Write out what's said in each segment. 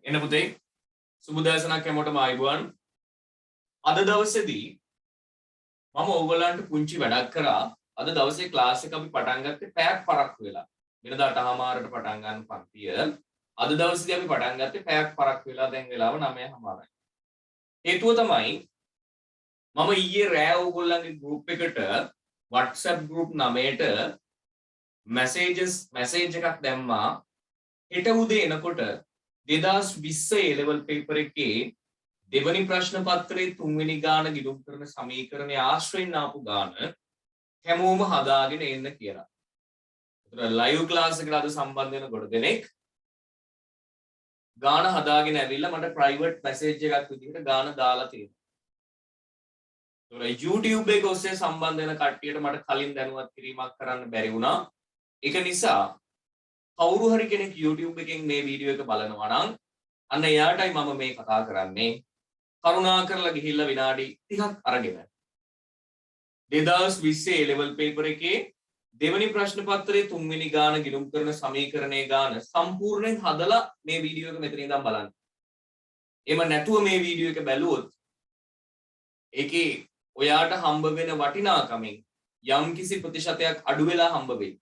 එන්න පුතේ සුබ දවසක් හැමෝටම ආයුබෝවන්. අද දවසේදී මම ඕගොල්ලන්ට පුංචි වැඩක් කරා. අද දවසේ ක්ලාස් එක අපි පටන් ගත්තේ පැයක් පරක්කු වෙලා. වෙනදාට හමාරට පටන් ගන්න පන්තිය. අද දවසේදී අපි පටන් ගත්තේ පැයක් පරක්කු වෙලා. දැන් වෙලාව 9:00යි. හේතුව තමයි මම ඊයේ රෑ ඕගොල්ලන්ගේ group එකට WhatsApp group 9ට message එකක් දැම්මා. හෙට උදේ එනකොට 2020 A level paper එකේ දෙවනි ප්‍රශ්න පත්‍රයේ තුන්වෙනි ගාන ගිණුම් කරන සමීකරණයේ ආශ්‍රයෙන් ආපු ගාන හැමෝම හදාගෙන එන්න කියලා. ඒතර ලයිව් ක්ලාස් එකට අද සම්බන්ධ වෙන කොට දෙනෙක් ගාන හදාගෙන ඇවිල්ලා මට ප්‍රයිවට් මැසේජ් එකක් විදිහට ගාන දාලා තියෙනවා. ඒතර YouTube එක ඔස්සේ සම්බන්ධ වෙන කට්ටියට මට කලින් දැනුවත් කිරීමක් කරන්න බැරි වුණා. ඒක නිසා කවුරු හරි කෙනෙක් YouTube එකෙන් මේ වීඩියෝ එක බලනවා නම් අන්න එයාටයි මම මේ කතා කරන්නේ. කරුණාකරලා ගිහිල්ලා විනාඩි 30ක් අරගෙන 2020 A level paper එකේ දෙවනි ප්‍රශ්න පත්‍රයේ තුන්වෙනි ගාන ගිණුම් කරන සමීකරණයේ ගාන සම්පූර්ණයෙන් හදලා මේ වීඩියෝ එක මෙතන ඉඳන් බලන්න. එහෙම නැතුව මේ වීඩියෝ එක බැලුවොත් ඒකේ ඔයාට හම්බ වෙන වටිනාකමෙන් යම්කිසි ප්‍රතිශතයක් අඩු වෙලා හම්බ වෙයි.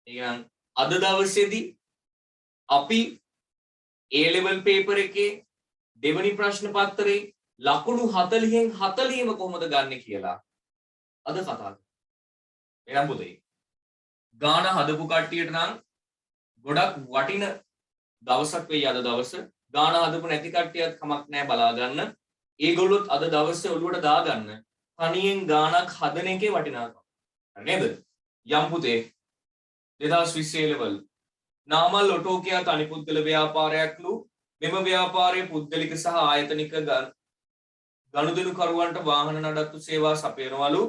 එහෙනම් අද දවසේදී අපි A level paper එකේ දෙවනි ප්‍රශ්න පත්‍රයේ ලකුණු 40න් 40ම කොහොමද ගන්න කියලා අද කතා කරමු. එහෙනම් පුතේ ගාන හදපු කට්ටියට නම් ගොඩක් වටින දවසක් වෙයි අද දවස. ගාන හදපු නැති කට්ටියත් කමක් නැහැ බලා ගන්න. ඒගොල්ලොත් අද දවසේ ඔළුවට දාගන්න තනියෙන් ගානක් හදන එකේ වටිනාකම. හරි නේද? යම් පුතේ 2020 level නාමල් ඔටෝකියා තනි පුද්ගල ව්‍යාපාරයක්ලු මෙම ව්‍යාපාරයේ පුද්ගලික සහ ආයතනික ගනුදෙනුකරුවන්ට වාහන නඩත්තු සේවා සපයනවලු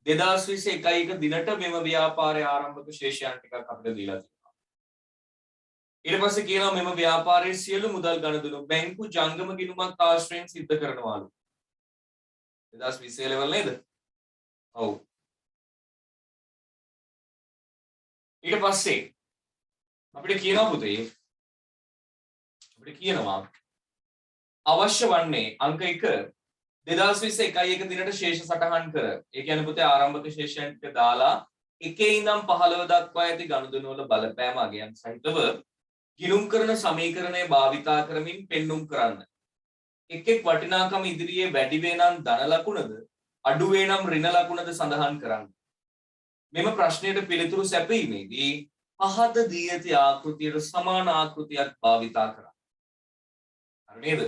2021 දිනට මෙම ව්‍යාපාරයේ ආරම්භක ශේෂයන් ටිකක් අපිට දීලා තියෙනවා. ඊට පස්සේ කියනවා මෙම ව්‍යාපාරයේ සියලු මුදල් ගනුදෙනු බැංකු ජංගම ගිණුමක් ආශ්‍රයෙන් සිද්ධ කරනවලු. 2020 level නේද? ඔව්. ඊට පස්සේ අපිට කියනවා පුතේ අපිට කියනවා අවශ්‍ය වන්නේ අංක 1 2021 දිනට ශේෂ සටහන් කර. ඒ කියන්නේ පුතේ ආරම්භක ශේෂයන් ටික දාලා 1 ඉඳන් 15 දක්වා ඇති ගනුදෙනු වල බලපෑම අගයන් සහිතව ගිණුම් කරන සමීකරණය භාවිතා කරමින් පෙන්눔 කරන්න. එක් එක් වටිනාකම ඉදිරියේ වැඩි වේ නම් ධන ලකුණද අඩු වේ නම් ඍණ ලකුණද සඳහන් කරන්න. මෙම ප්‍රශ්නයට පිළිතුරු සැපීමේදී පහත දී ඇති ආකෘතියට සමාන ආකෘතියක් භාවිතා කරන්න. හරි නේද?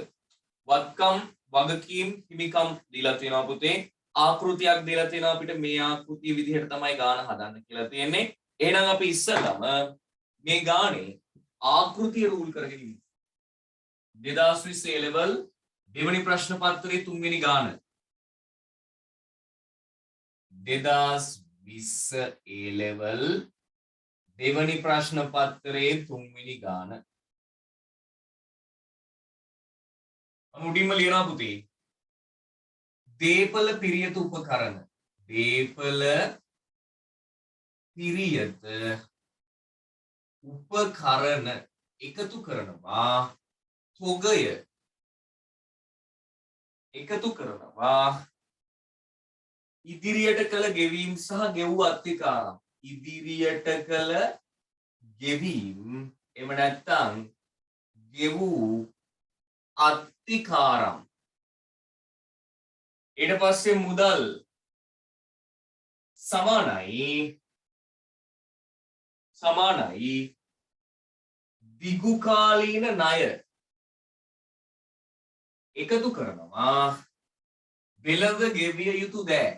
වත්කම් වගකීම් හිමිකම් දීලා තියෙනවා පුතේ. ආකෘතියක් දීලා තියෙනවා අපිට මේ ආකෘතිය විදිහට තමයි ගාන හදන්න කියලා තියෙන්නේ. එහෙනම් අපි ඉස්සෙල්ලම මේ ගානේ ආකෘතිය රූල් කරගෙන ඉමු. 2020 A level දෙවනි ප්‍රශ්න පත්‍රයේ තුන්වෙනි ගාන 2020 A level දෙවනි ප්‍රශ්න පත්‍රයේ තුන්වෙනි ගාන මුඩින්ම ලියනවා පුතේ. දීපල පිරියත උපකරණ දීපල පිරියත උපකරණ එකතු කරනවා තොගය එකතු කරනවා ඉදිරියට කළ ගෙවීම් සහ ගෙවූ අත්තිකාරම් ඉදිරියට කළ ගෙවීම් එම නැත්තම් ගෙවූ අත්තිකාරම් ඊට පස්සේ මුදල් සමානයි දිගුකාලීන ණය එකතු කරනවා වෙළඳ ගෙවිය යුතු දෑ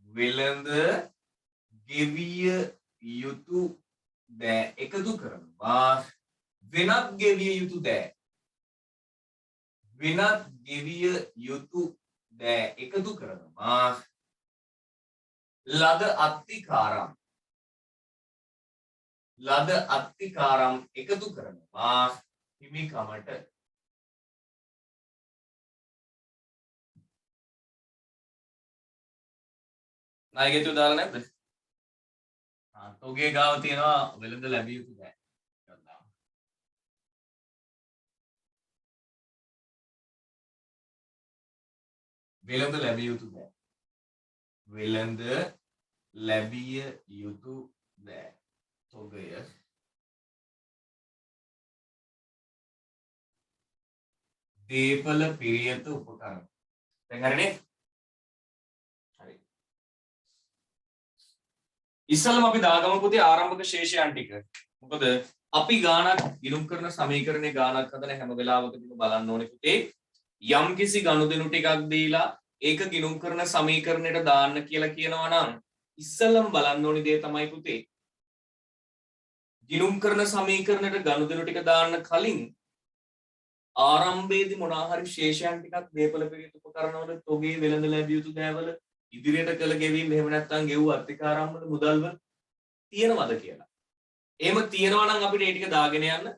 වෙළඳ ගෙවිය යුතු දෑ එකතු කරනවා වෙනත් ගෙවිය යුතු දෑ වෙනත් ගෙවිය යුතු දෑ එකතු කරනවා ලද අත්තිකාරම් එකතු කරනවා හිමිකමට ණයගෙතු දාලා නැද්ද? තොගේ ගාව තියෙනවා වෙළඳ ලැබිය යුතු දෑ. වෙළඳ ලැබිය යුතු දෑ. වෙළඳ ලැබිය යුතු දෑ. තොගය දේපල පිරියත උපකරණ. දැන් හරිනේ? හරි. ඉස්සල්ලාම අපි දාගමු පුතේ ආරම්භක ශේෂයන් ටික. මොකද අපි ගානක් ගිණුම් කරන සමීකරණේ ගානක් හදන හැම වෙලාවකදීම බලන්න ඕනේ පුතේ යම් කිසි ගනුදෙනු ටිකක් දීලා ඒක ගිණුම් කරන සමීකරණයට දාන්න කියලා කියනවා නම් ඉස්සල්ලාම බලන්න ඕනේ දේ තමයි පුතේ ගිණුම් කරන සමීකරණයට ගනුදෙනු ටික දාන්න කලින් ආරම්භයේදී මොනවා හරි ශේෂයන් ටිකක් දේපල පිරිත උපකරණවල තොගේ වෙළඳ ලැබිය යුතු දෑවල ඉදිරියට කළ ගෙවීම එහෙම නැත්නම් ගෙව්ව අත්තිකාරම්වල මුදල්වල තියෙනවද කියලා. එහෙම තියෙනවා නම් අපිට ඒ ටික දාගෙන යන්න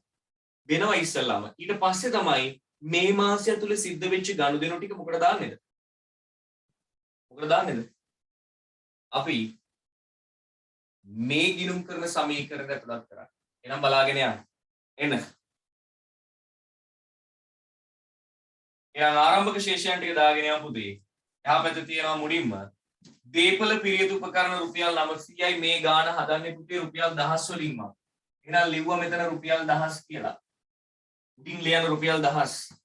වෙනවා ඉස්සල්ලාම. ඊට පස්සේ තමයි මේ මාසය තුල සිද්ධ වෙච්ච ගනුදෙනු ටික මොකටද දාන්නේද? මොකටද දාන්නේද? අපි මේ ගිණුම් කරන සමීකරණයට ඇතුළත් කරා. එහෙනම් බලාගෙන යන්න. එන්න. එහෙනම් ආරම්භක ශේෂයන් ටික දාගෙන යමු පුතේ. එහා පැත්තේ තියෙනවා මුලින්ම දේපල පිරියත උපකරණ රුපියල් 900යි මේ ගාන හදන්නේ පුතේ රුපියල් 1000 වලින්ම. එහෙනම් ලිව්වා මෙතන රුපියල් 1000 කියලා. උඩින් ලියන රුපියල් 1000.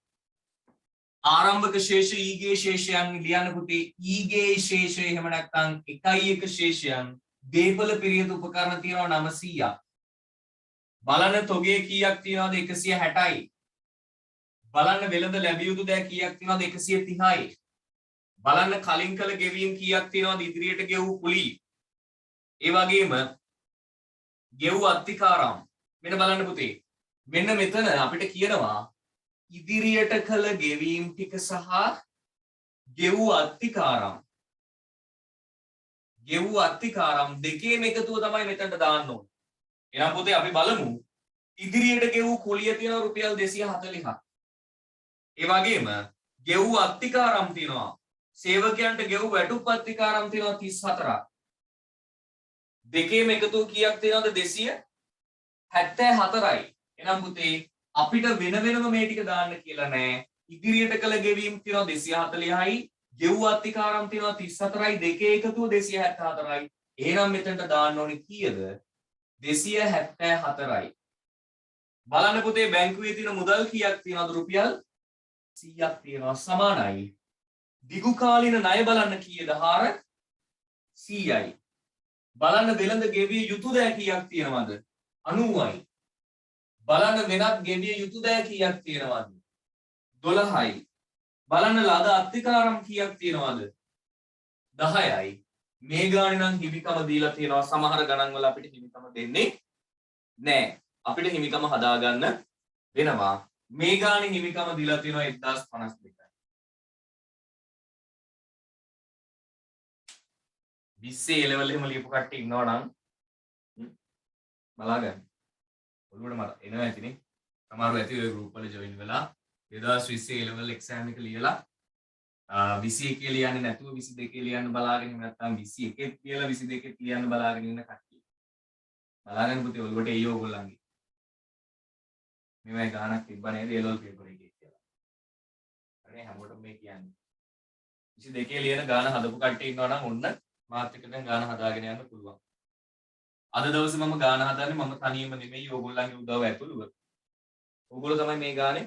ආරම්භක ශේෂ ඊගේ ශේෂයන් ලියන්න පුතේ ඊගේ ශේෂය එහෙම නැත්නම් 1 ශේෂයන් දේපල පිරියත උපකරණ තියෙනවා 900ක්. බලන්න තොගේ කීයක් තියෙනවද 160යි. බලන්න වෙළඳ ලැබිය යුතු දෑ කීයක් තියෙනවද 130යි. බලන්න කලින් කළ ගෙවීම් කීයක් තියෙනවද ඉදිරියට ගෙවූ කුලී. ඒ වගේම ගෙවූ අත්තිකාරම්. මෙන්න බලන්න පුතේ. මෙන්න මෙතන අපිට කියනවා ඉදිරියට කළ ගෙවීම් ටික සහ ගෙවූ අත්තිකාරම්. ගෙවූ අත්තිකාරම් දෙකේම එකතුව තමයි මෙතනට දාන්න ඕනේ. එහෙනම් පුතේ අපි බලමු ඉදිරියට ගෙවූ කුලිය තියෙනවා රුපියල් 240ක්. ඒ වගේම ගෙවූ අත්තිකාරම් තියෙනවා සේවකයන්ට ගෙවූ වැටුප් අත්තිකාරම් තියෙනවා 34ක්. දෙකේම එකතුව කීයක් තියෙනවද 274යි. එහෙනම් පුතේ අපිට වෙන වෙනම මේ ටික දාන්න කියලා නෑ. ඉදිරියට කළ ගෙවීම් තියෙනවා 240යි, ගෙවූ අත්තිකාරම් තියෙනවා 34යි, දෙකේ එකතුව 274යි. එහෙනම් මෙතනට දාන්න ඕනේ කීයද? 274යි. බලන්න පුතේ බැංකුවේ තියෙන මුදල් කීයක් තියෙනවද? රුපියල් 100ක් තියෙනවා සමානයි. දිගු කාලින ණය බලන්න කීයද? හාර 100යි. බලන්න වෙළඳ ගෙවිය යුතු දෑ කීයක් තියෙනවද? 90යි. බලන්න වෙනත් ගෙවිය යුතු දෑ කීයක් තියෙනවද? 12යි. බලන්න ලද අත්තිකාරම් කීයක් තියෙනවද? 10යි. මේ ගානේ නම් හිමිකම දීලා තියෙනවා. සමහර ගණන් වල අපිට හිමිකම දෙන්නේ නැහැ. අපිට හිමිකම හදාගන්න වෙනවා. මේ ගානේ හිමිකම දීලා තියෙනවා 1052යි. 20 A level එහෙම ලියපු කට්ටිය ඉන්නවා නම් බලාගන්න. ඔළුවට මට එනවා ඇතිනේ. සමහරව ඇති ඔය group වල join වෙලා 2020 A level exam එක ලියලා 21 ලියන්නේ නැතුව 22 ලියන්න බලාගෙන නැත්නම් 21 කියලා 22 ලියන්න බලාගෙන ඉන්න කට්ටිය. බලාගෙන පුතේ ඔළුවට එයි ඕගොල්ලන්ගේ. මේ ගානක් තිබ්බ නේද A level paper එකේ කියලා. හරි හැමෝටම මේ කියන්නේ. 22 ලියන ගාන හදපු කට්ටිය ඉන්නවා නම් ඔන්න මාත් එක්ක දැන් ගාන හදාගෙන යන්න පුළුවන්. අද දවසේ මම ගාන හදන්නේ මම තනියම නෙමෙයි ඕගොල්ලන්ගේ උදව්ව ඇතුළුව. ඕගොල්ලෝ තමයි මේ ගානේ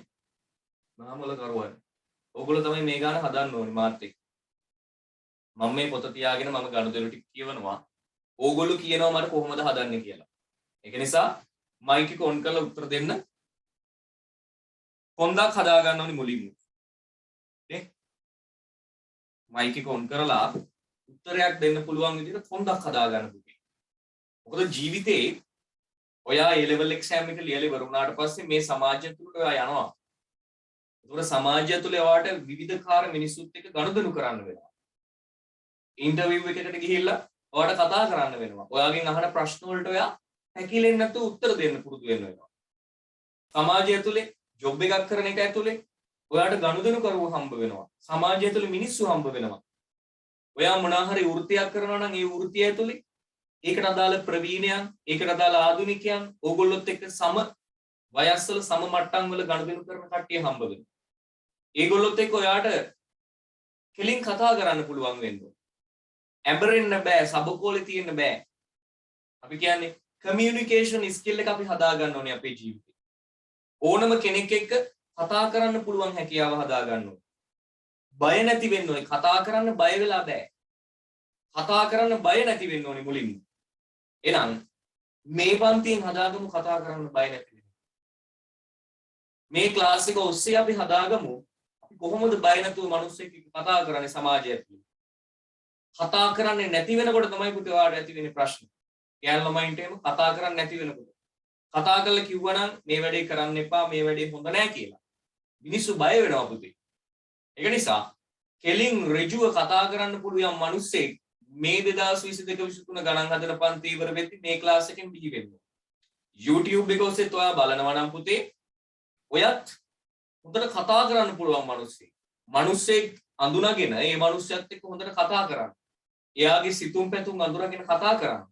මහමොල කරුවන්. ඕගොල්ලෝ තමයි මේ ගාන හදන්න ඕනේ මාත් එක්ක. මම මේ පොත තියාගෙන මම ගනුදෙනු ටික කියවනවා. ඕගොල්ලෝ කියනවා මට කොහොමද හදන්නේ කියලා. ඒක නිසා මයික් එක ඔන් කරලා උත්තර දෙන්න. කොන්දක් හදා ගන්න ඕනේ මුලින්ම. නේ? මයික් එක ඔන් කරලා උත්තරයක් දෙන්න පුළුවන් විදිහට කොන්දක් හදා ගන්න පුතේ. මොකද ජීවිතේ ඔයා A level exam එක ලියලා ඉවර වුණාට පස්සේ මේ සමාජය තුළට ඔයා යනවා. ඒතකොට සමාජය තුළ ඔයාට විවිධකාර මිනිස්සුත් එක්ක ගනුදෙනු කරන්න වෙනවා. ඉන්ටර්විව් එකකට ගිහිල්ලා ඔයාට කතා කරන්න වෙනවා. ඔයාගෙන් අහන ප්‍රශ්න වලට ඔයා හැකිලෙන්නේ නැතුව උත්තර දෙන්න පුරුදු වෙන්න වෙනවා. සමාජය තුළේ ජොබ් එකක් කරන එක ඇතුලේ ඔයාට ගනුදෙනු කරුවෝ හම්බ වෙනවා. සමාජය තුළ මිනිස්සු හම්බ වෙනවා. ඔයා මොනවා හරි වෘත්තියක් කරනවා නම් ඒ වෘත්තිය ඇතුලේ ඒකට අදාළ ප්‍රවීණයන්, ඒකට අදාළ ආධුනිකයන්, ඕගොල්ලොත් එක්ක සම වයස්වල සම මට්ටම් වල ගනුදෙනු කරන කට්ටිය හම්බ වෙනවා. ඒගොල්ලොත් එක්ක ඔයාට කෙලින් කතා කරන්න පුළුවන් වෙන්න ඕනේ. ඇඹරෙන්න බෑ, සබකෝලේ තියෙන්න බෑ. අපි කියන්නේ කමියුනිකේෂන් ස්කිල් එක අපි හදා ගන්න ඕනේ අපේ ජීවිතේ. ඕනම කෙනෙක් එක්ක කතා කරන්න පුළුවන් හැකියාව හදා ගන්න ඕනේ. බය නැති වෙන්න ඕනේ. කතා කරන්න බය වෙලා බෑ. කතා කරන්න බය නැති වෙන්න ඕනේ මුලින්ම. එහෙනම් මේ පන්තියෙන් හදාගමු කතා කරන්න බය නැති වෙන්න. මේ ක්ලාස් එක ඔස්සේ අපි හදාගමු අපි කොහොමද බය නැතුව මිනිස්සෙක් එක්ක කතා කරන්නේ සමාජය ඇතුළේ. කතා කරන්නේ නැති වෙනකොට තමයි පුතේ ඔයාලට ඇති වෙන්නේ ප්‍රශ්න. යාළුවා ළමයින්ට එම කතා කරන්නේ නැති වෙනකොට. කතා කරලා කිව්වනම් මේ වැඩේ කරන්න එපා, මේ වැඩේ හොඳ නැහැ කියලා. මිනිස්සු බය වෙනවා පුතේ. ඒක නිසා කෙලින් ඍජුව කතා කරන්න පුළුවන් මිනිස්සෙක් මේ 2022 23 ගණන් හදන පන්ති ඉවර වෙද්දි මේ ක්ලාස් එකෙන් බිහි වෙනවා. YouTube එක ඔස්සේ ඔයා බලනවා නම් පුතේ ඔයත් හොඳට කතා කරන්න පුළුවන් මිනිස්සෙක්. මිනිස්සෙක් අඳුනගෙන ඒ මිනිස්සයත් එක්ක හොඳට කතා කරන්න. එයාගේ සිතුම් පැතුම් අඳුරගෙන කතා කරන්න.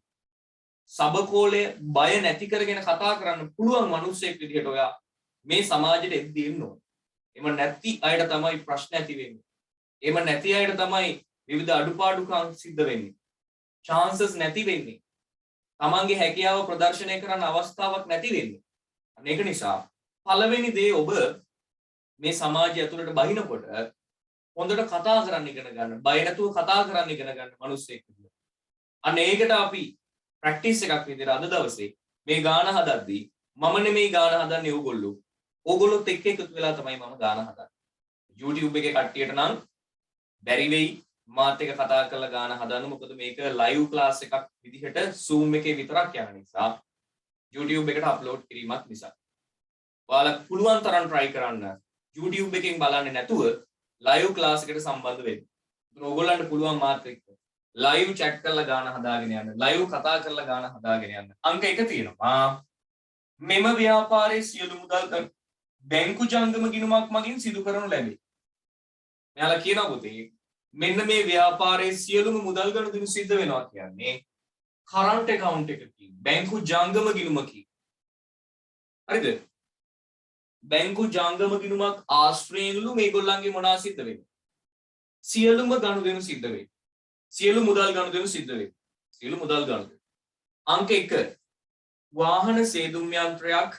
සබකෝලය බය නැති කරගෙන කතා කරන්න පුළුවන් මිනිස්සෙක් විදිහට ඔයා මේ සමාජෙට එද්දී ඉන්න ඕනේ. එම නැති අයට තමයි ප්‍රශ්න ඇති වෙන්නේ. එම නැති අයට තමයි විවිධ අඩුපාඩුකම් සිද්ධ වෙන්නේ. chances නැති වෙන්නේ. තමන්ගේ හැකියාව ප්‍රදර්ශනය කරන්න අවස්ථාවක් නැති වෙන්නේ. අන්න ඒක නිසා පළවෙනි දේ ඔබ මේ සමාජය ඇතුළට බහිනකොට හොඳට කතා කරන්න ඉගෙන ගන්න. බය නැතුව කතා කරන්න ඉගෙන ගන්න මිනිස්සෙක් විදියට. අන්න ඒකට අපි ප්‍රැක්ටිස් එකක් විදියට අද දවසේ මේ ගාන හදද්දී මම නෙමෙයි ගාන හදන්නේ ඕගොල්ලෝ. ඕගොල්ලොත් එක්ක එකතු වෙලා තමයි මම ගාන හදන්නේ. YouTube එකේ කට්ටියට නම් බැරි වෙයි මාත් එක්ක කතා කරලා ගාන හදන්න. මොකද මේක ලයිව් ක්ලාස් එකක් විදිහට Zoom එකේ විතරක් යන නිසා YouTube එකට අප්ලෝඩ් කිරීමක් නිසා. ඔයාලා පුළුවන් තරම් try කරන්න YouTube එකෙන් බලන්නේ නැතුව ලයිව් ක්ලාස් එකට සම්බන්ධ වෙන්න. ඒත් ඕගොල්ලන්ට පුළුවන් මාත් එක්ක ලයිව් chat කරලා ගාන හදාගෙන යන්න. ලයිව් කතා කරලා ගාන හදාගෙන යන්න. අංක 1 තියෙනවා. මෙම ව්‍යාපාරයේ සියලු මුදල් බැංකු ජංගම ගිණුමක් මගින් සිදු කරනු ලැබේ. මෙයාලා කියනවා පුතේ මෙන්න මේ ව්‍යාපාරයේ සියලුම මුදල් ගනුදෙනු සිද්ධ වෙනවා කියන්නේ කරන්ට් account එකකින් බැංකු ජංගම ගිණුමකින්. හරිද? බැංකු ජංගම ගිණුමක් ආශ්‍රයෙන්ලු මේගොල්ලන්ගේ මොනවා සිද්ධ වෙන්නේ? සියලුම ගනුදෙනු සිද්ධ වෙන්නේ. සියලු මුදල් ගනුදෙනු සිද්ධ වෙන්නේ. සියලු මුදල් ගනුදෙනු. අංක 1 වාහන සේදුම් යන්ත්‍රයක්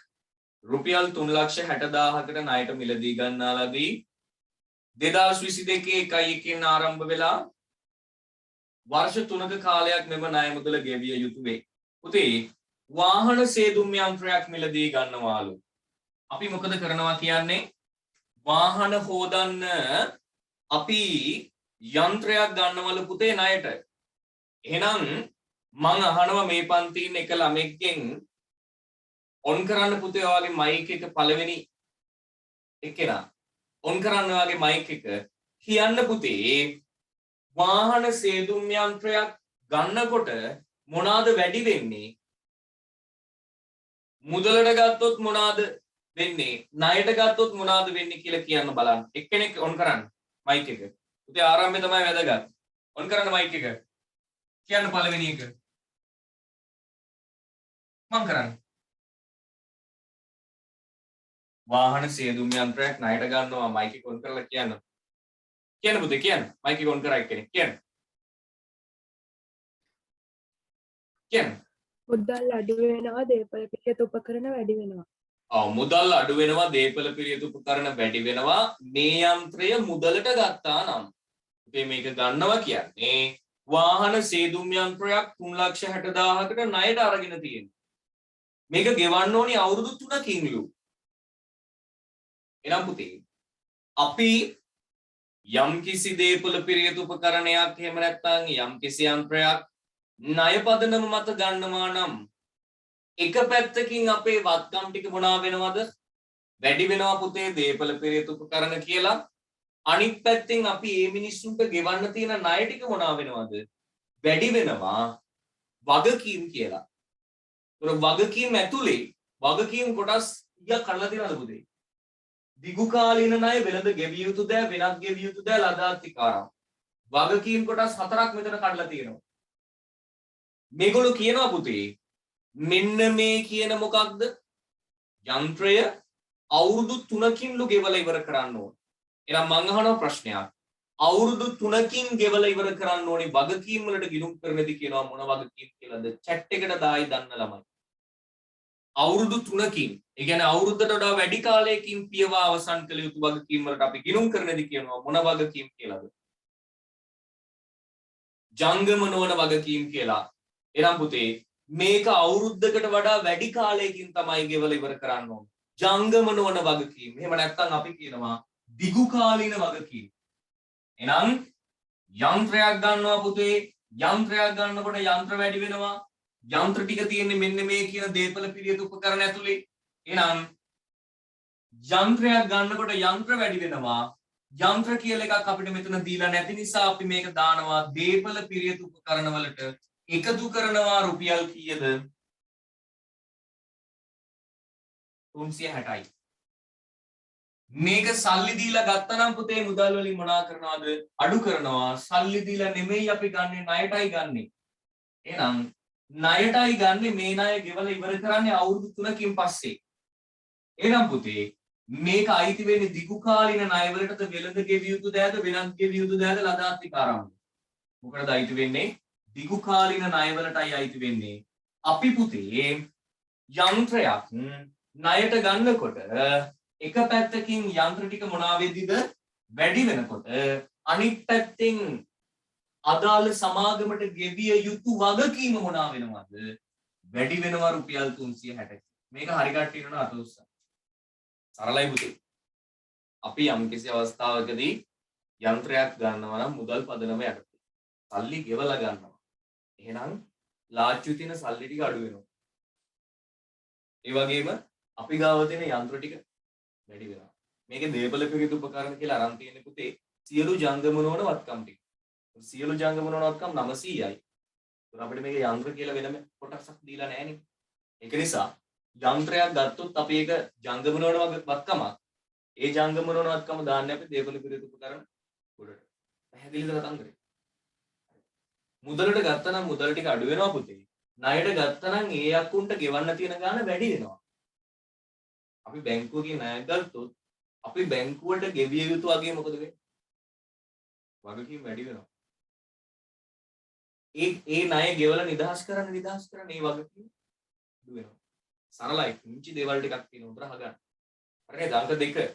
රුපියල් 3,60,000කට ණයට මිලදී ගන්නා ලදී 2022 1/1 ආරම්භ වෙලා වර්ෂ 3ක කාලයක් මෙම ණය මුදල ගෙවිය යුතු වේ. පුතේ වාහන සේදුම් යන්ත්‍රයක් මිලදී ගන්නවාලු. අපි මොකද කරනවා කියන්නේ? වාහන හොදන්න අපි යන්ත්‍රයක් ගන්නවලු පුතේ ණයට. එහෙනම් මම අහනවා මේ පන්තියේ ඉන්න එක ළමෙක්ගෙන් ඔන් කරන්න පුතේ ඔයාගේ මයික් එක පළවෙනි එක්කෙනා ඔන් කරන්න ඔයාගේ මයික් එක කියන්න පුතේ වාහන සේදුම් යන්ත්‍රයක් ගන්නකොට මොනවාද වැඩි වෙන්නේ? මුදලට ගත්තොත් මොනවාද වෙන්නේ? ණයට ගත්තොත් මොනවාද වෙන්නේ කියලා කියන්න බලන්න. එක්කෙනෙක් ඔන් කරන්න මයික් එක. පුතේ ආරම්භය තමයි වැදගත්. ඔන් කරන්න මයික් එක. කියන්න පළවෙනි එක. මං කරන්නේ වාහන සේදුම් යන්ත්‍රයක් ණයට ගන්නවා මයික් එක ඔන් කරලා කියන්න. කියන්න පුතේ කියන්න. මයික් එක ඔන් කරා එක්කෙනෙක් කියන්න. කියන්න. මුදල් අඩු වෙනවා දේපල පිළියෙත උපකරණ වැඩි වෙනවා. මුදල් අඩු වෙනවා දේපල පිළියෙත උපකරණ වැඩි වෙනවා මේ යන්ත්‍රය මුදලට ගත්තා නම්. ඉතින් මේක ගන්නවා කියන්නේ වාහන සේදුම් යන්ත්‍රයක් 3,60,000කට ණයට අරගෙන තියෙනවා. මේක ගෙවන්න ඕනි අවුරුදු 3කින්ලු. එනම් පුතේ අපි යම් කිසි දේපල පිළියෙත උපකරණයක් එහෙම නැත්නම් යම් කිසි යන්ත්‍රයක් ණය පදනම මත ගන්නවා නම් එක පැත්තකින් අපේ වත්කම් ටික මොනවා වෙනවද? වැඩි වෙනවා පුතේ දේපල පිළියෙත උපකරණ කියලා. අනිත් පැත්තෙන් අපි මේ මිනිස්සුන්ට ගෙවන්න තියෙන ණය ටික මොනවා වෙනවද? වැඩි වෙනවා වගකීම් කියලා. ඒතර වගකීම් ඇතුලේ වගකීම් කොටස් ඊයක් කඩලා තියෙනවද පුතේ? දිගු කාලීන ණය වෙළඳ ගෙවිය යුතු දෑ වෙනත් ගෙවිය යුතු දෑ ලදාත්තිකාරම්. වගකීම් කොටස් 4ක් මෙතන කඩලා තියෙනවා. මේගොල්ලෝ කියනවා පුතේ මෙන්න මේ කියන මොකක්ද? යන්ත්‍රය අවුරුදු 3කින්ලු ගෙවලා ඉවර කරන්න ඕන. එහෙනම් මම අහනවා ප්‍රශ්නයක්. අවුරුදු 3කින් ගෙවලා ඉවර කරන්න ඕනේ වගකීම් වලට ගිණුම් කරන්නේදී කියනවා මොන වගකීම් කියලාද chat එකට දායි දන්න ළමයි අවුරුදු 3කින් ඒ කියන්නේ අවුරුද්දට වඩා වැඩි කාලයකින් පියවා අවසන් කළ යුතු වගකීම් වලට අපි ගිණුම් කරන්නේදී කියනවා මොන වගකීම් කියලාද ජංගම නොවන වගකීම් කියලා එනම් පුතේ මේක අවුරුද්දකට වඩා වැඩි කාලයකින් තමයි ගෙවලා ඉවර කරන්න ඕනේ ජංගම නොවන වගකීම් එහෙම නැත්නම් අපි කියනවා දිගු කාලීන වගකීම් එහෙනම් යන්ත්‍රයක් ගන්නවා පුතේ යන්ත්‍රයක් ගන්නකොට යන්ත්‍ර වැඩි වෙනවා යන්ත්‍ර ටික තියෙන්නේ මෙන්න මේ කියන දේපල පිළියෙත උපකරණ ඇතුලේ එහෙනම් යන්ත්‍රයක් ගන්නකොට යන්ත්‍ර වැඩි වෙනවා යන්ත්‍ර කියලා එකක් අපිට මෙතන දීලා නැති නිසා අපි මේක දානවා දේපල පිළියෙත උපකරණ වලට එකතු කරනවා රුපියල් කීයද 360යි මේක සල්ලි දීලා ගත්තනම් පුතේ මුදල් වලින් මොනා කරනවද අඩු කරනවා සල්ලි දීලා නෙමෙයි අපි ගන්නෙ ණයටයි ගන්නෙ එහෙනම් ණයටයි ගන්නෙ මේ ණය ගෙවලා ඉවර කරන්නේ අවුරුදු 3කින් පස්සේ එහෙනම් පුතේ මේක අයිති වෙන්නේ දිගු කාලින ණය වලටද වෙළඳ ගෙවිය යුතු දෑද වෙනත් ගෙවිය යුතු දෑද ලදාත්තික ආරම්භය මොකටද අයිති වෙන්නේ දිගු කාලින ණය වලටයි අයිති වෙන්නේ අපි පුතේ යන්ත්‍රයක් ණයට ගන්නකොට එක පැත්තකින් යන්ත්‍ර ටික මොනවා වෙදිද වැඩි වෙනකොට අනිත් පැත්තෙන් අදාළ සමාගමට ගෙවිය යුතු වගකීම මොනවා වෙනවද වැඩි වෙනවා රුපියල් 360 මේක හරි කට්ටිය නන අත උස්සන්න සරලයි පුතේ අපි යම්කිසි අවස්ථාවකදී යන්ත්‍රයක් ගන්නවා නම් මුදල් පදනම යටතේ සල්ලි ගෙවලා ගන්නවා එහෙනම් ලාච්චු තියෙන සල්ලි ටික අඩු වෙනවා ඒ වගේම අපි ගාව තියෙන යන්ත්‍ර ටික වැඩි වෙනවා මේකේ දේපල පිළිතු උපකරණ කියලා අරන් තියෙන පුතේ සියලු ජංගම නොවන වත්කම් ටික සියලු ජංගම නොවන වත්කම් 900යි ඒතර අපිට මේකේ යන්ත්‍ර කියලා වෙනම කොටසක් දීලා නැහැනේ ඒක නිසා යන්ත්‍රයක් ගත්තොත් අපි ඒක ජංගම නොවන වත්කමක් ඒ ජංගම නොවන වත්කම දාන්නේ අපි දේපල පිළිතු උපකරණ උඩට පැහැදිලිද කතන්දරේ මුදලට ගත්තනම් මුදල ටික අඩු වෙනවා පුතේ ණයට ගත්තනම් ඒ අකුන්ට ගෙවන්න තියෙන ගාණ වැඩි වෙනවා අපි බැංකුවකින් ණයක් ගත්තොත් අපි බැංකුවට ගෙවිය යුතු වගේ මොකද වෙන්නේ? වගකීම් වැඩි වෙනවා. ඒ ණය ගෙවලා නිදහස් කරන්න ඒ වගකීම් අඩු වෙනවා. සරලයි කුංචි දේවල් ටිකක් තියෙන උතර අහගන්න. හරිද? අංක 2.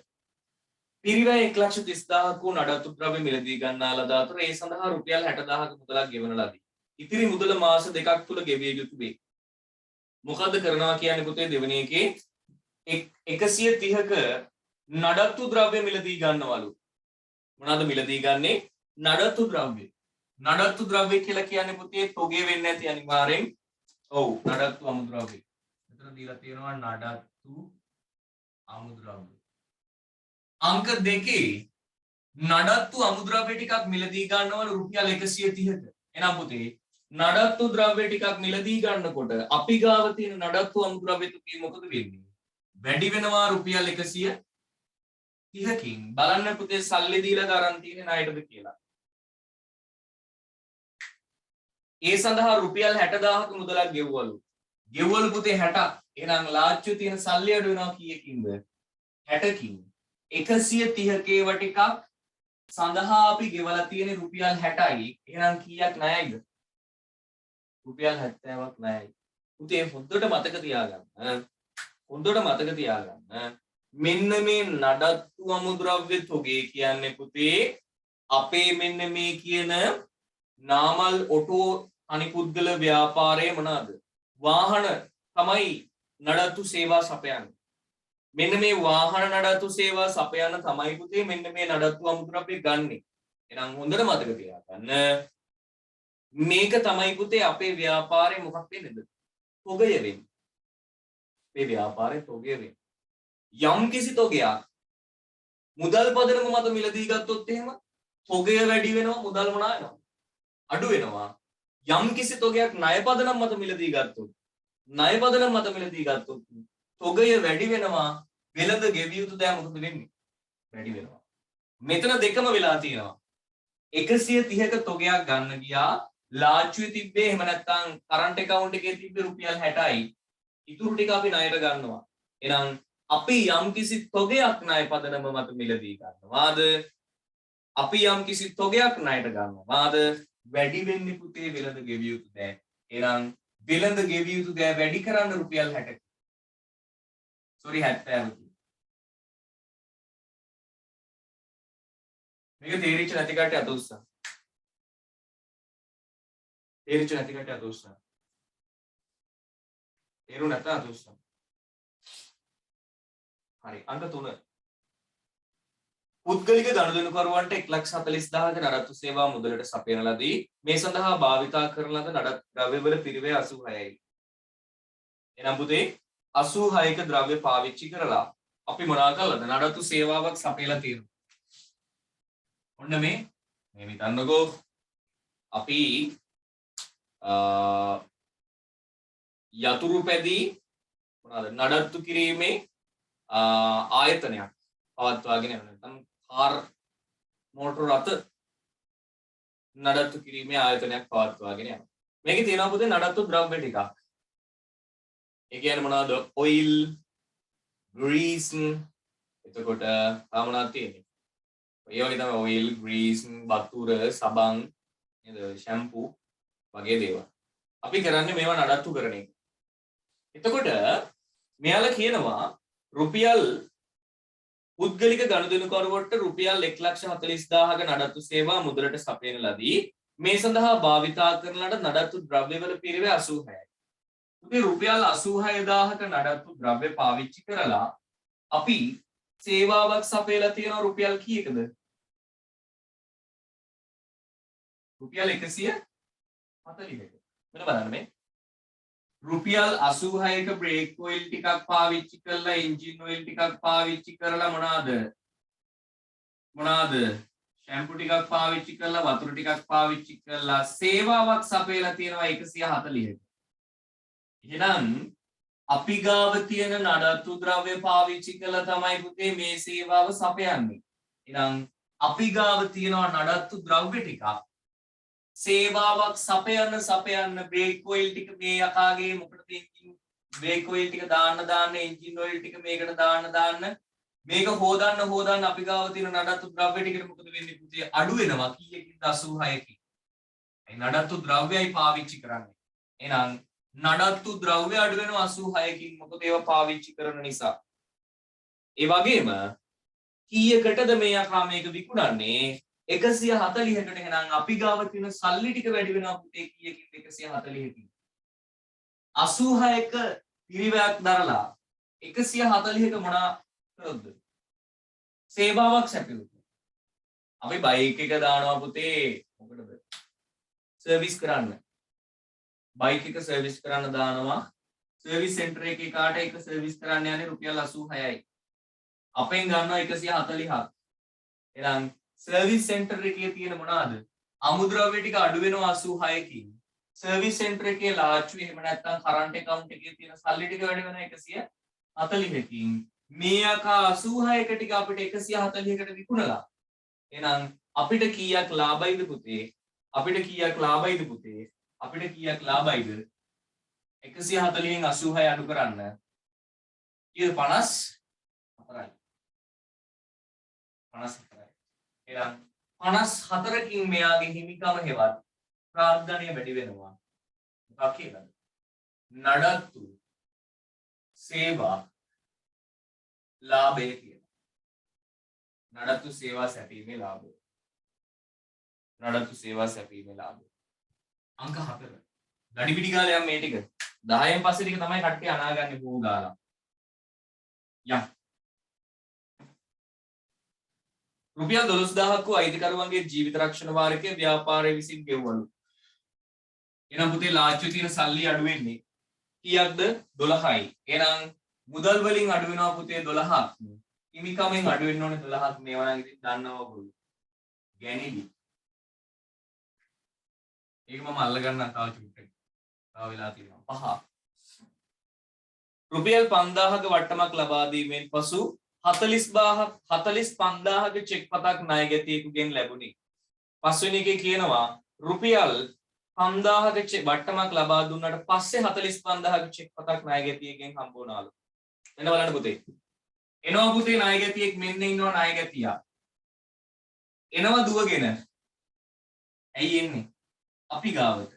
පිරිවැය 1,30,000ක නඩත්තු ද්‍රව්‍ය මිලදී ගන්නා ලද අතර ඒ සඳහා රුපියල් 60,000ක මුදලක් ගෙවන ලදී. ඉතිරි මුදල මාස දෙකක් තුල ගෙවිය යුතු වේ. මොකද්ද කරනවා කියන්නේ පුතේ දෙවෙනි එකේ 130ක නඩත්තු ද්‍රව්‍ය මිලදී ගන්නවලු මොනවාද මිලදී ගන්නේ නඩත්තු ද්‍රව්‍ය කියලා කියන්නේ පුතේ තොගේ වෙන්නේ නැති අනිවාර්යෙන් ඔව් නඩත්තු අමුද්‍රව්‍ය මෙතන දීලා තියෙනවා නඩත්තු අමුද්‍රව්‍ය අංක 2 නඩත්තු අමුද්‍රව්‍ය ටිකක් මිලදී ගන්නවලු රුපියල් 130ක එහෙනම් පුතේ නඩත්තු ද්‍රව්‍ය ටිකක් මිලදී ගන්නකොට අපි ගාව තියෙන නඩත්තු අමුද්‍රව්‍ය තුකේ මොකද වෙන්නේ වැඩි වෙනවා රුපියල් 130කින් බලන්න පුතේ සල්ලි දීලා ගාරන් තියෙන ණයටද කියලා. ඒ සඳහා රුපියල් 60000ක මුදලක් ගෙව්වලු. ගෙව්වලු පුතේ 60ක්. එහෙනම් ලාච්චු තියෙන සල්ලි අඩු වෙනවා කීයකින්ද? 60කින්. 130ක ඒව ටිකක් සඳහා අපි ගෙවලා තියෙන රුපියල් 60යි. එහෙනම් කීයක් ණයයිද? රුපියල් 70ක් ණයයි. පුතේ හොඳට මතක තියාගන්න. මෙන්න මේ නඩත්තු අමුද්‍රව්‍ය තොගේ කියන්නේ පුතේ අපේ මෙන්න මේ කියන නාමල් ඔටෝ අනිපුද්ගල ව්‍යාපාරයේ මොනවාද වාහන තමයි නඩත්තු සේවා සපයන්නේ මෙන්න මේ වාහන නඩත්තු සේවා සපයන තමයි පුතේ මෙන්න මේ නඩත්තු අමුද්‍රව්‍ය ගන්නෙ එහෙනම් හොඳට මතක තියාගන්න මේක තමයි පුතේ අපේ ව්‍යාපාරේ මොකක් වෙන්නේද තොගය වෙන්නේ මේ ව්‍යාපාරේ තොගය වෙන්නේ යම් කිසි තොගයක් මුදල් පදනම මත මිලදී ගත්තොත් එහෙම තොගය වැඩි වෙනවා මුදල් මොනවා වෙනවා අඩු වෙනවා යම් කිසි තොගයක් ණය පදනම මත මිලදී ගත්තොත් තොගය වැඩි වෙනවා වෙළඳ ගෙවිය යුතු දෑ මොකද වෙන්නේ වැඩි වෙනවා මෙතන දෙකම වෙලා තියෙනවා 130ක තොගයක් ගන්න ගියා ලාච්චුවේ තිබ්බේ එහෙම නැත්නම් කරන්ට් account එකේ තිබ්බේ රුපියල් 60යි ඉතුරු ටික අපි ණයට ගන්නවා එහෙනම් අපි යම් කිසි තොගයක් ණය පදනම මත මිලදී ගන්නවාද අපි යම් කිසි තොගයක් ණයට ගන්නවා. මාද වැඩි වෙන්නේ පුතේ වෙළඳ ගෙවිය යුතු දෑ. එහෙනම් වෙළඳ ගෙවිය යුතු දෑ වැඩි කරන්න රුපියල් 60. සෝරි 70. මේක තේරිච්ච නැති කට්ටිය අත උස්සන්න. තේරිච්ච නැති කට්ටිය අත උස්සන්න. තේරු නැත්නම් අත උස්සන්න. හරි. අංක 3. පුද්ගලික ගනුදෙනුකරුවන්ට 1,40,000ක නඩත්තු සේවා මුදලට සපයන ලදී. මේ සඳහා භාවිතා කරන ලද නඩත්තු ද්‍රව්‍යවල පිරිවැය 86යි. එනම් පුතේ 86ක ද්‍රව්‍ය පාවිච්චි කරලා අපි මොනවා කළාද? නඩත්තු සේවාවක් සපයලා තියෙනවා. ඔන්න මේ හිතන්නකෝ අපි යතුරු පැදී මොනවාද නඩත්තු කිරීමේ ආයතනයක් පවත්වාගෙන යනවා. නැත්නම් කාර් මෝටර රථ නඩත්තු කිරීමේ ආයතනයක් පවත්වාගෙන යනවා. මේකේ තියෙනවා පුතේ නඩත්තු ද්‍රව්‍ය ටිකක්. ඒ කියන්නේ මොනවද? ඔයිල්, ග්‍රීස්, එතකොට මොනවද තියෙන්නේ? ඒ වගේ තමයි ඔයිල්, ග්‍රීස්, වතුර, සබන්, නේද? ෂැම්පූ වගේ දේවල්. අපි කරන්නේ මේවා නඩත්තු කරන එක. එතකොට මෙයාලා කියනවා රුපියල් පුද්ගලික ගනුදෙනුකරුවන්ට රුපියල් 1,40,000ක නඩත්තු සේවා මුදලට සපයන ලදී. මේ සඳහා භාවිතා කරන ලද නඩත්තු ද්‍රව්‍යවල පිරිවැය 86යි. උගේ රුපියල් 86,000ක නඩත්තු ද්‍රව්‍ය පාවිච්චි කරලා අපි සේවාවක් සපයලා තියෙනවා රුපියල් කීයකද? රුපියල් 140ක. මෙන්න බලන්න මේ. රුපියල් 86ක බ්‍රේක් ඔයිල් ටිකක් පාවිච්චි කරලා එන්ජින් ඔයිල් ටිකක් පාවිච්චි කරලා මොනවාද ෂැම්පු ටිකක් පාවිච්චි කරලා වතුර ටිකක් පාවිච්චි කරලා සේවාවක් සපයලා තියෙනවා 140ක. එහෙනම් අපි ගාව තියෙන නඩත්තු ද්‍රව්‍ය පාවිච්චි කළා තමයි පුතේ මේ සේවාව සපයන්නේ. එහෙනම් අපි ගාව තියෙනවා නඩත්තු ද්‍රව්‍ය ටිකක්. සේවාවක් සපයන්න බ්‍රේක් ඔයිල් ටික මේ යකාගේ මොකටද එන්ජින් බ්‍රේක් ඔයිල් ටික දාන්න එන්ජින් ඔයිල් ටික මේකට දාන්න මේක හොදන්න අපි ගාව තියෙන නඩත්තු ද්‍රව්‍ය ටිකට මොකද වෙන්නේ පුතේ? අඩු වෙනවා කීයකින්ද? 86කින්. ඒ නඩත්තු ද්‍රව්‍යයි පාවිච්චි කරන්නේ. එහෙනම් නඩත්තු ද්‍රව්‍ය අඩු වෙනවා 86කින්. මොකද ඒවා පාවිච්චි කරන නිසා. ඒ වගේම කීයකටද මේ යකා මේක විකුණන්නේ? 140කට. එහෙනම් අපි ගාව තියෙන සල්ලි ටික වැඩි වෙනවා පුතේ කීයකින්ද? 140කින්. 86ක පිරිවැයක් දරලා 140ක මොනා කරොත්ද? සේවාවක් සැපයුවොත්. අපි බයික් එක දානවා පුතේ මොකටද? සර්විස් කරන්න. බයික් එක සර්විස් කරන්න දානවා. සර්විස් සෙන්ටර් එකේ කාට එක සර්විස් කරන්න යන්නේ රුපියල් 86යි. අපෙන් ගන්නවා 140ක්. එහෙනම් සර්විස් සෙන්ටර් එකේ තියෙන මොනවාද? අමුද්‍රව්‍ය ටික අඩු වෙනවා 86කින්. සර්විස් සෙන්ටර් එකේ ලාච්චු එහෙම නැත්නම් කරන්ට් account එකේ තියෙන සල්ලි ටික වැඩි වෙනවා 140කින්. මේ යකා 86ක ටික අපිට 140කට විකුණලා. එහෙනම් අපිට කීයක් ලාභයිද පුතේ? අපිට කීයක් ලාභයිද? 140න් 86 අඩු කරන්න. කීයද? 54යි. 54යි. එහෙනම් 54කින් මෙයාගේ හිමිකම හෙවත් ප්‍රාග්ධනය වැඩි වෙනවා. මොකක් කියලාද? නඩත්තු සේවා ලාභය කියලා. නඩත්තු සේවා සැපීමේ ලාභය. නඩත්තු සේවා සැපීමේ ලාභය. අංක 4. ගඩි පිටි ගාලා යම් මේ ටික 10න් පස්සේ ටික තමයි කට්ටිය අනාගන්නේ බෝ ගාලා. යම් රුපියල් 12000ක් වූ අයිතිකරුවන්ගේ ජීවිත රක්ෂණ වාරිකය ව්‍යාපාරය විසින් ගෙවවලු. එහෙනම් පුතේ ලාච්චු තියෙන සල්ලි අඩු වෙන්නේ කීයක්ද? 12යි. එහෙනම් මුදල් වලින් අඩු වෙනවා පුතේ 12ක්. හිමිකමෙන් අඩු වෙන්න ඕනේ 12ක්. මේවා නම් ඉතින් දන්නවා ඔයගොල්ලෝ. ගැණිලි. ඒක මම අල්ල ගන්න තව චුට්ටක්. තව වෙලා තියෙනවා 5. රුපියල් 5000ක වට්ටමක් ලබා දීමෙන් පසු 45000ක චෙක් පතක් ණයගැතියෙකුගෙන් ලැබුණි. පස්වෙනි එකේ කියනවා රුපියල් 5000ක වට්ටමක් ලබා දුන්නාට පස්සේ 45000ක චෙක් පතක් ණයගැතියෙකුගෙන් හම්බ වුණාලු. එන්න බලන්න පුතේ. එනවා පුතේ ණයගැතියෙක් මෙන්න ඉන්නවා ණයගැතියා. එනවා දුවගෙන. ඇයි එන්නේ? අපි ගාවට.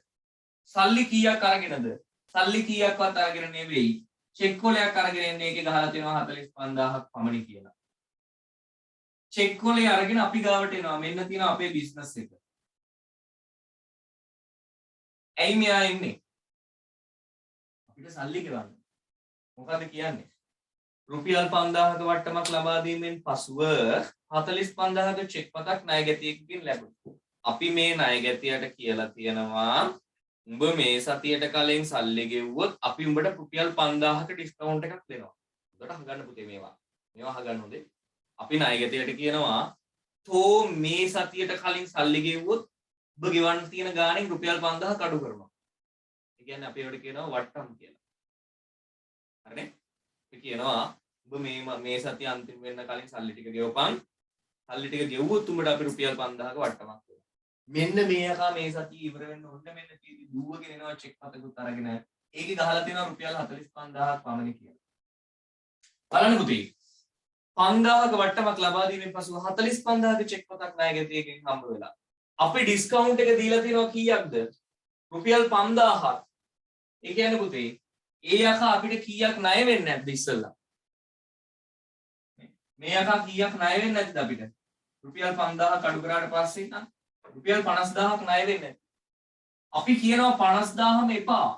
සල්ලි කීයක් අරගෙනද? සල්ලි කීයක්වත් අරගෙන නෙවෙයි. චෙක් කොලයක් අරගෙන එන්නේ ඒකේ ගහලා තියෙනවා 45000ක් පමණි කියලා. චෙක් කොලේ අරගෙන අපි ගාවට එනවා. මෙන්න තියෙනවා අපේ බිස්නස් එක. ඇයි මෙයා එන්නේ? අපිට සල්ලි ගෙවන්න. මොකද කියන්නේ? රුපියල් 5000ක වට්ටමක් ලබා දීමෙන් පසුව 45000ක චෙක් පතක් ණයගැතියෙකුගෙන් ලැබුණා. අපි මේ ණයගැතියට කියලා තියෙනවා උඹ මේ සතියට කලින් සල්ලි ගෙව්වොත් අපි උඹට රුපියල් 5000ක ඩිස්කවුන්ට් එකක් දෙනවා. උඹට අහගන්න පුතේ මේවා. මේවා අහගන්න හොඳේ. අපි ණයගැතියට කියනවා තෝ මේ සතියට කලින් සල්ලි ගෙව්වොත් ඔබ ගෙවන්න තියෙන ගාණෙන් රුපියල් 5000ක් අඩු කරනවා. ඒ කියන්නේ අපි ඒකට කියනවා වට්ටම් කියලා. හරිනේ? අපි කියනවා ඔබ මේ සතිය අන්තිම වෙන්න කලින් සල්ලි ටික ගෙවපන්. සල්ලි ටික ගෙවුවොත් උඹට අපි රුපියල් 5000ක වට්ටමක් දෙනවා. මෙන්න මේ යකා මේ සතිය ඉවර වෙන්න ඕන මෙන්න කීටි දුවගෙන එනවා චෙක් පතකුත් අරගෙන. ඒකේ ගහලා තියෙනවා රුපියල් 45000ක් පමණ කියලා. බලන්න පුතේ. 5000ක වට්ටමක් ලබා දීමෙන් පසුව 45000ක චෙක් පතක් ණයගැතියකින් හම්බ වෙලා. අපි ඩිස්කවුන්ට් එක දීලා තියෙනවා කීයක්ද? රුපියල් 5000ක්. ඒ කියන්නේ පුතේ ඒ යකා අපිට කීයක් ණය වෙන්නේ නැද්ද ඉස්සෙල්ලා? මේ යකා කීයක් ණය වෙන්නේ නැද්ද අපිට? රුපියල් 5000ක් අඩු කරාට පස්සේ නම් රුපියල් 50000ක් ණය වෙන්නේ. අපි කියනවා 50000ම එපා.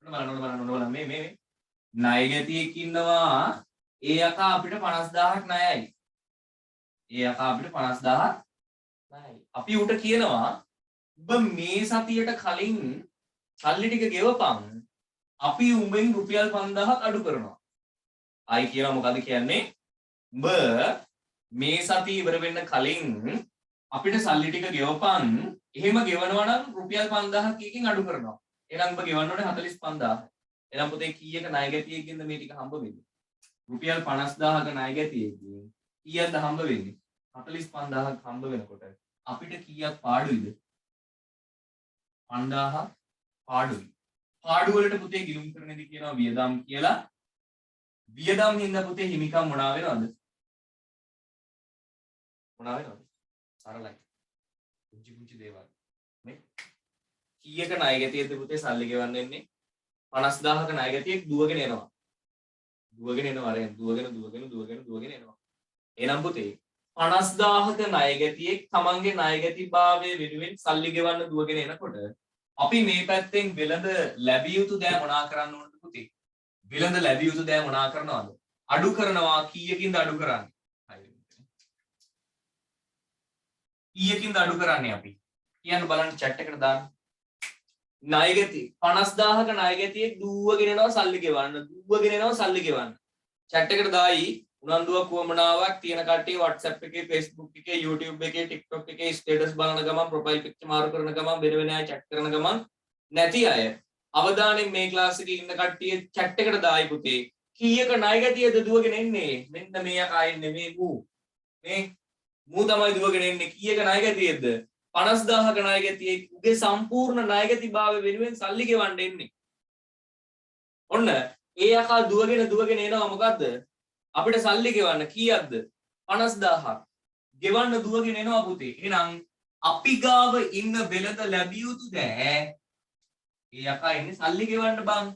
බලන්න මේ ණයගැතියෙක් ඉන්නවා ඒ යකා අපිට 50000ක් ණයයි. ඒ යකා අපිට 50000ක් ණයයි. අපි උට කියනවා ඔබ මේ සතියට කලින් සල්ලි ටික ගෙවපන්. අපි උඹෙන් රුපියල් 5000ක් අඩු කරනවා. ආයි කියනවා මොකද කියන්නේ? උඹ මේ සතිය ඉවර වෙන්න කලින් අපිට සල්ලි ටික ගෙවපන්. එහෙම ගෙවනවා නම් රුපියල් 5000ක් එකකින් අඩු කරනවා. එහෙනම් ඔබ ගෙවන්න ඕනේ 45000. එහෙනම් පුතේ කීයක ණයගැතියෙක්ගෙන්ද මේ ටික හම්බ වෙන්නේ? රුපියල් 50000ක ණයගැතියෙක්ගෙන් කීයක්ද හම්බ වෙන්නේ? 45000ක් හම්බ වෙනකොට අපිට කීයක් පාඩුයිද? 5000ක් පාඩුයි. පාඩු වලට පුතේ ගිණුම් කරන්නේදී කියනවා වියදම් කියලා. වියදම් හින්දා පුතේ හිමිකම් මොනවා වෙනවද? මොනවා වෙනවද? සරලයි. පුංචි දේවල්. නේ? කීයක ණයගැතියෙක්ද පුතේ සල්ලි ගෙවන්න එන්නේ? 50000ක ණයගැතියෙක් දුවගෙන එනවා. දුවගෙන එනවා රෙන් දුවගෙන එනවා. එහෙනම් පුතේ 50000ක ණයගැතියෙක් තමන්ගේ ණයගැතිභාවය වෙනුවෙන් සල්ලි ගෙවන්න දුවගෙන එනකොට අපි මේ පැත්තෙන් වෙළඳ ලැබිය යුතු දෑ මොනා කරන්න ඕනද පුතේ? වෙළඳ ලැබිය යුතු දෑ මොනා කරනවද? අඩු කරනවා. කීයකින්ද අඩු කරන්නේ? කීයකින්ද අඩු කරන්නේ අපි? කියන්න බලන්න chat එකට දාන්න. ණයගැති 50000ක ණයගැතියෙක් දුවගෙන එනවා සල්ලි ගෙවන්න. chat එකට දායි උනන්දුවක් වමනාවක් තියෙන කට්ටිය WhatsApp එකේ Facebook එකේ YouTube එකේ TikTok එකේ ස්ටේටස් බලන ගමන් ප්‍රොෆයිල් පික්චර් මාරු කරන ගමන් වෙන අය chat කරන ගමන් නැති අය අවදානෙන් මේ ක්ලාස් එකේ ඉන්න කට්ටිය chat එකට දායි පුතේ කීයක ණයගැතියද දුවගෙන එන්නේ? මෙන්න මේ යකා එන්නේ මේ මූ තමයි දුවගෙන එන්නේ. කීයක ණයගැතියෙක්ද? 50000ක ණයගැතියෙක් උගේ සම්පූර්ණ ණයගැතිභාවය වෙනුවෙන් සල්ලි ගෙවන්න එන්නේ. ඔන්න ඒ යකා දුවගෙන එනවා මොකද්ද? අපිට සල්ලි ගෙවන්න. කීයක්ද? 50000ක්. ගෙවන්න දුවගෙන එනවා පුතේ. එහෙනම් අපි ගාව ඉන්න වෙළඳ ලැබිය යුතු දෑ ඒ යකා ඉන්නේ සල්ලි ගෙවන්න බං.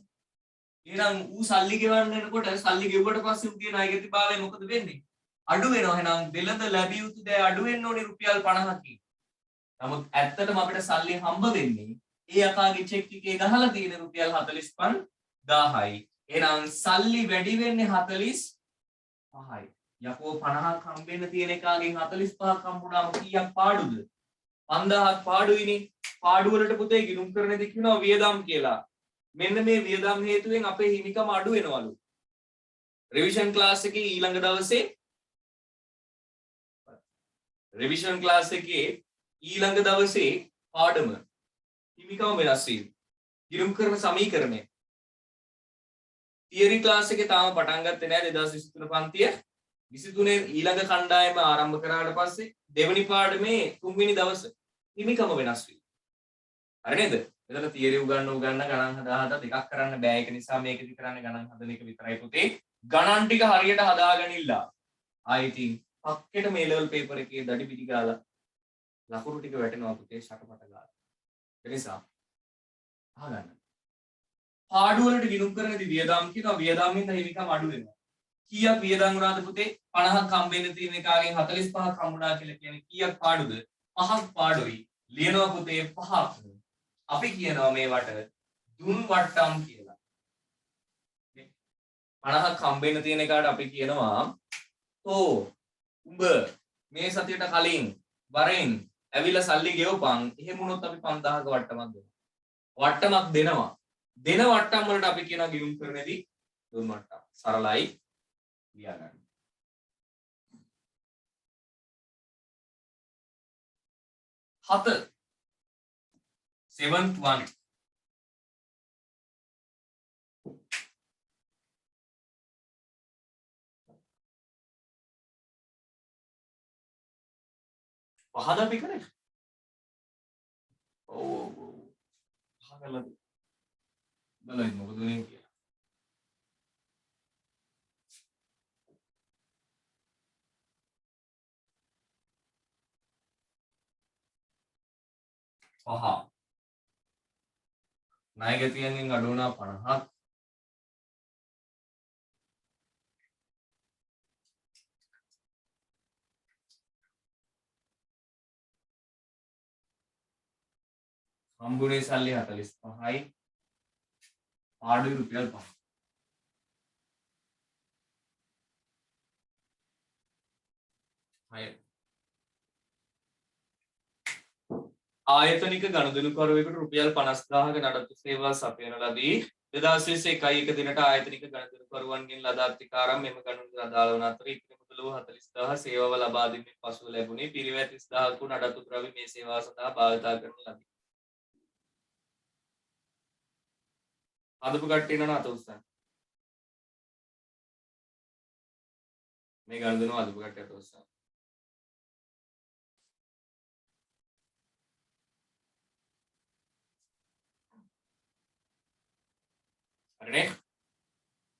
එහෙනම් ඌ සල්ලි ගෙවන්න එනකොට සල්ලි ගෙවුවට පස්සේ ඌගේ ණයගැතිභාවය මොකද වෙන්නේ? අඩු වෙනවා. එහෙනම් වෙළඳ ලැබිය යුතු දෑ අඩු වෙන්න ඕනේ රුපියල් 50කින්. නමුත් ඇත්තටම අපිට සල්ලි හම්බ වෙන්නේ ඒ යකාගේ චෙක් එකේ ගහලා තියෙන රුපියල් 45000යි. එහෙනම් සල්ලි වැඩි වෙන්නේ 45යි. යකෝ 50ක් හම්බෙන්න තියෙන එකාගෙන් 45ක් හම්බුනාම කීයක් පාඩුද? 5000ක් පාඩුයිනේ. පාඩු වලට පුතේ ගිණුම් කරන්නේදී කියනවා වියදම් කියලා. මෙන්න මේ වියදම් හේතුවෙන් අපේ හිමිකම අඩු වෙනවලු. රිවිෂන් ක්ලාස් එකේ ඊළඟ දවසේ පාඩම හිමිකම වෙනස් වීම. ගිණුම් කරන සමීකරණය. තියරි ක්ලාස් එකේ තාම පටන් ගත්තේ නැහැ 2023 පන්තිය. 23 ඊළඟ කණ්ඩායම ආරම්භ කරාට පස්සේ දෙවෙනි පාඩමේ 3 වෙනි දවස හිමිකම වෙනස් වීම. හරි නේද? එතන තියරි උගන්න ගණන් හදා දෙකක් කරන්න බෑ. ඒක නිසා මේකෙදි කරන්නේ ගණන් හදන එක විතරයි පුතේ. ගණන් ටික හරියට හදාගනින්න. ආයි ඉතින් පක්කෙට මේ ලෙවල් පේපර් එකේ දඩි පිටි ගාලා ලකුණු ටික වැටෙනවා පුතේ ෂටපට ගාලා. ඒ නිසා අහගන්න. පාඩු වලට ගිණුම් කරනදී වියදම් කියනවා වියදම්ෙන් හිමිකම් අඩු වෙනවා. කීයක් වියදම් වුණාද පුතේ? 50ක් හම්බෙන්න තියෙන එකගෙන් 45ක් හම්බුණා කියලා කියන්නේ කීයක් පාඩුද? 5ක් පාඩුයි. ලියනවා පුතේ 5ක්. අපි කියනවා මේවට දුන් වට්ටම් කියලා. 50ක් හම්බෙන්න තියෙන එකට අපි කියනවා "තෝ උඹ මේ සතියට කලින් වරෙන් ඇවිල්ලා සල්ලි ගෙවපන්." එහෙම වුණොත් අපි 5000ක වට්ටමක් දෙනවා. වට්ටමක් දෙනවා. දෙන වට්ටම් වලට අපි කියනවා ගිණුම් කරනදී දුන් වට්ටම්. සරලයි ලියා ගන්න. 7 7th one පහද අපි කරේ. ඔව් පහකලද බලන්න මොකද වෙන්නේ කියලා. පහ ණය ගතියෙන් අඩු වුණා 50ක්. හම්බුනේ සල්ලි 45යි. පාඩුවේ රුපියල් 5. ආයතනික ගනුදෙනුකරුවෙකුට රුපියල් 50000ක නඩත්තු සේවා සපයන ලදී. 2021 දිනට ආයතනික ගනුදෙනුකරුවන්ගෙන් ලද අත්තිකාරම් මෙම ගනුදෙනු අදාළ වන අතර ඉතිරි මුදල වූ 40000 සේවාව ලබා දීමෙන් පසුව ලැබුණේ පිරිවැය 30000ක නඩත්තු ද්‍රව්‍ය මේ සේවාව සඳහා භාවිතා කරන ලදී. අදපු කට්ටිය නන අත උස්සන්න. මේ ගනුදෙනුව අදපු කට්ටිය අත උස්සන්න. හරිනේ?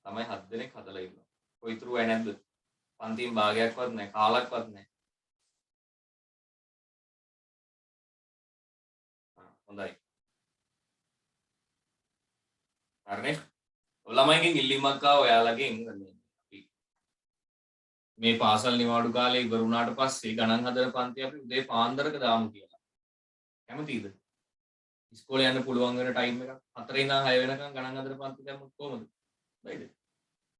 තමයි 7 දෙනෙක් හදලා ඉන්නවා. කොයි ඉතුරු වෙයි නැද්ද? පන්තියෙන් භාගයක්වත් නැහැ, කාලක්වත් නැහැ. හොඳයි. හරිනේ? ළමයින්ගෙන් ඉල්ලීමක් ආවා ඔයාලගෙන් අපි මේ පාසල් නිවාඩු කාලේ ඉවර වුණාට පස්සේ ගණන් හදන පන්ති අපි උදේ පාන්දරක දාමු කියලා. කැමතිද? ඉස්කෝලේ යන්න පුළුවන් වෙන ටයිම් එකක් 4 ඉඳන් 6 වෙනකන් ගණන් හදන පන්ති දැම්මොත් කොහමද? හරිද?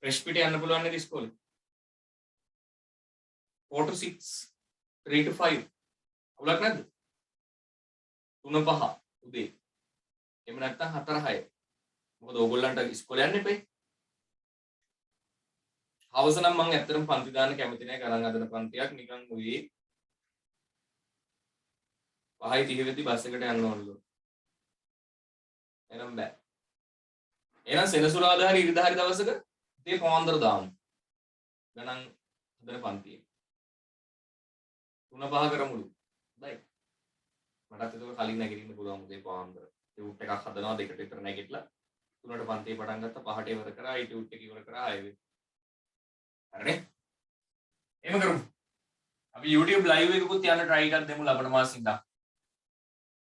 ෆ්‍රෙෂ් පිට යන්න පුළුවන් නේද ඉස්කෝලේ? 4 to 6 3 to 5 අවුලක් නැද්ද? 3 5 උදේ. එහෙම නැත්නම් 4 6. මොකද ඕගොල්ලන්ට ඉස්කෝලේ යන්න එපේ. හවස නම් මම ඇත්තටම පන්ති දාන්න කැමති නැහැ ගණන් හදන පන්තියක් නිකන් උයි 5:30 වෙද්දි බස් එකට යන්න ඕනලු. එනම් බෑ. එහෙනම් සෙනසුරාදා හරි ඉරිදා හරි දවසක ඉතින් පාන්දර දාමු. ගණන් හදන පන්තියේ. 3 5 කරමුලු. හොඳයි. මටත් ඒක කලින් නැගිටින්න පුළුවන් උදේ පාන්දර. ටියුට් එකක් හදනවා දෙකට විතර නැගිටලා 3ට පන්තිය පටන් ගත්තා 5ට ඉවර කරා ඊ ටියුට් එක ඉවර කරා 6 වෙනි. හරිනේ? එහෙම කරමු. අපි YouTube live එකකුත් යන්න try එකක් දෙමු ලබන මාසෙ ඉඳන්.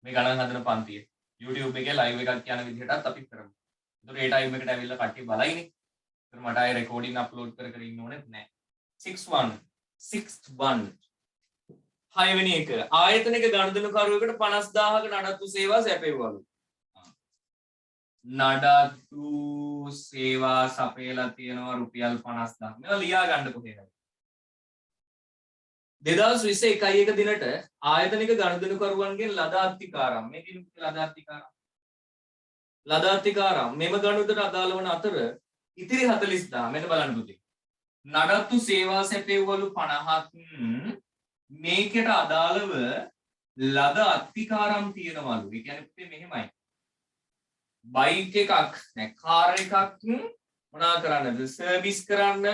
මේ ගණන් හදන පන්තිය. YouTube එකේ live එකක් යන විදිහටත් අපි කරමු. ඒතකොට ඒ time එකට ඇවිල්ලා කට්ටිය බලයිනේ. ඒතර මට ආයේ recording upload කර කර ඉන්න ඕනෙත් නැහැ. 6th one 6 වෙනි එක ආයතනික ගනුදෙනුකරුවෙකුට 50000ක නඩත්තු සේවා සැපයුවලු. නඩත්තු සේවා සපයලා තියෙනවා රුපියල් 50000. මේවා ලියා ගන්න කොහේ හරි. 2021 දිනට ආයතනික ගනුදෙනුකරුවන්ගෙන් ලද අත්තිකාරම් මේ දින ලද අත්තිකාරම් මෙම ගනුදෙනුට අදාළ වන අතර ඉතිරි 40000 මෙන්න බලන්න පුතේ. නඩත්තු සේවා සැපයුවලු 50ක් මේකට අදාළව ලද අත්තිකාරම් තියෙනවලු. ඒ කියන්නේ පුතේ මෙහෙමයි. බයික් එකක් නෑ කාර් එකක් මොනා කරන්නද සර්විස් කරන්න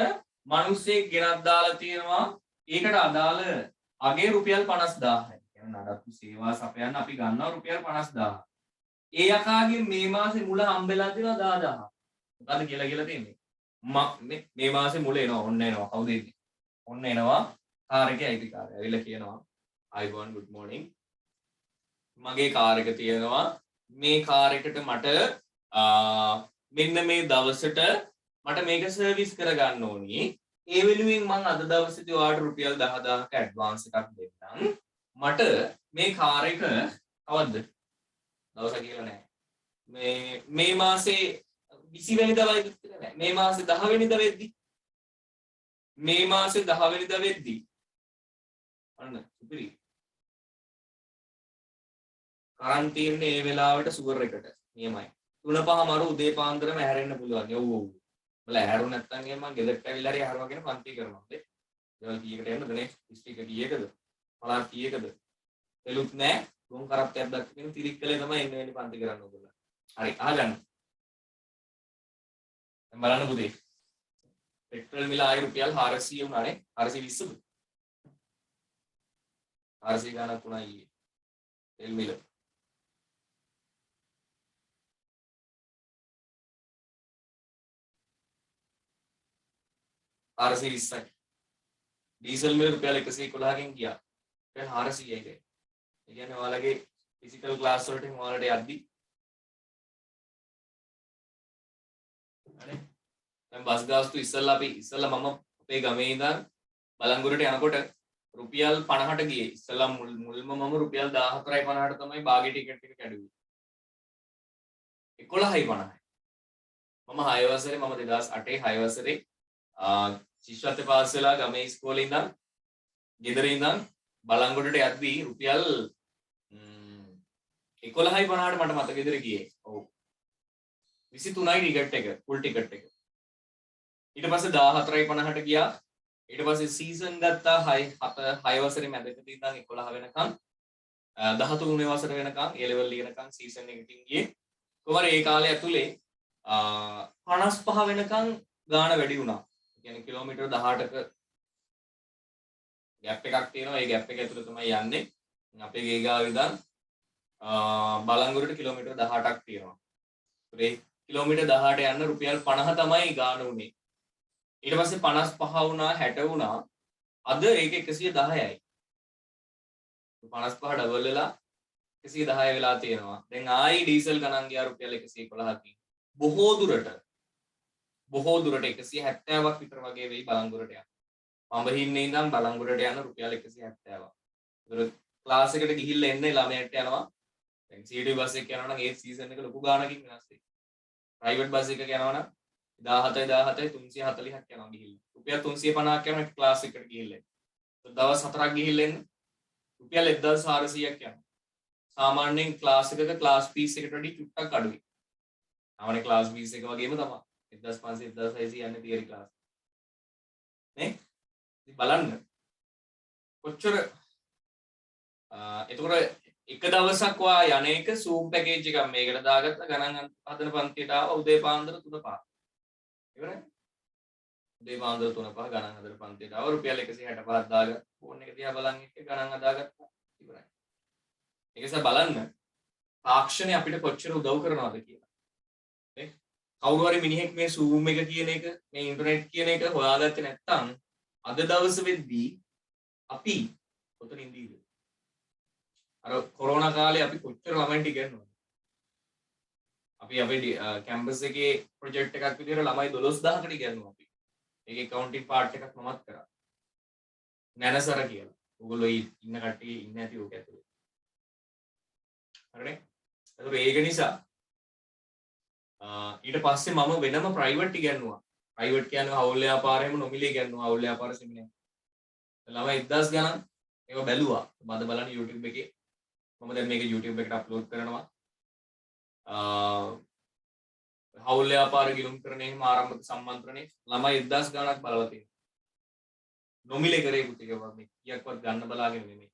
මිනිස්සෙක් ගෙනත් දාලා තියෙනවා. ඒකට අදාළ අගේ රුපියල් 50000යි. කියන්නේ නඩත්තු සේවා සපයන්න අපි ගන්නවා රුපියල් 50000. ඒ යකාගේ මේ මාසේ මුල හම්බෙලා තියෙනවා 10000. මොකද්ද කියලා තියෙන්නේ? මේ මාසේ මුල එනවා ඔන්න එනවා කවුද එන්නේ? ඔන්න එනවා කාර් එකේ අයිතිකාරය. ඇවිල්ලා කියනවා අයිබෝන් good morning. මගේ කාර් එක තියෙනවා. මේ කාර් එකට මට මෙන්න මේ දවසට මට මේක සර්විස් කරගන්න ඕනි. ඒ වෙනුවෙන් මම අද දවසේදී ඔයාලට රුපියල් 10000ක ඇඩ්වාන්ස් එකක් දෙන්නම්. මට මේ කාර් එක කවද්ද? දවසක් කියලා නෑ. මේ මාසේ 20 වෙනිදා වයිද කියලා නෑ. මේ මාසේ 10 වෙනිදා වෙද්දි. මේ මාසේ 10 වෙනිදා වෙද්දි. අන්න සුපිරි. කරන් තියෙන්නේ මේ වෙලාවට සුවර් එකට. නියමයි. 3:05 උදේ පාන්දරම හැරෙන්න පුළුවන්. ඔව් ඔව්. බල හැරු නැත්තම් එහෙනම් මම ගෙදරට ඇවිල්ලා හරි හරවගෙන පන්ති කරනවා. නේ. ඒවල කීයකට යන්නද නේ? ඩිස්ට්‍රික්ට් එක කීයකද? පළාත් කීයකද? එළුත් නෑ. ගොන් කරත්තයක් දැක්කගෙන තිරික්කලේ තමයි එන්න වෙන්නේ පන්ති කරන්න ඕගොල්ලෝ. හරි අහගන්න. දැන් බලන්න පුතේ. පෙට්‍රල් මිල ආයේ රුපියල් 400 වුණානේ. 420ද? 400 ගණක් වුණා ඊයේ. තෙල් මිල. RC20යි. ඩීසල් මිල රුපියල් 111කින් ගියා. දැන් 400යි ඒක. ඒ කියන්නේ ඔයාලගේ ෆිසිකල් ක්ලාස් වලට ඔයාලට යද්දි හරි. දැන් බස් ගාස්තු ඉස්සල්ලා මම අපේ ගමේ ඉඳන් බලංගොඩට යනකොට රුපියල් 50ට ගියේ. ඉස්සල්ලා මුල්ම මම රුපියල් 14.50ට තමයි බාගේ ටිකට් එක කැඩුවේ. 11.50යි. මම 6 වසරේ 2008 6 වසරේ ශිෂ්‍යත්ව පාස් වෙලා ගමේ ඉස්කෝලේ ඉඳන් ගෙදර ඉඳන් බලංගොඩට යද්දී රුපියල් 11.50ට මට මතක විදිහට ගියේ. ඔව්. 23යි ටිකට් එක, ෆුල් ටිකට් එක. ඊට පස්සේ 14.50ට ගියා. ඊට පස්සේ සීසන් ගත්තා 6 වසරේ මැදකදී ඉඳන් 11 වෙනකන් 13 වසර වෙනකන් A level ලියනකන් සීසන් එකකින් ගියේ. කොහොමද ඒ කාලය ඇතුලේ 55 වෙනකන් ගාණ වැඩි වුණා. ඒ කියන්නේ කිලෝමීටර් 18ක ગેප් එකක් තියෙනවා. ඒ ગેප් එක ඇතුලේ තමයි යන්නේ. අපේ ගේ ගාව ඉඳන් බලංගොඩට කිලෝමීටර් 18ක් තියෙනවා. ඒ කිලෝමීටර් 18 යන්න රුපියල් 50 තමයි ගාණ උනේ. ඊට පස්සේ 55 වුණා 60 වුණා. අද ඒක 110යි. 55 ඩබල් වෙලා 110 වෙලා තියෙනවා. දැන් ආයි ඩීසල් ගණන් ගියා රුපියල් 111කින්. බොහෝ දුරට 170ක් විතර වගේ වෙයි බලංගොඩට යන්න. පඹහින්නේ ඉඳන් බලංගොඩට යන රුපියල් 170ක්. ඒතර ක්ලාස් එකට ගිහිල්ලා එන්නේ ළමයට යනවා. දැන් CT බස් එක යනවා නම් ඒ සීසන් එක ලොකු ගාණකින් වෙනස් වෙයි. ප්‍රයිවට් බස් එකක යනවා නම් 17 340ක් යනවා ගිහිල්ලා. රුපියල් 350ක් යනවා එක ක්ලාස් එකට ගිහිල්ලා. දවස් 4ක් ගිහිල්ලා එන්න රුපියල් 1400ක් යනවා. සාමාන්‍යයෙන් ක්ලාස් එකක ක්ලාස් ෆීස් එකට වඩා චුට්ටක් අඩුයි. සාමාන්‍ය ක්ලාස් ෆීස් එක වගේම තමයි. 1500 1600 යන්නේ තියරි ක්ලාස්. නේ? ඉතින් බලන්න. කොච්චර එතකොට එක දවසක් වා යන්නේක Zoom පැකේජ් එකක් මේකට දාගත්ත ගණන් හදන පන්තියට ආව උදේ පාන්දර 3:05. ඉවරයි. උදේ පාන්දර 3:05 ගණන් හදන පන්තියට ආව රුපියල් 165ක් දාගත්ත ෆෝන් එක දිහා බලන් එක්ක ගණන් හදාගත්තා. ඉවරයි. ඒක නිසා බලන්න තාක්ෂණය අපිට කොච්චර උදව් කරනවද කියලා. නේ? කවුරු හරි මිනිහෙක් මේ Zoom එක කියන එක මේ ඉන්ටර්නෙට් කියන එක හොයාගත්තේ නැත්නම් අද දවස් වෙද්දී අපි කොතනින් ඉඳීද? අර කොරෝනා කාලේ අපි කොච්චර ළමයින්ට ඉගෙනුවද? අපි අපේ කැම්පස් එකේ ප්‍රොජෙක්ට් එකක් විදිහට ළමයි 12000කට ඉගෙනුවා අපි. ඒකේ කවුන්ටිං පාර්ට් එකක් මමත් කරා. නැනසර කියලා. ඕගොල්ලෝ ඉන්න කට්ටිය ඉන්නේ නැති ඕක ඇතුලේ. හරිනේ? ඒක නිසා ඊට පස්සේ මම වෙනම ප්‍රයිවට් ඉගෙනුවා. ප්‍රයිවට් කියන්නේ හවුල් ව්‍යාපාරෙම නොමිලේ ඉගෙනුවා. හවුල් ව්‍යාපාර සෙමිනාර්. ළමයි 1000 ගණන් ඒක බැලුවා. මම බලන්න YouTube එකේ. මම දැන් මේක YouTube එකට අප්ලෝඩ් කරනවා. හවුල් ව්‍යාපාර ගිණුම් කරන එහෙම ආරම්භක සම්මන්ත්‍රණේ ළමයි 1000 ගණනක් බලලා තියෙනවා. නොමිලේ කරේ පුතේ මේ කීයක්වත් ගන්න බලාගෙන නෙමෙයි.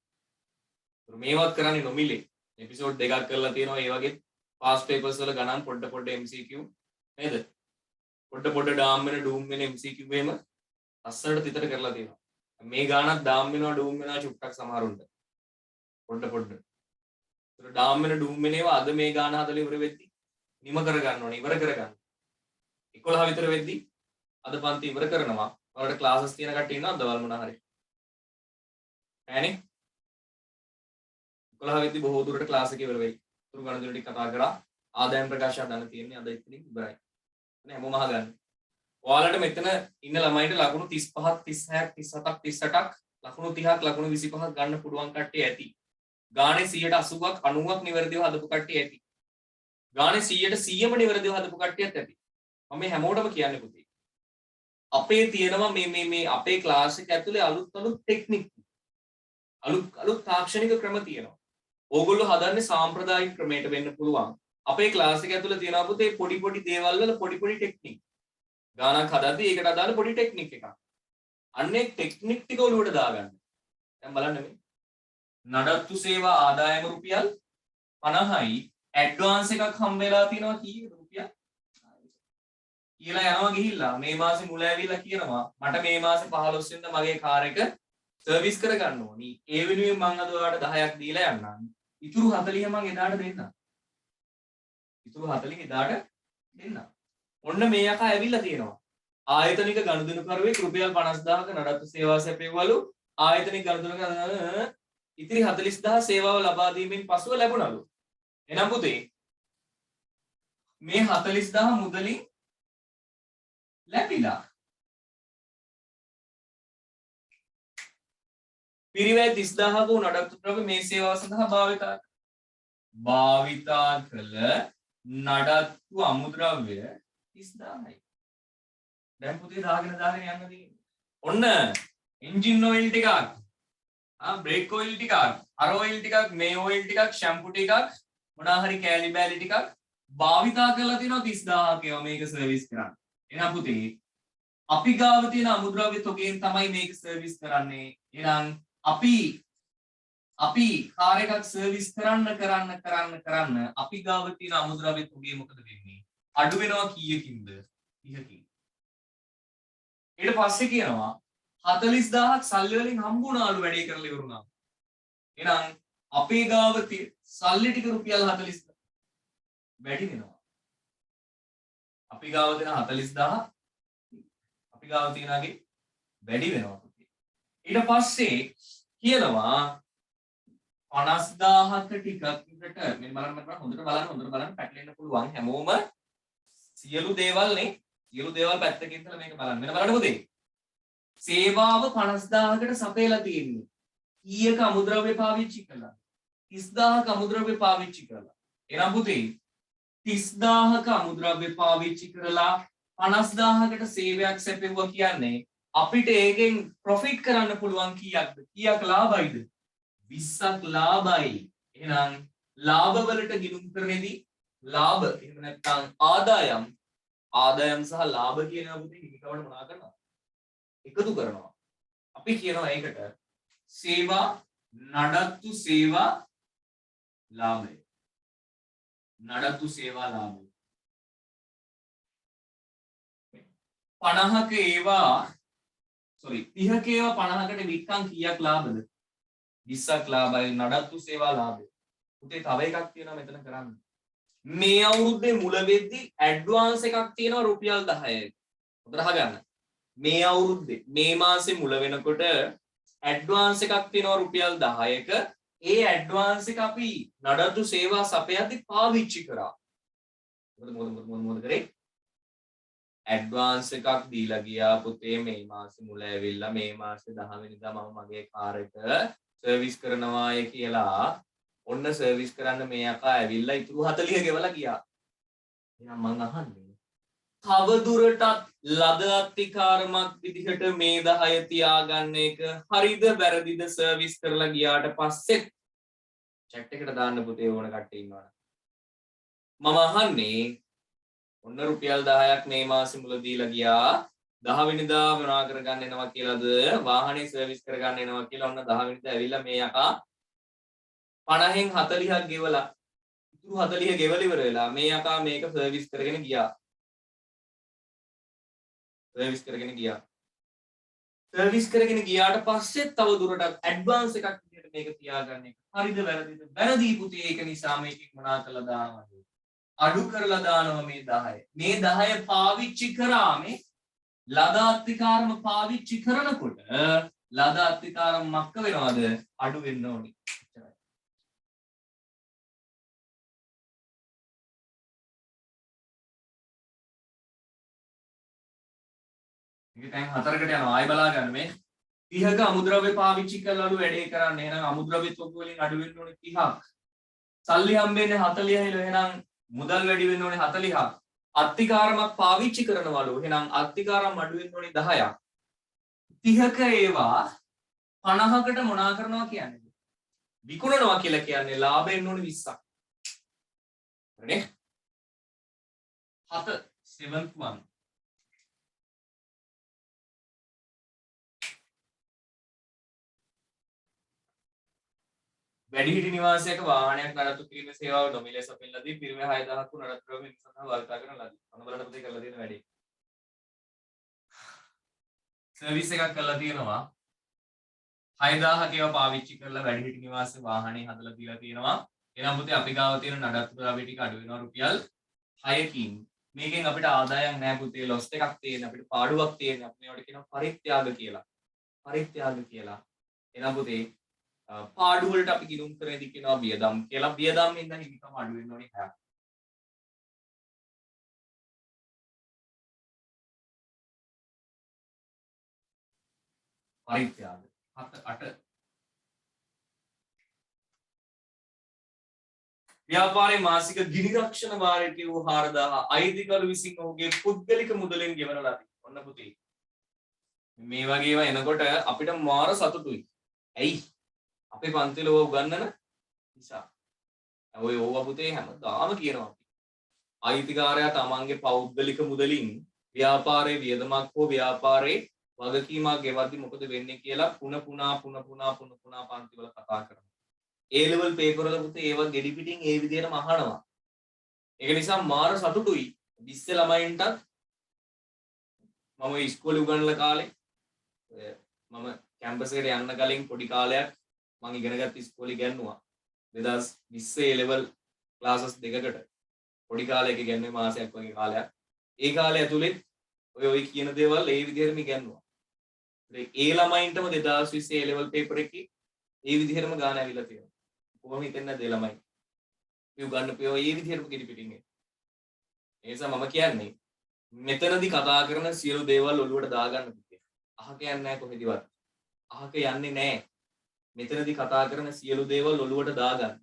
මේවත් කරන්නේ නොමිලේ. එපිසෝඩ් දෙකක් කරලා තියෙනවා ඒ වගේ පාස් පේපර්ස් වල ගණන් පොඩ MCQ නේද? පොඩ ඩාම් වෙන ඩූම් වෙන MCQ එහෙම අස්සරට තිතර කරලා තියෙනවා. මේ ගානක් ඩාම් වෙනවා ඩූම් වෙනවා චුට්ටක් සමහරුන්ට. පොඩ. ඒතර ඩාම් වෙන ඩූම් වෙන ඒවා අද මේ ගාන හදලා ඉවර වෙද්දි නිම කර ගන්න ඕනේ. ඉවර කර ගන්න. 11 විතර වෙද්දි අද පන්ති ඉවර කරනවා. ඔයාලට ක්ලාසස් තියෙන කට්ටිය ඉන්නවද දවල් මොනා හරි? ඈනේ? 11 වෙනිදි බොහෝ දුරට ක්ලාස් එක ඉවර වෙයි. උතුරු ගණිත ටික කතා කරා. ආදායම් ප්‍රකාශය හදන්න තියෙන්නේ අද ඉතින් ඉවරයි. නේ හැමෝම අහගන්න. ඔයාලට මෙතන ඉන්න ළමයින්ට ලකුණු 35ක් 36ක් 37ක් 38ක් ලකුණු 30ක් ලකුණු 25ක් ගන්න පුළුවන් කට්ටිය ඇති. ගානේ 180ක් 90ක් නිවැරදිව හදපු කට්ටිය ඇති. ගානේ 100ට 100ම නිවැරදිව හදපු කට්ටියත් ඇති. මම මේ හැමෝටම කියන්නේ පුතේ. අපේ තියෙනවා මේ අපේ ක්ලාස් එක ඇතුලේ අලුත් ටෙක්නික්. අලුත් තාක්ෂණික ක්‍රම තියෙනවා. ඕගොල්ලෝ හදන්නේ සාම්ප්‍රදායික ක්‍රමයට වෙන්න පුළුවන්. අපේ ක්ලාස් එක ඇතුලේ තියෙනවා පුතේ පොඩි දේවල් වල පොඩි ටෙක්නික්. ගානක් හදද්දී ඒකට අදාළ පොඩි ටෙක්නික් එකක්. අන්නේ ටෙක්නික් ටික ඔලුවට දාගන්න. දැන් බලන්න මේ. නඩත්තු සේවා ආදායම රුපියල් 50යි ඇඩ්වාන්ස් එකක් හම්බ වෙලා තියෙනවා කීයද රුපියල් කියලා යනවා ගිහිල්ලා මේ මාසේ මුල ඇවිල්ලා කියනවා මට මේ මාසේ 15 වෙනිදා මගේ කාර් එක සර්විස් කරගන්න ඕනි. ඒ වෙනුවෙන් මම අද ඔයාලට 10ක් දීලා යන්නම්. ඉතුරු 40 මම එදාට දෙන්නම්. ඉතුරු 40 එදාට දෙන්නම්. ඔන්න මේ යකා ඇවිල්ලා තියෙනවා. ආයතනික ගනුදෙනුකරුවෙක් රුපියල් 50000ක නඩත්තු සේවා සැපෙවලු ආයතනික ගනුදෙනුකරු ඉතිරි 40000 සේවාව ලබා දීමෙන් පසුව ලැබුණලු. එනම් පුතේ මේ 40000 මුදලින් ලැබිලා. පිරිවැය 30000ක නඩත්තු ද්‍රව්‍ය මේ සේවාව සඳහා භාවිතා කළ නඩත්තු අමුද්‍රව්‍ය 30000යි. දැන් පුතේ දාගෙන යන්න තියෙන්නේ. ඔන්න එන්ජින් ඔයිල් ටිකක්, බ්‍රේක් ඔයිල් ටිකක්, අර ඔයිල් ටිකක්, මේ ඔයිල් ටිකක්, ෂැම්පු ටිකක්, මොනවා හරි කෑලි බෑලි ටිකක් භාවිතා කරලා තියෙනවා 30000ක ඒවා මේක සර්විස් කරන්න. එහෙනම් පුතේ අපි ගාව තියෙන අමුද්‍රව්‍ය තොගයෙන් තමයි මේක සර්විස් කරන්නේ. එහෙනම් අපි කාර් එකක් සර්විස් කරන්න අපි ගාව තියෙන අමුද්‍රව්‍ය තොගේ මොකද වෙන්නේ? අඩු වෙනවා කීයකින්ද? 30කින්. ඊට පස්සේ කියනවා 40000ක් සල්ලි වලින් හම්බුණාලු වැඩේ කරලා ඉවරුණා. එහෙනම් අපේ ගාව සල්ලි ටික රුපියල් 40000 වැඩි වෙනවා. අපි ගාව දෙන 40000 අපි ගාව තියනාගේ වැඩි වෙනවා. ඊට පස්සේ කියනවා 50000ක ටිකක් විතර මෙන්න බලන්න හොඳට බලන්න පැටලෙන්න පුළුවන් හැමෝම සියලු දේවල් පැත්තකින් ඉඳලා මේක බලන්න. මෙන්න බලන්න පුතේ. සේවාව 50000කට සපයලා තියෙන්නේ. ඊයක අමුද්‍රව්‍ය පාවිච්චි කළා. 30000ක අමුද්‍රව්‍ය පාවිච්චි කළා. එහෙනම් පුතේ 30000ක අමුද්‍රව්‍ය පාවිච්චි කරලා 50000කට සේවයක් සැපෙවුවා කියන්නේ අපිට ඒකෙන් ප්‍රොෆිට් කරන්න පුළුවන් කීයක්ද? කීයක් ලාභයිද? 20ක් ලාභයි. එහෙනම් ලාභ වලට ගිණුම් කරන්නේදී ලාභ එහෙම නැත්නම් ආදායම් සහ ලාභ කියනවා පුතේ හිමිකවට මොනවා කරනවා? එකතු කරනවා. අපි කියනවා ඒකට සේවා නඩත්තු සේවා ලාභය. නඩත්තු සේවා ලාභය. 50ක ඒවා 30ක ඒවා 50කට වික්කම් කීයක් ලාභද? 20ක් ලාභයි නඩත්තු සේවා ලාභය. පුතේ තව එකක් තියෙනවා මෙතන කරන්න. මේ අවුරුද්දේ මුල වෙද්දි ඇඩ්වාන්ස් එකක් තියෙනවා රුපියල් 10යි. හොඳට අහගන්න. මේ අවුරුද්දේ මේ මාසේ මුල වෙනකොට ඇඩ්වාන්ස් එකක් තියෙනවා රුපියල් 10ක. ඒ ඇඩ්වාන්ස් එක අපි නඩත්තු සේවා සපයද්දි පාවිච්චි කරා. මොකද කරේ? ඇඩ්වාන්ස් එකක් දීලා ගියා පුතේ මේ මාසේ මුල ඇවිල්ලා මේ මාසේ 10 වෙනිදා මම මගේ කාර් එක සර්විස් කරනවාය කියලා ඔන්න සර්විස් කරන්න මේ අකා ඇවිල්ලා ඉතුරු 40 ගෙවලා ගියා. එහෙනම් මං අහන්නේ තව දුරටත් ලද අත්තිකාරමක් විදිහට මේ 10 තියාගන්න එක හරිද වැරදිද? සර්විස් කරලා ගියාට පස්සේ chat එකට දාන්න පුතේ ඕන කට්ටිය ඉන්නවනේ. මම අහන්නේ ඔන්න රුපියල් 10ක් මේ මාසෙ මුල දීලා ගියා 10 වෙනිදා මොනවා කරගන්න එනවා කියලාද වාහනේ සර්විස් කරගන්න එනවා කියලා ඔන්න 10 වෙනිදා ඇවිල්ලා මේ යකා 50න් 40ක් ගෙවලා ඉතුරු 40 ගෙවල ඉවර වෙලා මේ යකා මේක සර්විස් කරගෙන ගියා. සර්විස් කරගෙන ගියාට පස්සේ තව දුරටත් ඇඩ්වාන්ස් එකක් විදිහට මේක තියාගන්න එක හරිද වැරදිද? වැරදි පුතේ. ඒක නිසා මේකෙන් මොනවා කළා දානවද? අඩු කරලා දානවා මේ 10. මේ 10 පාවිච්චි කරා මේ ලද අත්තිකාරම පාවිච්චි කරනකොට ලද අත්තිකාරම මක්ක වෙනවද? අඩු වෙන්න ඕනේ. මේක දැන් 4කට යනවා. ආයෙ බලා ගන්න මේ 30ක අමුද්‍රව්‍ය පාවිච්චි කරලා අඩු වැඩේ කරන්න. එහෙනම් අමුද්‍රව්‍ය තොග වලින් අඩු වෙන්න ඕනේ 30ක්. සල්ලි හම්බෙන්නේ 40 එහෙනම් මුදල් වැඩි වෙන්න ඕනේ 40ක්. අත්තිකාරමක් පාවිච්චි කරනවලු. එහෙනම් අත්තිකාරම් අඩු වෙන්න ඕනේ 10ක්. 30ක ඒවා 50කට මොනා කරනවා කියන්නේ? විකුණනවා කියලා කියන්නේ ලාභයෙන් ඕනේ 20ක්. හරිනේ? 7 7th one. වැඩිහිටි නිවාසයක වාහනයක් නඩත්තු කිරීමේ සේවාව නොමිලේ සපයන ලදී. පිරිමි 6000ක් වු නඩත්තු ක්‍රම සඳහා වාර්තා කරන ලදී. අන්න බලන්න පුතේ කරලා තියෙන වැඩේ. සර්විස් එකක් කරලා තියෙනවා. 6000ක ඒවා පාවිච්චි කරලා වැඩිහිටි නිවාසයේ වාහනේ හදලා දීලා තියෙනවා. එහෙනම් පුතේ අපි ගාව තියෙන නඩත්තු ද්‍රව්‍ය ටික අඩු වෙනවා රුපියල් 6කින්. මේකෙන් අපිට ආදායම් නැහැ පුතේ, ලොස් එකක් තියෙන, අපිට පාඩුවක් තියෙන. අපි මේවට කියනවා පරිත්‍යාග කියලා. පරිත්‍යාග කියලා. එහෙනම් පුතේ පාඩු වලට අපි ගිණුම් කරේදී කියනවා වියදම් කියලා. වියදම් ඉඳන් හිමිකම අඩු වෙන්න ඕනේ 6ක්. පරිත්‍යාග 7 8. ව්‍යාපාරයේ මාසික ගිනි රක්ෂණ වාරයට වූ 4000 අයිතිකරු විසින් ඔහුගේ පුද්ගලික මුදලෙන් ගෙවන ලදී. ඔන්න පුතේ. මේ වගේ ඒවා එනකොට අපිට මාර සතුටුයි. ඇයි? අපේ පන්තිල ඕවා උගන්වන නිසා. ඔය ඕවා පුතේ හැමදාම කියනවා අපි. අයිතිකාරයා තමන්ගේ පෞද්ගලික මුදලින් ව්‍යාපාරයේ වියදමක් හෝ ව්‍යාපාරයේ වගකීමක් ගෙවද්දි මොකද වෙන්නේ කියලා පුන පුනා පන්තිවල කතා කරනවා. A level paper වල පුතේ ඒවා ගෙඩි පිටින් ඒ විදිහටම අහනවා. ඒක නිසා මාර සතුටුයි. 20 ළමයින්ටත් මම ඉස්කෝලේ උගන්වන කාලේ මම කැම්පස් එකට යන්න කලින් පොඩි කාලයක් මම ඉගෙනගත්ත ඉස්කෝලේ ඉගෙනුවා 2020 A level classes දෙකකට පොඩි කාලයක ඉගෙනුවේ මාසයක් වගේ කාලයක්. ඒ කාලය ඇතුලේ ඔය කියන දේවල් ඒ විදිහටම ඉගෙනුවා. ඒ ළමයින්ටම 2020 A level paper එකේ ඒ විදිහටම ගාන ඇවිල්ලා තියෙනවා. කොහොම හිතන්නේ නැද්ද ළමයි? මේ උගන්වපේ ඒ විදිහටම කිරි පිටින් ඒ නිසා මම කියන්නේ මෙතනදී කතා කරන සියලු දේවල් ඔළුවට දාගන්න පුතේ. අහක යන්නේ නැහැ කොහෙදිවත්. අහක යන්නේ නැහැ. මෙතනදී කතා කරන සියලු දේවල් ඔළුවට දාගන්න.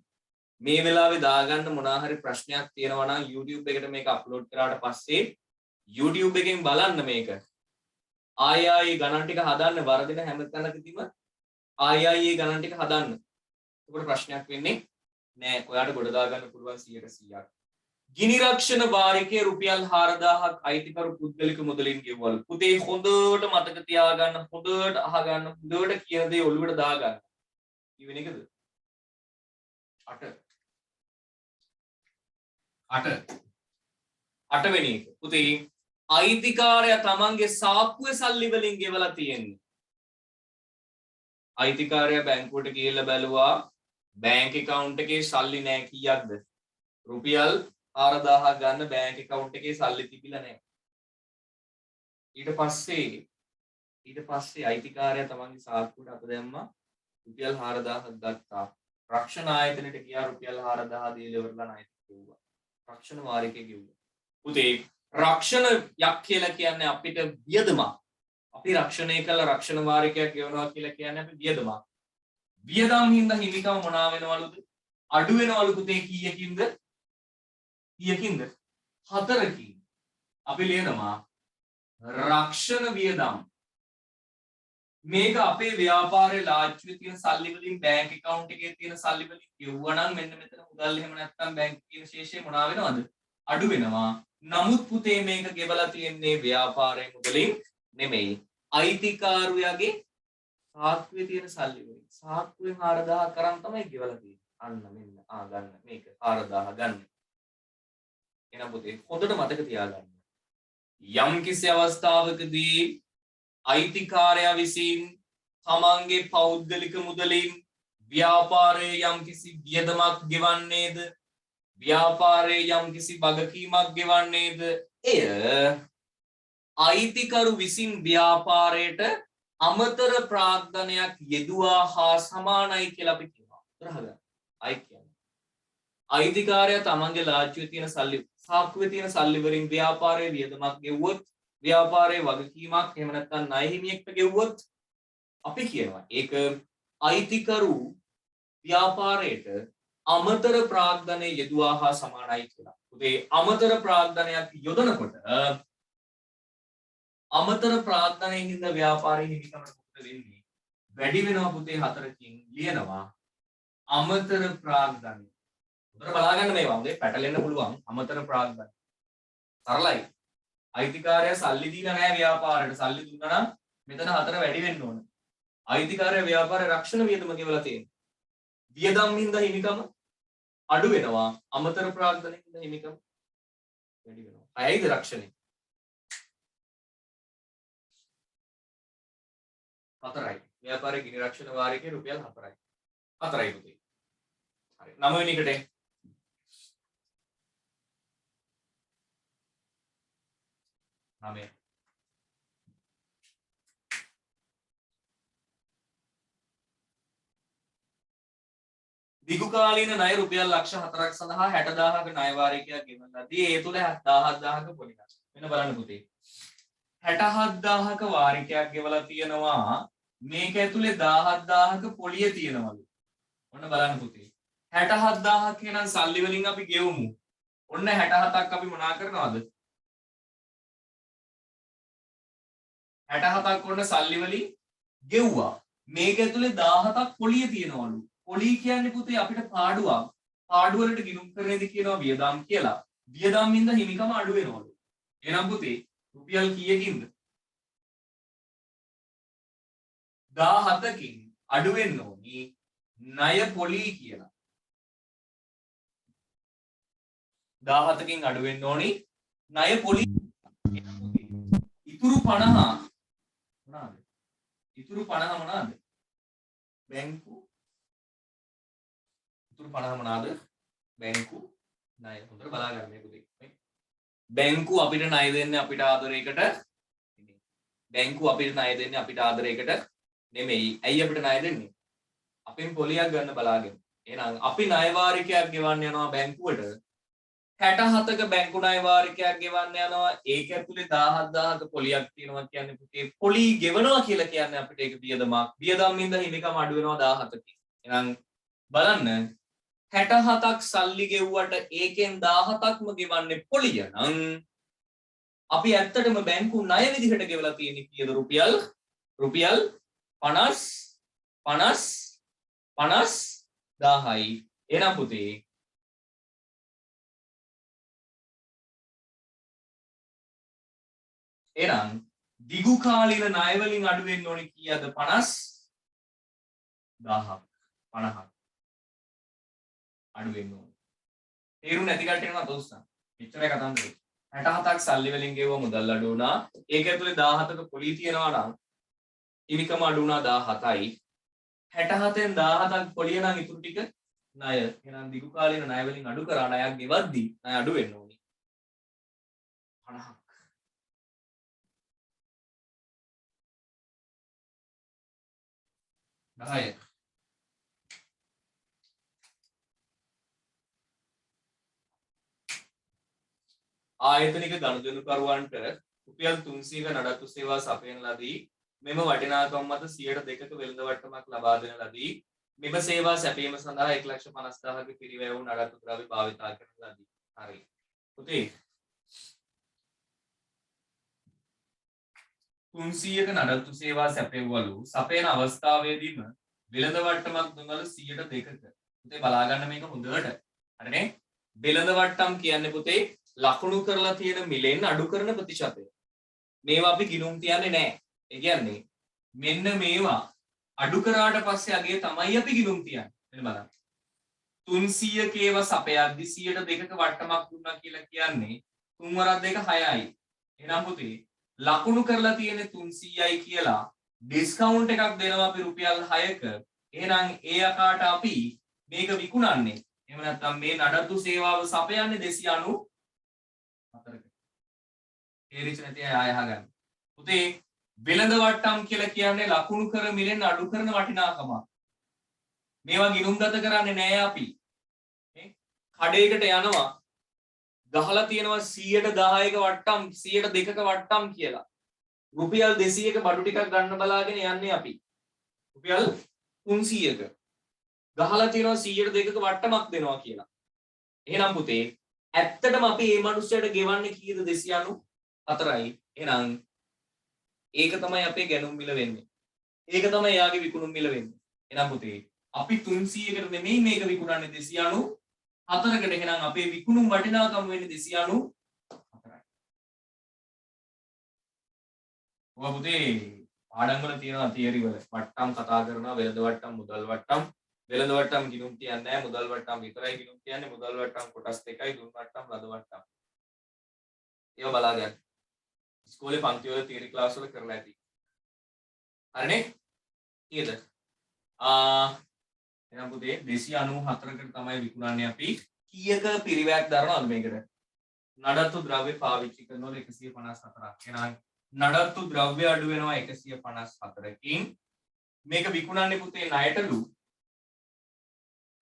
මේ වෙලාවේ දාගන්න මොනවා හරි ප්‍රශ්නයක් තියෙනවා නම් YouTube එකට මේක අප්ලෝඩ් කරාට පස්සේ YouTube එකෙන් බලන්න මේක. ආයි ගණන් ටික හදන්න වරදින හැම තැනකදීම ආයි ගණන් ටික හදන්න. ඒකට ප්‍රශ්නයක් වෙන්නේ නෑ. ඔයාලට ගොඩ දාගන්න පුළුවන් 100%ක්. ගිනි රක්ෂණ වාරිකයේ රුපියල් 4000ක් අයිතිකරු පුද්ගලික මුදලින් ගෙවවලු. පුතේ හොඳට මතක තියාගන්න, හොඳට අහගන්න, හොඳට කියන දේ ඔළුවට දාගන්න. ඉවෙන එකද? 8 වෙනි එක. පුතේ අයිතිකාරයා තමන්ගේ සාක්කුවේ සල්ලි වලින් ගෙවලා තියෙන්නේ. අයිතිකාරයා බැංකුවට ගිහිල්ලා බැලුවා බැංක් account එකේ සල්ලි නැහැ කීයක්ද? රුපියල් 4000ක් ගන්න බැංක් account එකේ සල්ලි තිබිලා නැහැ. ඊට පස්සේ අයිතිකාරයා තමන්ගේ සාක්කුවට අත දැම්මා රුපියල් 4000ක් ගත්තා. රක්ෂණ ආයතනයට ගියා රුපියල් 4000 දීලා ඉවරලා ණය කිව්වා. රක්ෂණ වාරිකේ කිව්වා. පුතේ රක්ෂණයක් කියලා කියන්නේ අපිට වියදමක්. අපි රක්ෂණය කළ රක්ෂණ වාරිකයක් ගෙවනවා කියලා කියන්නේ අපි වියදමක්. වියදම් හින්දා හිමිකම මොනවා වෙනවලුද? අඩු වෙනවලු පුතේ කීයකින්ද? 4කින්. අපි ලියනවා රක්ෂණ වියදම්. මේක අපේ ව්‍යාපාරයේ ලාජ්ජුවේ තියෙන සල්ලි වලින් බැංක් account එකේ තියෙන සල්ලි වලින් ගෙවුවා නම් මෙන්න මෙතන මුදල් එහෙම නැත්නම් බැංක් තියෙන ශේෂය මොනවා වෙනවද? අඩු වෙනවා. නමුත් පුතේ මේක ගෙවලා තියෙන්නේ ව්‍යාපාරයේ මුදලින් නෙමෙයි. අයිතිකාරයාගේ සාක්කුවේ තියෙන සල්ලි වලින්. සාක්කුවෙන් 4000 කරන් තමයි ගෙවලා තියෙන්නේ. අන්න මෙන්න ගන්න මේක 4000 ගන්න. එහෙනම් පුතේ හොඳට මතක තියාගන්න. යම් කිසි අවස්ථාවකදී අයිතිකාරයා විසින් තමන්ගේ පෞද්ගලික මුදලින් ව්‍යාපාරයේ යම් කිසි වියදමක් ගෙවන්නේද? ව්‍යාපාරයේ යම් කිසි වගකීමක් ගෙවන්නේද? එය අයිතිකරු විසින් ව්‍යාපාරයට අමතර ප්‍රාග්ධනයක් යෙදුවා හා සමානයි කියලා අපි කියනවා. උදාහරණ අයි කියන්නේ අයිතිකාරයා තමන්ගේ ලාජ්ජුවේ තියෙන සල්ලි සාක්කුවේ තියෙන සල්ලි වලින් ව්‍යාපාරයේ වියදමක් ගෙවුවොත් ව්‍යාපාරයේ වගකීමක් එහෙම නැත්නම් ණය හිමියෙක්ට ගෙවුවොත් අපි කියනවා ඒක අයිතිකරු ව්‍යාපාරයට අමතර ප්‍රාග්ධනය යෙදුවා හා සමානයි කියලා. උදේ අමතර ප්‍රාග්ධනයක් යොදනකොට අමතර ප්‍රාග්ධනයෙන් හින්දා ව්‍යාපාරයේ හිමිකමට මොකද වෙන්නේ? වැඩි වෙනවා පුතේ 4කින් ලියනවා අමතර ප්‍රාග්ධනය. උතර බලා ගන්න මේවා උදේ පැටලෙන්න පුළුවන් අමතර ප්‍රාග්ධනය. සරලයි. අයිතිකාරයා සල්ලි දීලා නැහැ ව්‍යාපාරයට. සල්ලි දුන්නා නම් මෙතන 4 වැඩි වෙන්න ඕන. අයිතිකාරයා ව්‍යාපාරේ රක්ෂණ වියදම ගෙවලා තියෙනවා. වියදම් හින්දා හිමිකම අඩු වෙනවා. අමතර ප්‍රාග්ධනයෙන් හින්දා හිමිකම වැඩි වෙනවා. අයයිද රක්ෂණය? 4යි. ව්‍යාපාරයේ ගිනි රක්ෂණ වාරිකේ රුපියල් 4යි. 4යි පුතේ. හරි. 9 වෙනි එකට නමය. දිගුකාලීන ණය රුපියල් ලක්ෂ 4ක් සඳහා 60000ක ණය වාරිකයක් ගෙවන ලදී. ඒ තුල 17000ක පොලි නഷ്ട. මෙන්න බලන්න පුතේ. 67000ක වාරිකයක් ගෙවලා තියෙනවා. මේක ඇතුලේ 17000ක පොලිය තියෙනවලු. ඔන්න බලන්න පුතේ. 67000ක් කියනනම් සල්ලි වලින් අපි ගෙවමු. ඔන්න 67ක් අපි මොනා කරනවද? 67ක් ඔන්න සල්ලි වලින් ගෙව්වා. මේක ඇතුලේ 17ක් පොලිය තියෙනවලු. පොලි කියන්නේ පුතේ අපිට පාඩුවක්. පාඩුව වලට ගිණුම් කරන්නේද කියනවා වියදම් කියලා. වියදම් මින්ද හිමිකම අඩු වෙනවලු. එහෙනම් පුතේ රුපියල් කීයකින්ද? 17කින් අඩු වෙන්න ඕනි ණය පොලි කියලා. 17කින් අඩු වෙන්න ඕනි ණය පොලි. ඉතුරු 50 මොනවාද? ඉතුරු 50 මොනවාද? බැංකු. ඉතුරු 50 මොනවාද? බැංකු ණය. හොඳට බලා ගන්න මේක දෙක. බැංකු අපිට ණය දෙන්නේ අපිට ආදරයකට නෙමෙයි. බැංකු අපිට ණය දෙන්නේ අපිට ආදරයකට නෙමෙයි. ඇයි අපිට ණය දෙන්නේ? අපෙන් පොලියක් ගන්න බලාගෙන. එහෙනම් අපි ණය වාරිකයක් ගෙවන්න යනවා බැංකුවට. 67ක බැංකු ණය වාරිකයක් ගෙවන්න යනවා. ඒක ඇතුලේ 17000ක පොලියක් තියෙනවා කියන්නේ පුතේ පොලි ගෙවනවා කියලා කියන්නේ අපිට ඒක වියදමක්. වියදම් මින්ද හිමිකම අඩු වෙනවා 17කින්. එහෙනම් බලන්න 67ක් සල්ලි ගෙව්වට ඒකෙන් 17ක්ම ගෙවන්නේ පොලිය නම් අපි ඇත්තටම බැංකු ණය විදිහට ගෙවලා තියෙන්නේ කීයද? රුපියල් 50,000යි. එහෙනම් පුතේ එහෙනම් දිගු කාලීන ණය වලින් අඩු වෙන්න ඕනේ කීයද? 50,000ක්. අඩු වෙන්න ඕනේ. තේරුම් නැති කට්ටියන මත උස්සන්න. මෙච්චරයි කතන්දරේ. 67ක් සල්ලි වලින් ගෙවුව මුදල් අඩු වුණා. ඒක ඇතුලේ 17ක පොලි තියනවා නම් හිමිකම අඩු වුණා 17යි. 67න් 17ක් පොලිය නම් ඉතුරු ටික ණය. එහෙනම් දිගු කාලීන ණය වලින් අඩු කරා ණයක් ගෙවද්දී ණය අඩු වෙන්න ඕනේ. 50ක්. ආයතනික ගනුදෙනුකරුවන්ට රුපියල් 300ක නඩත්තු සේවා සපයන ලදී. මෙම වටිනාකම් මත 102ක වෙළඳ වට්ටමක් ලබා දෙන ලදී. මෙම සේවා සැපීම සඳහා 1,50,000ක පිරිවැය වූ නඩත්තු ද්‍රව්‍ය භාවිතා කරන ලදී. හරි. පුතේ 300ක නඩත්තු සේවා සැපෙව්වලු. සපයන අවස්ථාවේදීම වෙළඳ වට්ටමක් දුන්නලු 102ක. පුතේ බලා ගන්න මේක හොඳට. හරිනේ? වෙළඳ වට්ටම් කියන්නේ පුතේ ලකුණු කරලා තියෙන මිලෙන් අඩු කරන ප්‍රතිශතය. මේවා අපි ගිණුම් තියන්නේ නැහැ. ඒ කියන්නේ මෙන්න මේවා අඩු කරාට පස්සේ අගේ තමයි අපි ගිණුම් තියන්නේ. මෙන්න බලන්න. 300 කේව සපයද්දි 102ක වට්ටමක් දුන්නා කියලා කියන්නේ 3 වරක් 2 6යි. එහෙනම් පුතේ ලකුණු කරලා තියෙන්නේ 300යි කියලා ඩිස්කවුන්ට් එකක් දෙනවා අපි රුපියල් 6ක. එහෙනම් ඒ අකාට අපි මේක විකුණන්නේ. එහෙම නැත්නම් මේ නඩත්තු සේවාව සපයන්නේ 294ක. තේරිච්ච නැති අය ආය අහගන්න. පුතේ වෙළඳ වට්ටම් කියලා කියන්නේ ලකුණු කර මිලෙන් අඩු කරන වටිනාකමක්. මේවා ගිණුම් ගත කරන්නේ නැහැ අපි. මේ කඩේකට යනවා ගහලා තියෙනවා 110ක වට්ටම් 102ක වට්ටම් කියලා. රුපියල් 200ක බඩු ටිකක් ගන්න බලාගෙන යන්නේ අපි. රුපියල් 300ක. ගහලා තියෙනවා 102ක වට්ටමක් දෙනවා කියලා. එහෙනම් පුතේ ඇත්තටම අපි මේ මිනිස්සුන්ට ගෙවන්නේ කීයද 294යි. එහෙනම් ඒක තමයි අපේ ගැනුම් මිල වෙන්නේ. ඒක තමයි යාගේ විකුණුම් මිල වෙන්නේ. එහෙනම් පුතේ අපි 300කට නෙමෙයි මේක විකුණන්නේ 294කට. එහෙනම් අපේ විකුණුම් වටිනාකම වෙන්නේ 294යි. ඔබ පුතේ පාඩම් වල තියෙනවා තියරි වල වට්ටම් කතා කරනවා වෙළඳ වට්ටම් මුදල් වට්ටම්. වෙළඳ වට්ටම් ගිණුම් කියන්නේ නැහැ. මුදල් වට්ටම් විතරයි ගිණුම් කියන්නේ. මුදල් වට්ටම් කොටස් දෙකයි දුන් වට්ටම් ලද වට්ටම්. ඒවා බලා ගන්න. ඉස්කෝලේ පන්ති වල තියරි ක්ලාස් වල කරලා ඇති. හරිනේ? කීයද? එහෙනම් පුතේ 294කට තමයි විකුණන්නේ අපි. කීයක පිරිවැයක් දරනවද මේකට? නඩත්තු ද්‍රව්‍ය පාවිච්චි කරනවල 154ක්. එහෙනම් නඩත්තු ද්‍රව්‍ය අඩු වෙනවා 154කින්. මේක විකුණන්නේ පුතේ ණයටලු.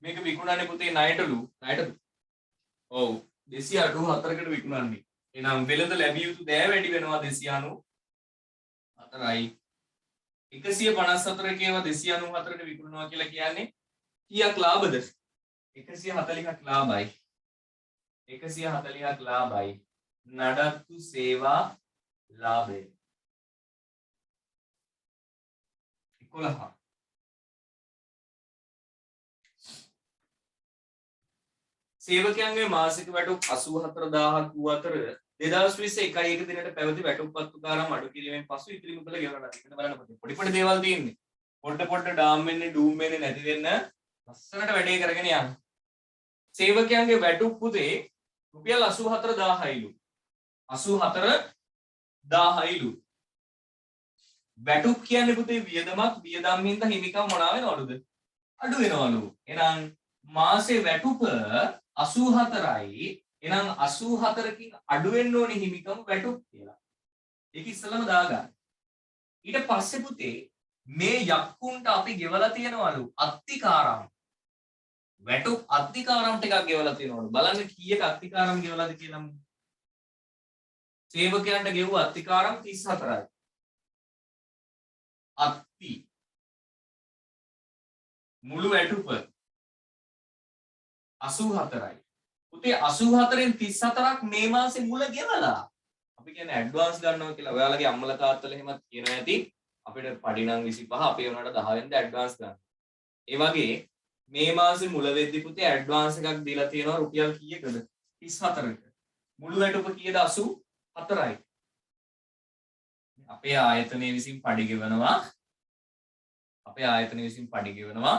මේක විකුණන්නේ පුතේ ණයටලු. ඔව් 294කට විකුණන්නේ. එහෙනම් වෙළඳ ලැබිය යුතු දෑ වැඩි වෙනවා 294යි. 154 කේව 294ට විකුණනවා කියලා කියන්නේ කීයක් ලාභද? 140ක් ලාභයි. 140ක් ලාභයි. නඩත්තු සේවා ලාභය 11. සේවකයන්ගේ මාසික වැටුප් 84000ක් වූ අතර 2020 1 දිනට පැවති වැටුප් පත්තුකාරම් අඩු කිරීමෙන් පසු ඉතිරි මුදල ගෙවනවා. ඉතින් බලන්න පොඩි පොඩි දේවල් තියෙන්නේ. පොඩ ඩාම් වෙන්නේ ඩූම් වෙන්නේ නැති වෙන්න ලස්සනට වැඩේ කරගෙන යන්න. සේවකයන්ගේ වැටුප් පුතේ රුපියල් 84000යිලු. 84000යිලු. වැටුප් කියන්නේ පුතේ වියදමක්. වියදම් හින්දා හිමිකම් මොනවා වෙනවලුද? අඩු වෙනවලු. එහෙනම් මාසේ වැටුප 84යි. එහෙනම් 84කින් අඩු වෙන්න ඕනේ හිමිකම් වැටුප් කියලා. ඒක ඉස්සෙල්ලම දාගන්න. ඊට පස්සේ පුතේ මේ යක්කුන්ට අපි ගෙවලා තියනවලු අත්තිකාරම්. වැටුප් අත්තිකාරම් ටිකක් ගෙවලා තියනවලු. බලන්න කීයක අත්තිකාරම් ගෙවලාද කියලා. සේවකයන්ට ගෙවුව අත්තිකාරම් 34යි. අත්ති මුළු වැටුප 84යි. පුතේ 84න් 34ක් මේ මාසේ මුල ගෙවලා. අපි කියන්නේ ඇඩ්වාන්ස් ගන්නවා කියලා. ඔයාලගේ අම්මලා තාත්තලා එහෙමත් කියනවා ඇති. අපිට පඩි නම් 25 අපේ උනාට 10 වෙනිදා ඇඩ්වාන්ස් ගන්න. ඒ වගේ මේ මාසේ මුල වෙද්දි පුතේ ඇඩ්වාන්ස් එකක් දීලා තියෙනවා රුපියල් කීයකද? 34ක. මුළු වැටුප කීයද? 84යි. අපේ ආයතනයේ විසින් පඩි ගෙවනවා.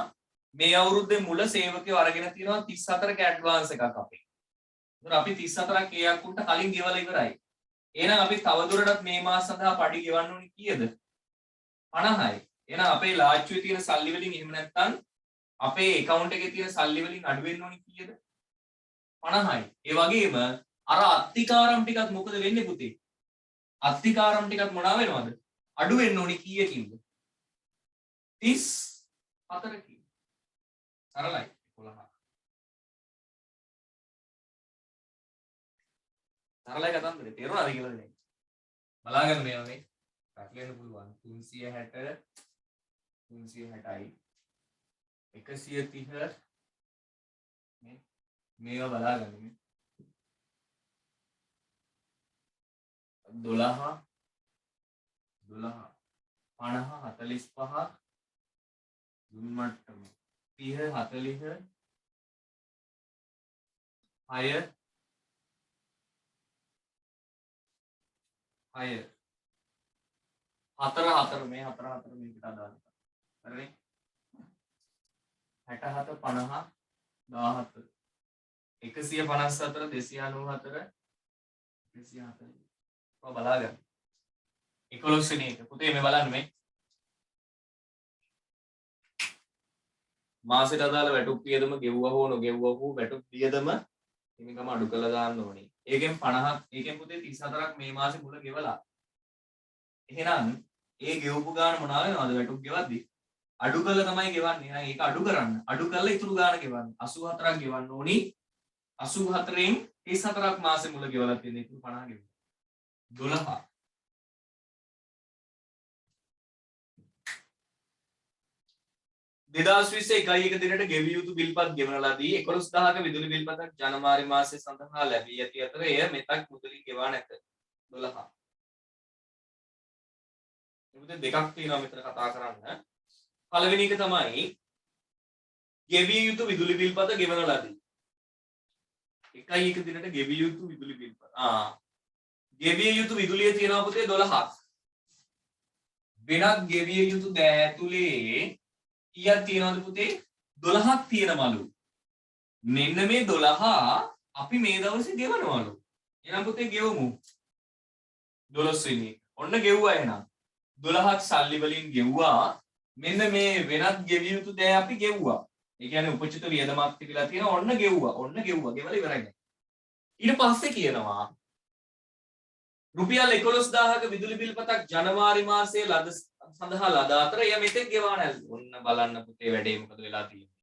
මේ අවුරුද්දේ මුල සේවකයෝ අරගෙන තියෙනවා 34ක ඇඩ්වාන්ස් එකක් අපේ. ඒතර අපි 34ක් ඒ අකුන්ට කලින් ගෙවලා ඉවරයි. එහෙනම් අපි තවදුරටත් මේ මාස සඳහා පඩි ගෙවන්න ඕනේ කීයද? 50යි. එහෙනම් අපේ ලාච්චුවේ තියෙන සල්ලි වලින් එහෙම නැත්නම් අපේ account එකේ තියෙන සල්ලි වලින් අඩු වෙන්න ඕනේ කීයද? 50යි. ඒ වගේම අර අත්තිකාරම් ටිකත් මොකද වෙන්නේ පුතේ? අත්තිකාරම් ටිකත් මොනවා වෙනවද? අඩු වෙන්න ඕනේ කීයකින්ද? 34කින්. සරලයි 11. සරලයි කතන්දරේ තේරුණාද කියලා දැන්. බලාගන්න මේවා මේ පැටලෙන්න පුළුවන්. 360 360යි 130 මේවා බලාගන්න මේ 12 50 45 දුන් මට්ටම 30 40 6 4 මේ 4 මේකට අදාළ. හරිනේ? 67 50 17 154 294 240 ඔය බලාගන්න. 11 වෙනි එක. පුතේ මේ බලන්න මේ. මාසෙට අදාළ වැටුප් වියදම ගෙවුවා හෝ නොගෙවුවා හෝ වැටුප් වියදම හිමිකම අඩු කරලා දාන්න ඕනේ. ඒකෙන් 50ක් ඒකෙන් පුතේ 34ක් මේ මාසේ මුල ගෙවලා. එහෙනම් ඒ ගෙවපු ගාන මොනවා වෙනවද වැටුප් ගෙවද්දි? අඩු කරලා තමයි ගෙවන්නේ. එහෙනම් ඒක අඩු කරන්න. අඩු කරලා ඉතුරු ගාන ගෙවන්න. 84ක් ගෙවන්න ඕනි. 84න් 34ක් මාසෙ මුල ගෙවලා තියෙන 150 ගෙවුවා. 12. 2021 දිනට ගෙවිය යුතු බිල්පත් ගෙවන ලදී 11000ක විදුලි බිල්පතක් ජනවාරි මාසයේ සඳහා ලැබී ඇති අතර එය මෙතක් මුදලින් ගෙවා නැත. 12. මෙතන දෙකක් තියෙනවා මෙතන කතා කරන්න. පළවෙනි එක තමයි ගෙවිය යුතු විදුලි බිල්පත ගෙවන ලදී. 1 දිනට ගෙවිය යුතු විදුලි බිල්පත. ගෙවිය යුතු විදුලිය තියෙනවා පුතේ 12ක්. වෙනත් ගෙවිය යුතු දෑ ඇතුලේ කීයක් තියෙනවද පුතේ 12ක් තියෙනවලු. මෙන්න මේ 12 අපි මේ දවසේ ගෙවනවලු. එහෙනම් පුතේ ගෙවමු 12 වෙනි. ඔන්න ගෙවුවා එහෙනම් 12ක් සල්ලි වලින් ගෙවුවා. මෙන්න මේ වෙනත් ගෙවිය යුතු දෑ අපි ගෙවුවා. ඒ කියන්නේ උපචිත වියදමක් තිබිලා තියෙනවා. ඔන්න ගෙවුවා. ගෙවලා ඉවරයි. ඊට පස්සේ කියනවා රුපියල් 11000ක විදුලි බිල්පතක් ජනවාරි මාසයේ සඳහා ලද අතර එය මෙතෙක් ගෙවා නැල්ල. ඔන්න බලන්න පුතේ වැඩේ මොකද වෙලා තියෙන්නේ.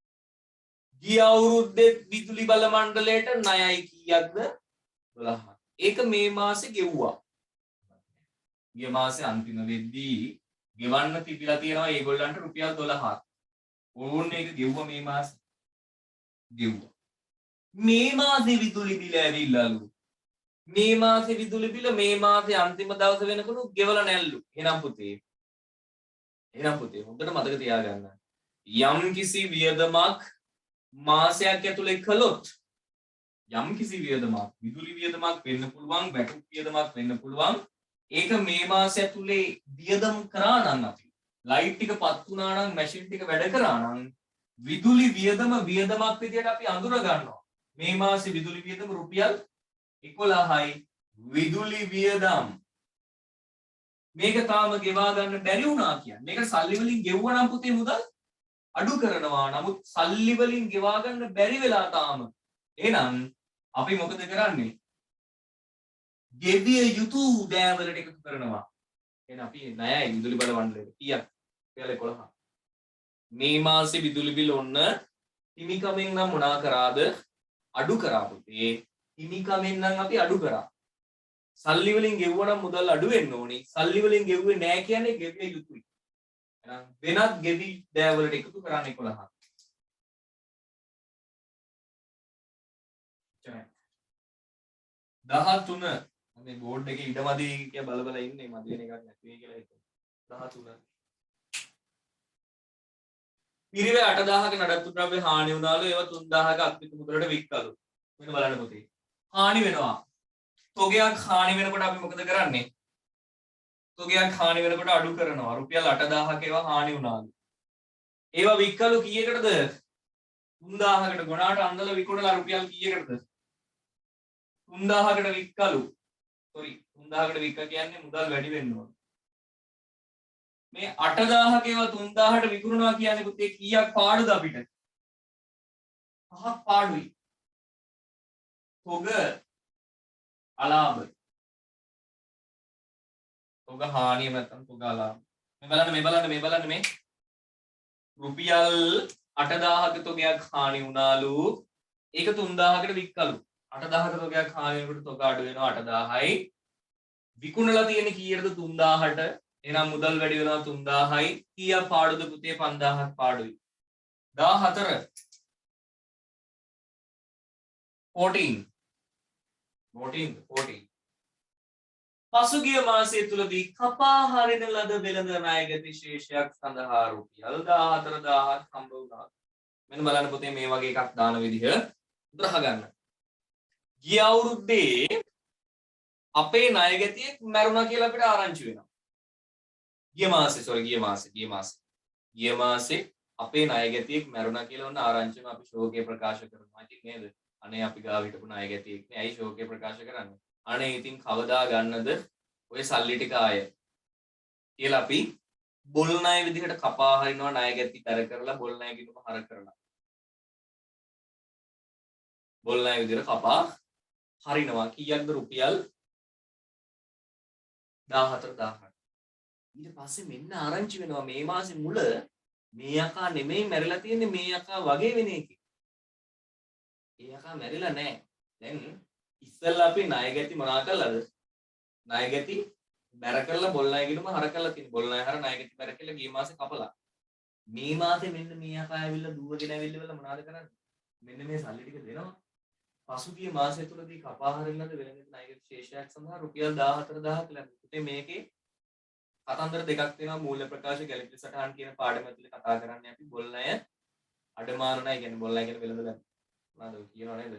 ගිය අවුරුද්දේ විදුලි බල මණ්ඩලයට ණයයි කීයක්ද 12ක්. ඒක මේ මාසේ ගෙව්වා. ගිය මාසේ අන්තිම වෙද්දී ගෙවන්න තිබිලා තියෙනවා ඒගොල්ලන්ට රුපියල් 12ක්. ඕන්න ඒක ගෙව්වා මේ මාසේ. ගෙව්වා. මේ මාසේ විදුලි බිල ඇවිල්ලාලු. මේ මාසේ විදුලි බිල මේ මාසේ අන්තිම දවස වෙනකොට ගෙවලා නැල්ලු. එහෙනම් පුතේ හොඳට මතක තියාගන්න. යම් කිසි වියදමක් මාසයක් ඇතුලේ කළොත් යම් කිසි වියදමක් විදුලි වියදමක් වෙන්න පුළුවන්, වැටුප් වියදමක් වෙන්න පුළුවන්. ඒක මේ මාසය ඇතුලේ වියදම් කරා නම් අපි ලයිට් ටික පත් වුණා නම්, මැෂින් ටික වැඩ කරා නම් විදුලි වියදමක් විදියට අපි අඳුර ගන්නවා. මේ මාසේ විදුලි වියදම රුපියල් 11යි. විදුලි වියදම් මේක තාම ගෙවා ගන්න බැරි වුණා කියන්නේ. මේක සල්ලි වලින් ගෙවුවා නම් පුතේ මුදල් අඩු කරනවා. නමුත් සල්ලි වලින් ගෙවා ගන්න බැරි වෙලා තාම. එහෙනම් අපි මොකද කරන්නේ? ගෙවිය යුතු දෑවලට එකතු කරනවා. එහෙනම් අපි ණයයි විදුලි බල මණ්ඩලයට කීයක්? රුපියල් 11. මේ මාසේ විදුලි බිල ඔන්න හිමිකමෙන් නම් මොනා කරාද? අඩු කරා පුතේ. හිමිකමෙන් නම් අපි අඩු කරා. සල්ලි වලින් ගෙවුවා නම් මුදල් අඩු වෙන්න ඕනේ. සල්ලි වලින් ගෙවුවේ නැහැ කියන්නේ ගෙවිය යුතුයි. එහෙනම් වෙනත් ගෙවි දෑවලට එකතු කරන්නේ 11ක්. 13 මේ බෝඩ් එකේ ඉඩමදි කියලා බල බල ඉන්නේ මදි වෙන එකක් නැති වෙයි කියලා හිතුවා. 13 පිරිවෙ 8000ක නඩත්තු ද්‍රව්‍ය හානි වුණාලු. ඒවා 3000ක අත්විඳ මුදලට වික්කලු. මෙන්න බලන්න පුතේ. හානි වෙනවා. තොගයක් හානි වෙනකොට අපි මොකද කරන්නේ? තොගයක් හානි වෙනකොට අඩු කරනවා. රුපියල් 8000ක ඒවා හානි වුණාලු. ඒවා වික්කලු කීයකටද? 3000කට. ගොනාට අන්දලා විකුණලා රුපියල් කීයකටද? 3000කට වික්කලු. 3000කට වික්ක කියන්නේ මුදල් වැඩි වෙන්න ඕන. මේ 8000ක ඒවා 3000ට විකුණනවා කියන්නේ පුතේ කීයක් පාඩුද අපිට? 5ක් පාඩුයි. තොග අලාභ. තොග හානිය නැත්නම් තොග අලාභ. මේ බලන්න මේ රුපියල් 8000ක තොගයක් හානි වුණාලු. ඒක 3000කට වික්කලු. 8000ක තොගයක් හානි වෙනකොට තොග අඩු වෙනවා 8000යි. විකුණලා තියෙන්නේ කීයටද? 3000ට. එහෙනම් මුදල් වැඩි වෙනවා 3000යි. කීයක් පාඩුද පුතේ? 5000ක් පාඩුයි. 14 පසුගිය මාසය තුලදී කපා හරින ලද වෙළඳ ණයගැති ශේෂයක් සඳහා රුපියල් 14000ක් හම්බ වුණා. මෙන්න බලන්න පුතේ මේ වගේ එකක් දාන විදිහ උදරහ ගන්න. ගිය අවුරුද්දේ අපේ ණයගැතියෙක් මැරුණා කියලා අපිට ආරංචි වෙනවා. ගිය මාසේ අපේ ණයගැතියෙක් මැරුණා කියලා ඔන්න ආරංචි වෙනවා. අපි ශෝකය ප්‍රකාශ කරනවා. ඉතින් නේද? අනේ අපි ගාව හිටපු ණයගැතියෙක් නේ. ඇයි ශෝකය ප්‍රකාශ කරන්නේ? අනේ ඉතින් කවදා ගන්නද ඔය සල්ලි ටික ආය කියලා අපි බොල් ණය විදිහට කපා හරිනවා. ණයගැති කර කරලා බොල් ණය ගිණුම හර කරලා බොල් ණය විදිහට කපා හරිනවා. කීයක්ද? රුපියල් 14000ක්. ඊට පස්සේ මෙන්න ආරංචි වෙනවා මේ මාසේ මුල මේ යකා නෙමෙයි මැරිලා තියෙන්නේ, මේ යකා වගේ වෙන එකෙක්. ඒ යකා මැරිලා නැහැ. දැන් ඉස්සෙල්ලා අපි ණය ගැති මොනවා කළාද? ණය ගැති බැර කරලා බොල් ණය ගිණුම හර කරලා තියෙන. බොල් ණය හර ණය ගැති බැර කියලා ගිය මාසේ කපලා. මේ මාසේ මෙන්න මේ අකා ඇවිල්ලා දුවගෙන ඇවිල්ලා මොනවද කරන්නේ? මෙන්න මේ සල්ලි ටික දෙනවා. පසුගිය මාසය තුලදී කපා හරින්නද වෙළඳ ණය ගැති ශේෂයක් සඳහා රුපියල් 14000ක් ලැබුණා. ඉතින් මේකේ කතන්දර දෙකක් තියෙනවා. මූල්‍ය ප්‍රකාශ ගැලපිලි සටහන් කියන පාඩම ඇතුලේ කතා කරන්නේ අපි බොල් ණය අඩමාන ණය කියන්නේ බොල් ණය කියන වෙළඳ දැන්. මොනවද කියනව නේද?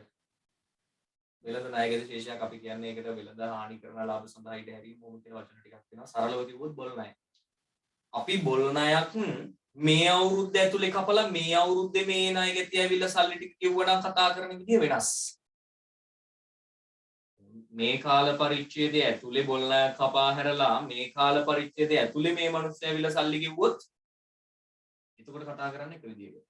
වෙළඳ ණය ගැති ශේෂයක් අපි කියන්නේ ඒකට වෙළඳ හානි කරන ලාභ සඳහා ඉඩ හැරීම මොන කියන වචන ටිකක් තියෙනවා. සරලව කිව්වොත් බොල් ණය. අපි බොල් ණයක් මේ අවුරුද්ද ඇතුලේ කපලා මේ අවුරුද්දේ මේ ණය ගැති ඇවිල්ලා සල්ලි ටික කිව්වනම් කතා කරන විදිය වෙනස්. මේ කාල පරිච්ඡේදය ඇතුලේ බොල් ණයක් කපා හැරලා මේ කාල පරිච්ඡේදය ඇතුලේ මේ මිනිස්සු ඇවිල්ලා සල්ලි කිව්වොත් එතකොට කතා කරන්නේ එක විදියකට.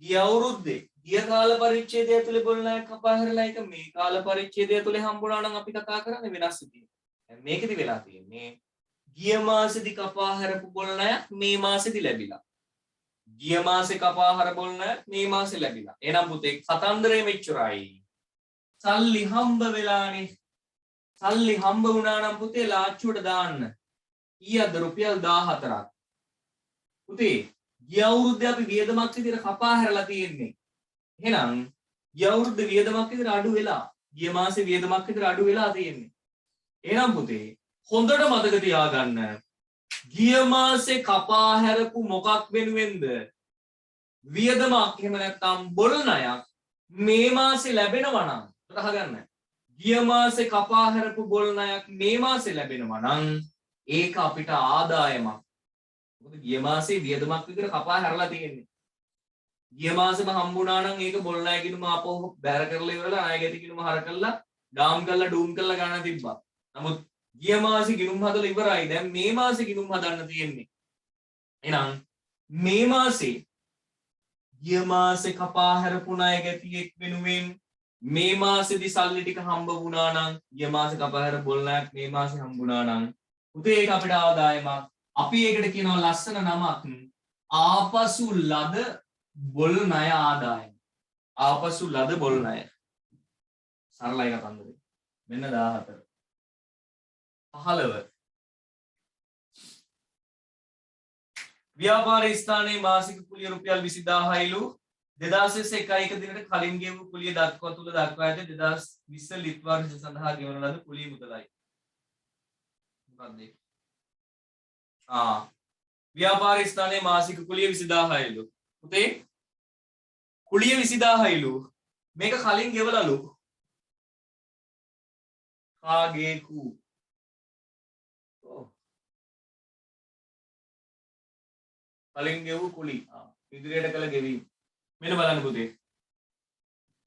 ගිය අවුරුද්දේ ගිය කාල පරිච්ඡේදය ඇතුලේ බොල් ණයක් කපා හැරලා ඒක මේ කාල පරිච්ඡේදය ඇතුලේ හම්බුණා නම් අපි කතා කරන්නේ වෙනස් විදියට. දැන් මේකෙදි වෙලා තියෙන්නේ ගිය මාසෙදි කපා හැරපු බොල් ණයක් මේ මාසෙදි ලැබිලා. ගිය මාසේ කපා හැර බොල් ණයක් මේ මාසේ ලැබිලා. එහෙනම් පුතේ කතන්දරේ මෙච්චරයි. සල්ලි හම්බ වෙලානේ. සල්ලි හම්බ වුණා නම් පුතේ ලාච්චුවට දාන්න. ඊයද රුපියල් 14ක්. පුතේ ගිය අවුරුද්දේ අපි වියදමක් විදිහට කපා හැරලා තියෙන්නේ. එහෙනම් ගිය අවුරුද්දේ වියදමක් විදිහට අඩු වෙලා ගිය මාසේ වියදමක් විදිහට අඩු වෙලා තියෙන්නේ. එහෙනම් පුතේ හොඳට මතක තියාගන්න. ගිය මාසේ කපා හැරපු මොකක් වෙනුවෙන්ද? වියදමක් එහෙම නැත්නම් බොල් ණයක් මේ මාසේ ලැබෙනවා නම් අහගන්න. ගිය මාසේ කපා හැරපු බොල් ණයක් මේ මාසේ ලැබෙනවා නම් ඒක අපිට ආදායමක්. මොකද ගිය මාසේ වියදමක් විදිහට කපා හැරලා තියෙන්නේ. ගිය මාසෙම හම්බුණා නම් ඒක බොල් ණය ගිණුම ආපහු බැර කරලා ඉවරලා ණය ගැති ගිණුම හර කරලා ඩාම් කරලා ඩූම් කරලා ගන්න තිබ්බා. නමුත් ගිය මාසේ ගිණුම් හදලා ඉවරයි. දැන් මේ මාසේ ගිණුම් හදන්න තියෙන්නේ. එහෙනම් මේ මාසේ ගිය මාසේ කපා හැරපු ණය ගැතියෙක් වෙනුවෙන් මේ මාසෙදි සල්ලි ටික හම්බ වුණා නම් ගිය මාසේ කපා හැර බොල් ණයක් මේ මාසේ හම්බුණා නම් පුතේ ඒක අපිට ආදායමක්. අපි ඒකට කියනවා ලස්සන නමක් ආපසු ලද බොල් ණය ආදායම. ආපසු ලද බොල් ණය. සරලයි කතන්දරේ. මෙන්න 14. 15 ව්‍යාපාර ස්ථානයේ මාසික කුලිය රුපියල් 20000යිලු 2001 එක දිනට කලින් ගෙවූ කුලිය දක්වා තුල දක්වා ඇත 2020 ලිප් වර්ෂ සඳහා ගෙවන ලද කුලිය මුදලයි. මොකක්ද? ව්‍යාපාර ස්ථානයේ මාසික කුලිය 20000යිලු. පුතේ කුලිය 20000යිලු. මේක කලින් ගෙවලලු. කාගේ කු කලින් ගෙවූ කුලි ඉදිරියට කළ ගෙවීම. මෙන්න බලන්න පුතේ.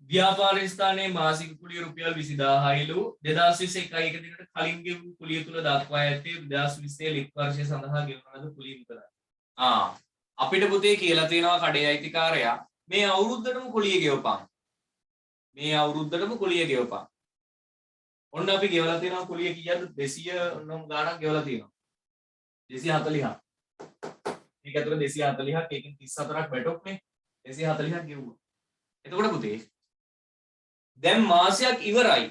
ව්‍යාපාර ස්ථානයේ මාසික කුලිය රුපියල් 20000යිලු 2021 එක දිනට කලින් ගෙවූ කුලිය තුල දක්වා ඇත්තේ 2020 ලිප් වර්ෂය සඳහා ගෙවන ලද කුලිය මුදලයි. අපිට පුතේ කියලා තියෙනවා කඩේ අයිතිකාරයා මේ අවුරුද්දටම කුලිය ගෙවපන්. මේ අවුරුද්දටම කුලිය ගෙවපන්. ඔන්න අපි ගෙවලා තියෙනවා කුලිය කීයද 200 නම් ගාණක් ගෙවලා තියෙනවා. 240ක්. මේක ඇතුළේ 240ක් ඒකෙන් 34ක් වැටොක්නේ 240ක් ගෙවුවා. එතකොට පුතේ දැන් මාසයක් ඉවරයි.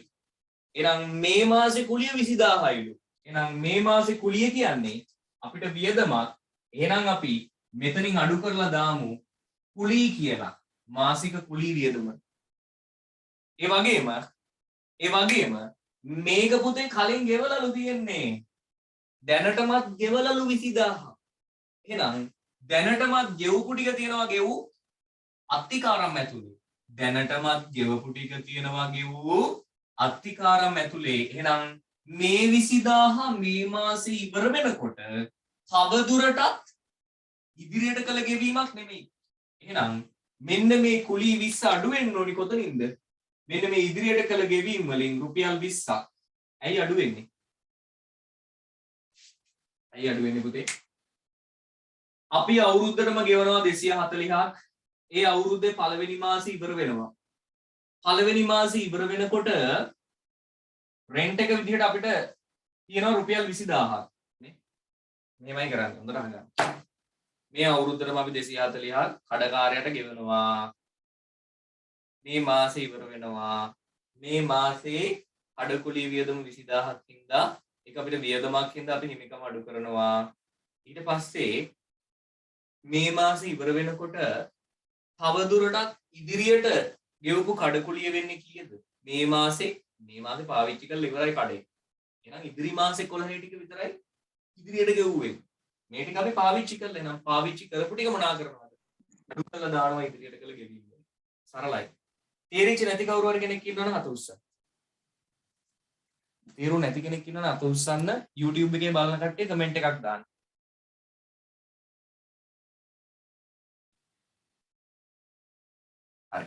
එහෙනම් මේ මාසේ කුලිය 20000යිලු. එහෙනම් මේ මාසේ කුලිය කියන්නේ අපිට වියදමක්. එහෙනම් අපි මෙතනින් අඩු කරලා දාමු කුලී කියලා. මාසික කුලී වියදම. ඒ වගේම මේක පුතේ කලින් ගෙවලලු තියෙන්නේ. දැනටමත් ගෙවලලු 20000. එහෙනම් දැනටමත් ගෙවපු ටික තියනවා ගෙවු අත්තිකාරම් ඇතුලේ. දැනටමත් ගෙවපු ටික තියනවා ගෙවු අත්තිකාරම් ඇතුලේ. එහෙනම් මේ 20000 මේ මාසේ ඉවර වෙනකොට තවදුරටත් ඉදිරියට කළ ගෙවීමක් නෙමෙයි. එහෙනම් මෙන්න මේ කුලී 20 අඩු වෙන්න ඕනි කොතනින්ද? මෙන්න මේ ඉදිරියට කළ ගෙවීම් වලින් රුපියල් 20ක්. ඇයි අඩු වෙන්නේ? ඇයි අඩු වෙන්නේ පුතේ? අපි අවුරුද්දටම ගෙවනවා 240ක්. ඒ අවුරුද්දේ පළවෙනි මාසේ ඉවර වෙනවා. පළවෙනි මාසේ ඉවර වෙනකොට රෙන්ට් එක විදිහට අපිට තියෙනවා රුපියල් 20000ක් නේ. මෙහෙමයි කරන්නේ. හොඳට අහගන්න. මේ අවුරුද්දටම අපි 240ක් කඩකාරයට ගෙවනවා. මේ මාසේ ඉවර වෙනවා. මේ මාසේ අඩකුලිය වියදම 20000ක් හින්දා ඒක අපිට වියදමක් හින්දා අපි හිමිකම අඩු කරනවා. ඊට පස්සේ මේ මාසේ ඉවර වෙනකොට තවදුරටත් ඉදිරියට ගෙවපු කඩකුලිය වෙන්නේ කීයද? මේ මාසේ පාවිච්චි කරලා ඉවරයි කඩේ. එහෙනම් ඉදිරි මාසේ 11 ටික විතරයි ඉදිරියට ගෙවුවේ. මේ ටික අපි පාවිච්චි කරලා නම් පාවිච්චි කරපු ටික මොනා කරනවද? අඩු කරලා දානවා ඉදිරියට කළ ගෙවීම. සරලයි. තේරිච්ච නැති කවුරු හරි කෙනෙක් ඉන්නවනම් අත උස්සන්න. තේරු නැති කෙනෙක් ඉන්නවනම් අත උස්සන්න. YouTube එකේ බලන කට්ටිය කමෙන්ට් එකක් දාන්න. හරි.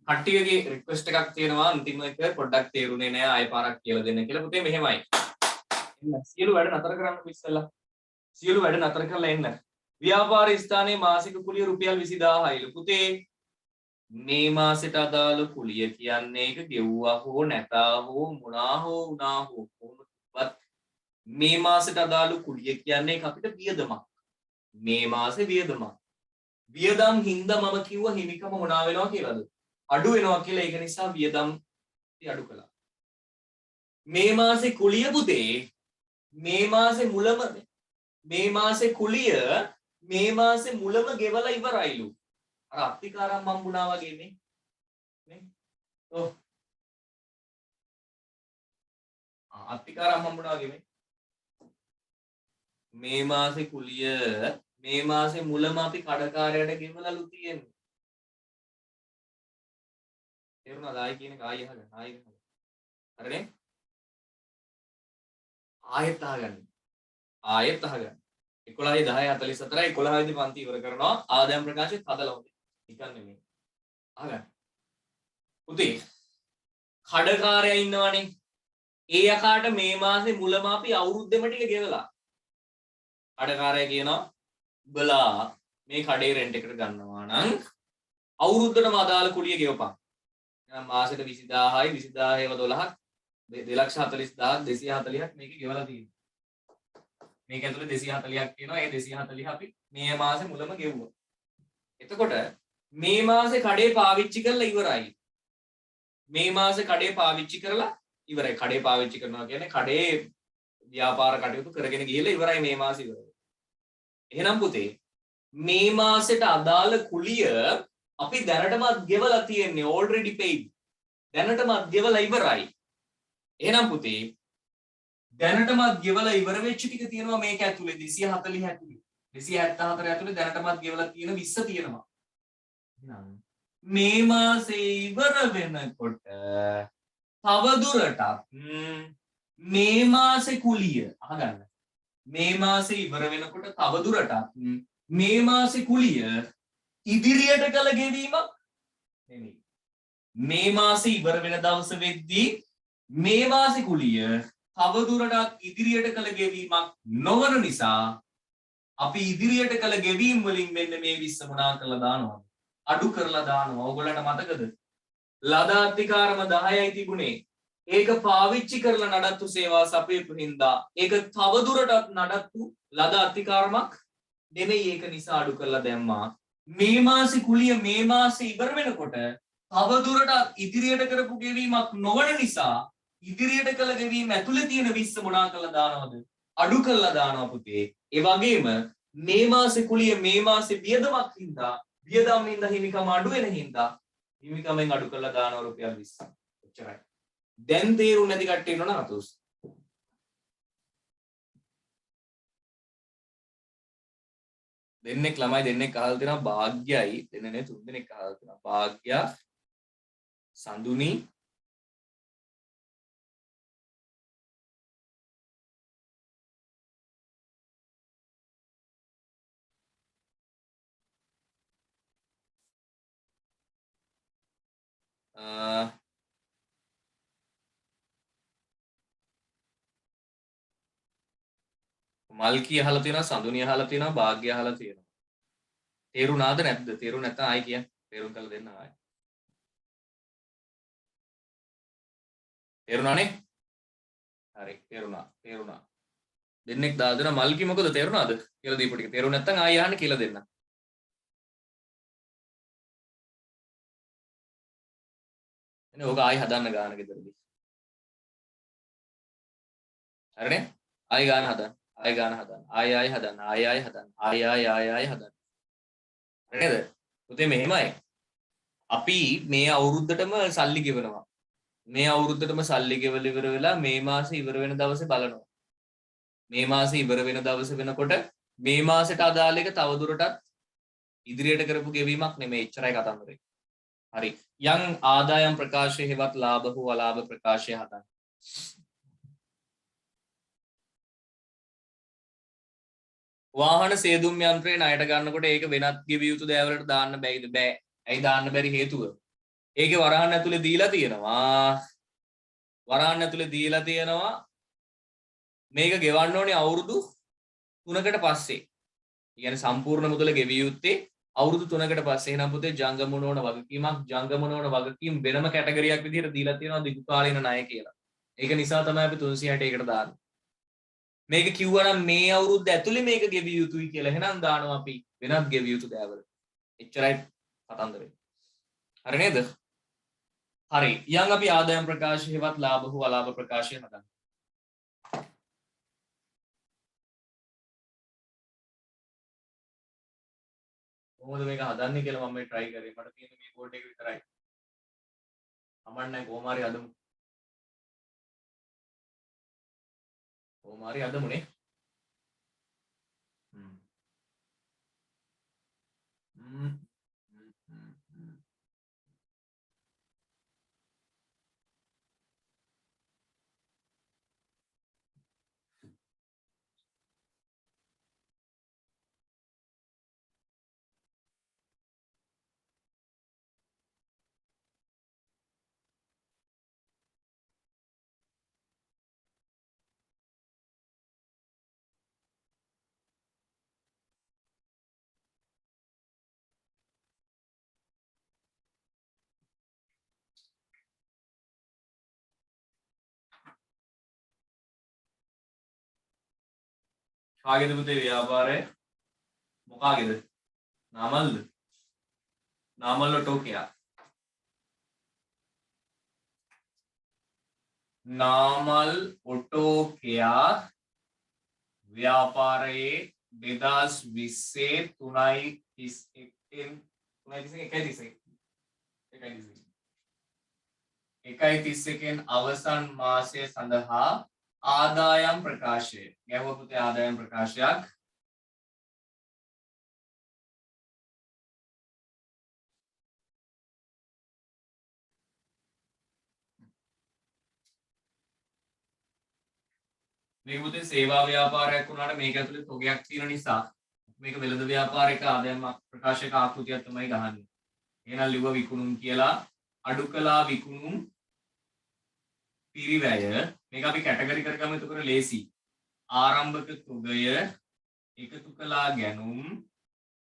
කට්ටියගේ රික්වෙස්ට් එකක් තියෙනවා අන්තිම එක පොඩ්ඩක් තේරුනේ නෑ ආයෙ පාරක් කියලා දෙන්න කියලා. පුතේ මෙහෙමයි. එන්න සියලු වැඩ නතර කරන්න ඉස්සෙල්ලා. සියලු වැඩ නතර කරලා එන්න. ව්‍යාපාර ස්ථානයේ මාසික කුලිය රුපියල් 20000යිලු. පුතේ මේ මාසෙට අදාළ කුලිය කියන්නේ ඒක ගෙව්වා හෝ නැතා හෝ මොනා හෝ වුණා හෝ කොහොමවත් මේ මාසෙට අදාළ කුලිය කියන්නේ ඒක අපිට වියදමක්. මේ මාසේ වියදමක්. වියදම් හින්දා මම කිව්වා හිමිකම මොනා වෙනවා කියලාද? අඩු වෙනවා කියලා. ඒක නිසා වියදම් අඩු කළා. මේ මාසේ කුලිය පුතේ මේ මාසේ මුලම ගෙවලා ඉවරයිලු. අර අත්තිකාරම් හම්බුණා වගේ නේ. ඔව්. අත්තිකාරම් හම්බුණා වගේ මේ. මේ මාසේ කුලිය මේ මාසේ මුලම අපි කඩකාරයට ගෙවලාලු තියෙන්නේ. තේරුණාද? ආයි කියන එක ආයි අහගන්න. හරිනේ? ආයෙත් අහගන්න. 11:10:44 11 වෙනි පන්ති ඉවර කරනවා. ආදායම් ප්‍රකාශයත් හදලා උනේ. නිකන් නෙමෙයි. අහගන්න. පුතේ කඩකාරයා ඉන්නවනේ. ඒ යකාට මේ මාසේ මුලම අපි අවුරුද්දෙම ටික ගෙවලා. කඩකාරයා කියනවා උඹලා මේ කඩේ රෙන්ට් එකට ගන්නවා නම් අවුරුද්දටම අදාළ කුලිය ගෙවපන්. එහෙනම් මාසෙට 20000යි 20000 12ක් 240240ක් මේක ගෙවලා තියෙනවා. මේක ඇතුලේ 240ක් තියෙනවා. ඒ 240 අපි මේ මාසේ මුලම ගෙවුවා. එතකොට මේ මාසේ කඩේ පාවිච්චි කරලා ඉවරයි. මේ මාසේ කඩේ පාවිච්චි කරලා ඉවරයි. කඩේ පාවිච්චි කරනවා කියන්නේ කඩේ ව්‍යාපාර කටයුතු කරගෙන ගිහලා ඉවරයි මේ මාසේ ඉවරයි. එහෙනම් පුතේ මේ මාසෙට අදාළ කුලිය අපි දැනටමත් ගෙවලා තියෙන්නේ already paid. දැනටමත් ගෙවලා ඉවරයි. එහෙනම් පුතේ දැනටමත් ගෙවලා ඉවර වෙච්ච ටික තියෙනවා මේක ඇතුලේ 240 ඇතුලේ 274 ඇතුලේ දැනටමත් ගෙවලා තියෙන 20 තියෙනවා. එහෙනම් මේ මාසේ ඉවර වෙනකොට තවදුරටත් මේ මාසේ කුලිය අහගන්න. මේ මාසේ ඉවර වෙනකොට තවදුරටත් මේ මාසේ කුලිය ඉදිරියට කළ ගෙවීමක් නෙමෙයි. මේ මාසේ ඉවර වෙන දවස වෙද්දී මේ මාසේ කුලිය තවදුරටත් ඉදිරියට කළ ගෙවීමක් නොවන නිසා අපි ඉදිරියට කළ ගෙවීම් වලින් මෙන්න මේ 20 මොනා කරලා දානවා? අඩු කරලා දානවා. ඕගොල්ලන්ට මතකද? ලද අධිකාරම 10යි තිබුණේ. ඒක පාවිච්චි කරලා නඩත්තු සේවා සපයපු හින්දා ඒක තවදුරටත් නඩත්තු ලද අධිකාරමක් නෙමෙයි. ඒක නිසා අඩු කරලා දැම්මා. මේ මාසේ කුලිය මේ මාසේ ඉවර වෙනකොට තවදුරටත් ඉදිරියට කරපු ගෙවීමක් නොවන නිසා ඉදිරියට කළ ගෙවීම ඇතුලේ තියෙන 20 මොනා කරලා දානවද? අඩු කරලා දානවා පුතේ. ඒ වගේම මේ මාසේ කුලිය මේ මාසේ වියදමක් හින්දා වියදම් හින්දා හිමිකම අඩු වෙන හින්දා හිමිකමෙන් අඩු කරලා දානවා රුපියල් 20. එච්චරයි. දැන් තේරුම් නැති කට්ටිය ඉන්නවනම් අතෝස්. දෙන්නෙක් ළමයි දෙන්නෙක් අහලා තියෙනවා භාග්‍යයි දෙන්නේ නේ තුන් දෙනෙක් අහලා තියෙනවා භාග්‍ය සඳුනි මල්කි අහලා තියෙනවා සඳුනි අහලා තියෙනවා භාග්‍ය අහලා තියෙනවා. තේරුණාද නැද්ද? තේරුණ නැත්නම් ආයි කියන්න. තේරුම් කරලා දෙන්න ආයි. තේරුණානේ? හරි තේරුණා. දෙන්නෙක් දාලා දෙනවා මල්කි මොකද තේරුණාද? කියලා දීපු ටික. තේරුණ නැත්නම් ආයි අහන්න කියලා දෙන්න. එනේ ඕක ආයි හදන්න ගාන ගෙදරදී. හරිනේ? ආයි ගාන හදන්න. ආයි ගාන හදන්න. ආයි හදන්න. ආයි හදන්න. ආයි හදන්න. හරි නේද? පුතේ මෙහෙමයි. අපි මේ අවුරුද්දටම සල්ලි ගෙවනවා. මේ අවුරුද්දටම සල්ලි ගෙවලා ඉවර වෙලා මේ මාසේ ඉවර වෙන දවසේ බලනවා. මේ මාසේ ඉවර වෙන දවසේ වෙනකොට මේ මාසෙට අදාළ එක තවදුරටත් ඉදිරියට කරපු ගෙවීමක් නෙමෙයි. එච්චරයි කතන්දරේ. හරි. යම් ආදායම් ප්‍රකාශය හෙවත් ලාභ හෝ අලාභ ප්‍රකාශය හදන්න. වාහන සේදුම් යන්ත්‍රය ණයට ගන්නකොට ඒක වෙනත් ගෙවිය යුතු දෑවලට දාන්න බැයිද? බෑ. ඇයි දාන්න බැරි හේතුව? ඒකේ වරහන් ඇතුලේ දීලා තියෙනවා. වරහන් ඇතුලේ දීලා තියෙනවා මේක ගෙවන්න ඕනේ අවුරුදු 3කට පස්සේ. කියන්නේ සම්පූර්ණ මුදල ගෙවිය යුත්තේ අවුරුදු 3කට පස්සේ. එහෙනම් පුතේ ජංගම නොවන වගකීමක් ජංගම නොවන වගකීම් වෙනම කැටගරියක් විදිහට දීලා තියෙනවා දිගු කාලීන ණය කියලා. ඒක නිසා තමයි අපි 361කට දාන්නේ. මේක කිව්වනම් මේ අවුරුද්ද ඇතුලේ මේක ගෙවිය යුතුයි කියලා. එහෙනම් දානවා අපි වෙනත් ගෙවිය යුතු දෑවල. එච්චරයි කතන්දරේ. හරි නේද? හරි. යම් අපි ආදායම් ප්‍රකාශය හෙවත් ලාභ හෝ අලාභ ප්‍රකාශය හදන්න. කොහොමද මේක හදන්නේ කියලා මම මේ try කරේ. මට තියෙන්නේ මේ කෝඩ් එක විතරයි. අමන්නේ කොහොම හරි හදමු. කොහොම හරි හදමුනේ. කාගේද පුතේ ව්‍යාපාරය? මොකාගේද? නාමල්ද? නාමල් ඔටෝකියා. නාමල් ඔටෝකියා ව්‍යාපාරයේ 2020 3.31 අවසන් මාසය සඳහා ආදායම් ප්‍රකාශය. ගැහුව පුතේ ආදායම් ප්‍රකාශයක්. මේක පුතේ සේවා ව්‍යාපාරයක් වුණාට මේක ඇතුලේ තොගයක් තියෙන නිසා මේක වෙළඳ ව්‍යාපාරික ආදායම් ප්‍රකාශක ආකෘතියක් තමයි ගහන්නේ. එහෙනම් ලිව්ව විකුණුම් කියලා අඩු කළා විකුණුම් පිරිවැය. මේක අපි කැටගරි කරගමු. එතකොට ලේසි. ආරම්භක තුගය එකතු කළා ගැනුම්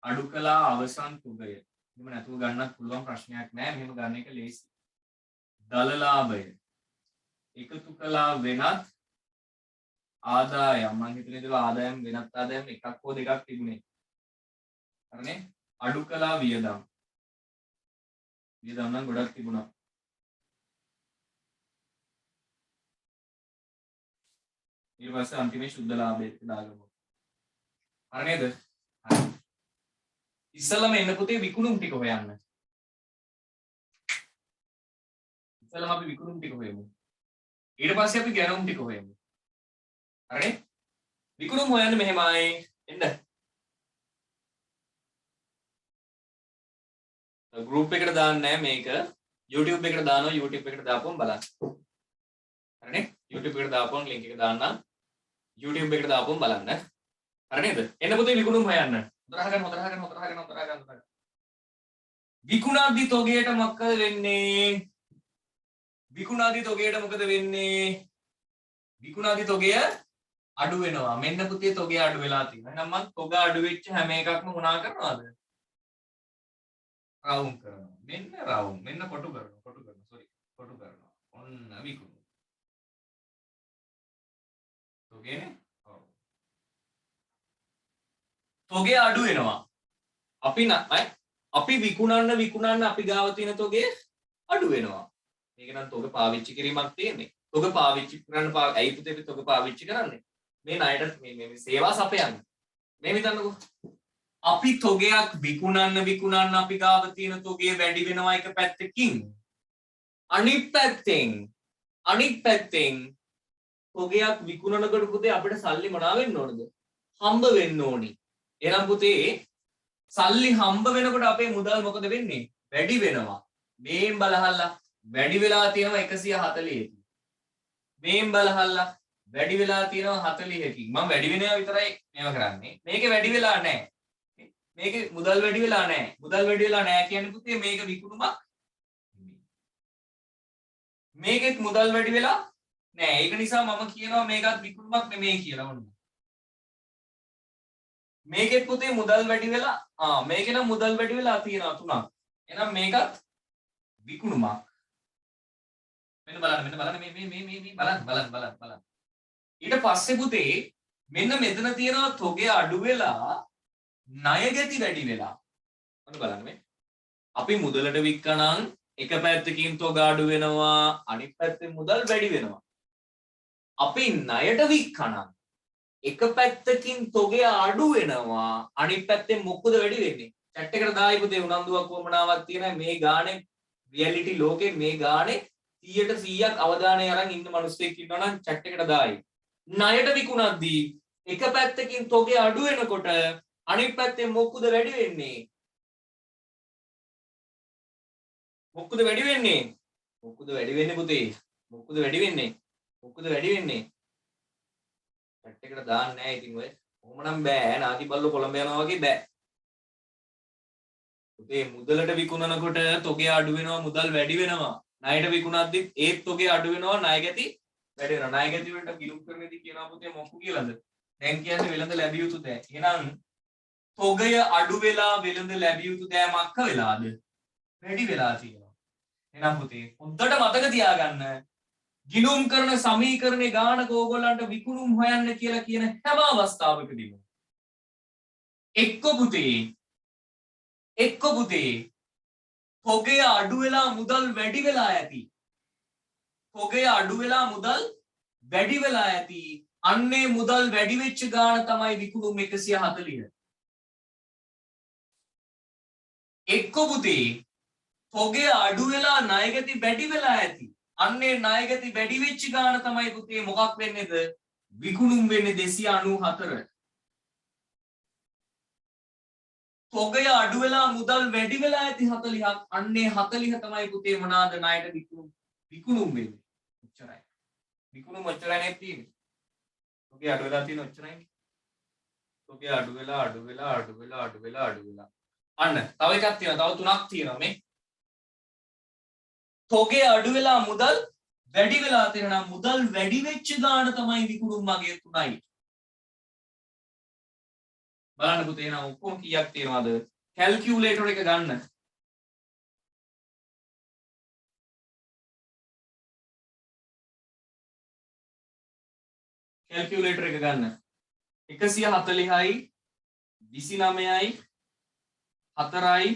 අඩු කළා අවසන් තුගය. එහෙම නැතුව ගන්නත් පුළුවන් ප්‍රශ්නයක් නෑ. මෙහෙම ගන්න එක ලේසි. දල ලාභය එකතු කළා වෙනත් ආදායම්. මම හිතන්නේ ඒක ආදායම් වෙනත් ආදායම් එකක් හෝ දෙකක් තිබුණේ. හරිනේ? අඩු කළා වියදම්. වියදම් නම් ගොඩක් තිබුණා. ඊට පස්සේ අන්තිමේ සුද්ධ ලාභයට දාගමු. හරි නේද? හරි. ඉස්සෙල්ලාම එන්න පුතේ විකුණුම් ටික හොයන්න. ඉස්සෙල්ලාම අපි විකුණුම් ටික හොයමු. ඊට පස්සේ අපි ගැනුම් ටික හොයමු. හරිනේ? විකුණුම් හොයන්න මෙහෙමයි. එන්න. ගෲප් එකට දාන්න නෑ මේක. YouTube එකට දානවා. YouTube එකට දාපුවම බලන්න. හරිනේ? YouTube එකට දාපුවම link එක දාන්නම්. YouTube එකට දාපුවම බලන්න. හරි නේද? එන්න පුතේ විකුණුම් හොයන්න. උතරහගෙන. විකුණාදී තොගයට මොකද වෙන්නේ? විකුණාදී තොගයට මොකද වෙන්නේ? විකුණාදී තොගය අඩු වෙනවා. මෙන්න පුතේ තොගය අඩු වෙලා තියෙනවා. එහෙනම් මම තොග අඩු වෙච්ච හැම එකක්ම මොනා කරනවද? රවුම් කරනවා. මෙන්න රවුම්. මෙන්න කොටු කරනවා. කොටු කරනවා. ඔන්න විකුණු. තොගේනේ? ඔව්. තොගය අඩු වෙනවා. අපි විකුණන්න අපි ගාව තියෙන තොගය අඩු වෙනවා. මේක නම් තොග පාවිච්චි කිරීමක් තියෙන්නේ. තොග පාවිච්චි කරන්න ඇයි පුතේ අපි තොග පාවිච්චි කරන්නේ? මේ ණයට මේ සේවා සපයන්න. මේ හිතන්නකෝ. අපි තොගයක් විකුණන්න අපි ගාව තියෙන තොගේ වැඩි වෙනවා එක පැත්තකින්. අනිත් පැත්තෙන් තොගයක් විකුණනකොට පුතේ අපිට සල්ලි මොනවා වෙන්න ඕනද? හම්බ වෙන්න ඕනි. එහෙනම් පුතේ සල්ලි හම්බ වෙනකොට අපේ මුදල් මොකද වෙන්නේ? වැඩි වෙනවා. මේන් බලහල්ලා වැඩි වෙලා තියෙනවා 140කින්. මේන් බලහල්ලා වැඩි වෙලා තියෙනවා 40කින්. මම වැඩි වෙනවා විතරයි මේව කරන්නේ. මේකේ වැඩි වෙලා නැහැ. මේකේ මුදල් වැඩි වෙලා නැහැ. මුදල් වැඩි වෙලා නැහැ කියන්නේ පුතේ මේක විකුණුමක් නෙමෙයි. මේකෙත් මුදල් වැඩි වෙලා නැහැ. ඒක නිසා මම කියනවා මේකත් විකුණුමක් නෙමෙයි කියලා වුණා. මේකෙත් පුතේ මුදල් වැඩි වෙලා මේකේ නම් මුදල් වැඩි වෙලා තියෙනවා 3ක්. එහෙනම් මේකත් විකුණුමක්. මෙන්න බලන්න මේ බලන්න. ඊට පස්සේ පුතේ මෙන්න මෙතන තියෙනවා තොගේ අඩු වෙලා ණය ගැති වැඩි වෙලා. ඔන්න බලන්න මේ. අපි මුදලට වික්කනම් එක පැත්තකින් තොග අඩු වෙනවා අනිත් පැත්තෙන් මුදල් වැඩි වෙනවා. අපි ණයට වික්කනම් එක පැත්තකින් තොගේ අඩු වෙනවා අනිත් පැත්තෙන් මොකද වැඩි වෙන්නේ? chat එකට දායි පුතේ උනන්දුවක් වමනාවක් තියෙනවා මේ ගානේ රියැලිටි ලෝකේ මේ ගානේ 100% අවධානය අරන් ඉන්න මිනිස්සෙක් ඉන්නවා නම් chat එකට දායි. ණයට විකුණද්දී එක පැත්තකින් තොගේ අඩු වෙනකොට අනිත් පැත්තෙන් මොකද වැඩි වෙන්නේ? මොකද වැඩි වෙන්නේ? මොකද වැඩි වෙන්නේ පුතේ? මොකද වැඩි වෙන්නේ? මොකද වැඩි වෙන්නේ? chat එකට දාන්න නෑ ඉතින් ඔය. කොහොමනම් බෑ නාකි බල්ලෝ කොළඹ යනවා වගේ බෑ. පුතේ මුදලට විකුණනකොට තොගේ අඩු වෙනවා මුදල් වැඩි වෙනවා. ණයට විකුණද්දි ඒත් තොගේ අඩු වෙනවා ණය ගැති වැඩි වෙනවා. ණය ගැති වලට ගිලුම් කරනදී කියනවා පුතේ මොකක් කියලාද? දැන් කියන්නේ වෙළඳ ලැබිය යුතු දෑ. එහෙනම් තොගය අඩු වෙලා වෙළඳ ලැබිය යුතු දෑ මක්ක වෙලාද? වැඩි වෙලා තියෙනවා. එහෙනම් පුතේ හොඳට මතක තියාගන්න ගිණුම් කරන සමීකරණේ ගානක ඕගොල්ලන්ට විකුණුම් හොයන්න කියලා කියන හැම අවස්ථාවකදීම එක්ක පුතේ තොගය අඩු වෙලා මුදල් වැඩි වෙලා ඇති. තොගය අඩු වෙලා මුදල් වැඩි වෙලා ඇති. අන්නේ මුදල් වැඩි වෙච්ච ගාන තමයි විකුණුම් 140. එක්ක පුතේ තොගය අඩු වෙලා ණයගති වැඩි වෙලා ඇති. අන්නේ ණයගති වැඩි වෙච්ච ගාන තමයි පුතේ මොකක් වෙන්නේද? විකුණුම් වෙන්නේ 294. තොගය අඩු වෙලා මුදල් වැඩි වෙලා ඇති 40ක්. අන්නේ 40 තමයි පුතේ මොනවාද ණයට විකුණුම් වෙන්නේ. ඔච්චරයි. විකුණුම් ඔච්චරයි නේ තියෙන්නේ. තොගය අඩු වෙලා තියෙන ඔච්චරයි. තොගය අඩු වෙලා අන්න තව එකක් තියෙනවා. තව 3ක් තියෙනවා මේ. තොගේ අඩු වෙලා මුදල් වැඩි වෙලා තියෙනවා. මුදල් වැඩි වෙච්ච ගාන තමයි විකුණුම් මගේ 3යි. බලන්න පුතේ එහෙනම් ඔක්කොම කීයක් තියෙනවද? කැල්කියුලේටර් එක ගන්න. කැල්කියුලේටර් එක ගන්න. 140යි 29යි 4යි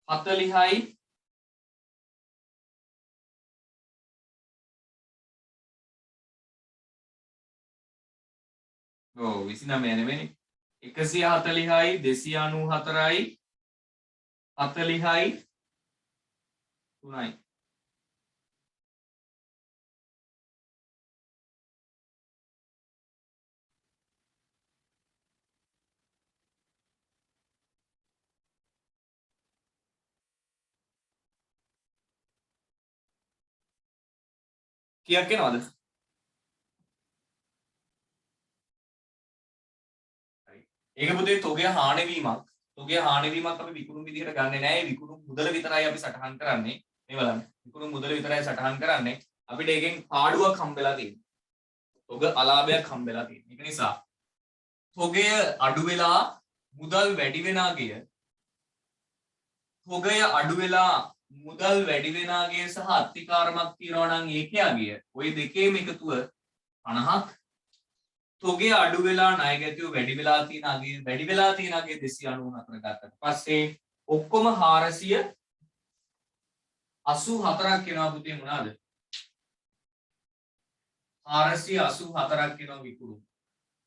40යි ඔව් 29 නෙමෙයි 140යි 294යි 40යි 3යි කීයක් එනවද? ඒක පුතේ තොගය හානි වීමක්. තොගය හානි වීමක් අපි විකුණුම් විදිහට ගන්නෙ නෑ. විකුණුම් මුදල විතරයි අපි සටහන් කරන්නේ. මේ බලන්න. විකුණුම් මුදල විතරයි සටහන් කරන්නේ. අපිට ඒකෙන් පාඩුවක් හම්බෙලා තියෙනවා. තොග අලාභයක් හම්බෙලා තියෙනවා. ඒක නිසා තොගය අඩු වෙලා මුදල් වැඩි වෙන අගය තොගය අඩු වෙලා මුදල් වැඩි වෙන අගය සහ අත්තිකාරමක් තියනවා නම් ඒකේ අගය ওই දෙකේම එකතුව 50ක්. තොගේ අඩු වෙලා ණයගැතිව වැඩි වෙලා තියෙන අගය 294 ගත්තට පස්සේ ඔක්කොම 400 84ක් වෙනවා පුතේ මොනවාද? 484ක් වෙනවා විකුණු.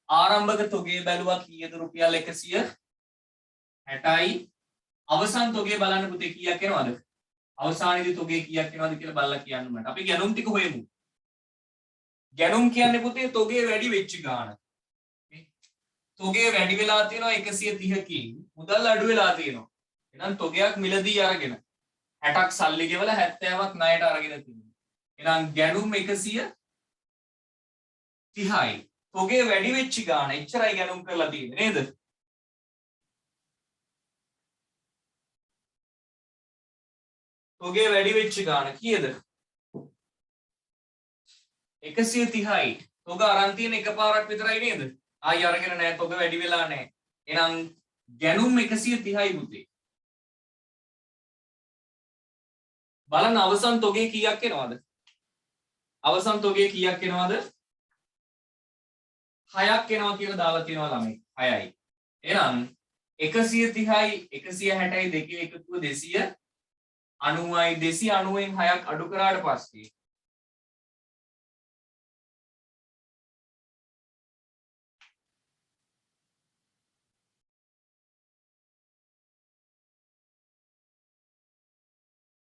ආරම්භක තොගේ බැලුවා කීයද? රුපියල් 160යි. අවසන් තොගේ බලන්න පුතේ කීයක් එනවද? අවසානයේදී තොගේ කීයක් එනවද කියලා බලලා කියන්න මට. අපි ගැනුම් ටික හොයමු. ගැනුම් කියන්නේ පුතේ තොගේ වැඩි වෙච්ච ගාණ. තොගේ වැඩි වෙලා තියෙනවා 130කින්. මුදල් අඩු වෙලා තියෙනවා. එහෙනම් තොගයක් මිලදී අරගෙන 60ක් සල්ලි ගෙවලා 70ක් ණයට අරගෙන තියෙනවා. එහෙනම් ගැනුම් 130යි. තොගේ වැඩි වෙච්ච ගාණ එච්චරයි ගැනුම් කරලා තියෙන්නේ නේද? තොගේ වැඩි වෙච්ච ගාණ කීයද? 130යි. තොග අරන් තියෙන එකපාරක් විතරයි නේද? ආයි අරගෙන නැහැ. තොග වැඩි වෙලා නැහැ. එහෙනම් ගැනුම් 130යි පුතේ. බලන්න අවසන් තොගේ කීයක් එනවද? අවසන් තොගේ කීයක් එනවද? 6ක් එනවා කියලා දාලා තියෙනවා ළමයි. 6යි. එහෙනම් 130යි 160යි දෙකේ එකතුව 290යි 290න් 6ක් අඩු කරාට පස්සේ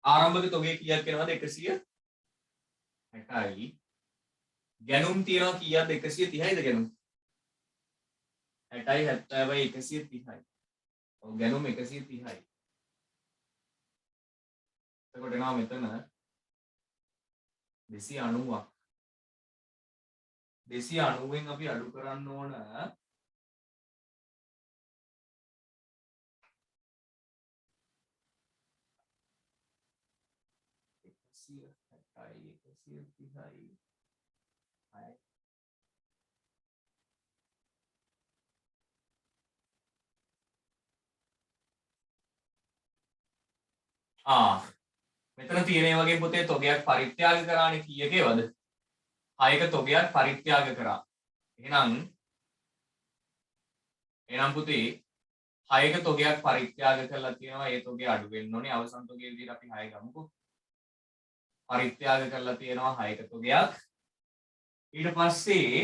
ආරම්භක තොගේ කීයක් එනවද? 160යි. ගැනුම් තියනවා කීයක්ද? 130යිද ගැනුම්? 60යි 70යි 130යි. ඔව් ගැනුම් 130යි. එතකොට එනවා මෙතන 290ක්. 290න් අපි අඩු කරන්න ඕන 160යි 130යි. මෙතන තියෙන වගේ පුතේ තොගයක් පරිත්‍යාග කරානේ කීයකේවද? 6ක තොගයක් පරිත්‍යාග කරා. එහෙනම් පුතේ 6ක තොගයක් පරිත්‍යාග කරලා තියෙනවා. ඒ තොගේ අඩු වෙන්න ඕනේ. අවසන් තොගේ විදිහට අපි 6 ගමුකෝ. පරිත්‍යාග කරලා තියෙනවා 6ක තොගයක්. ඊට පස්සේ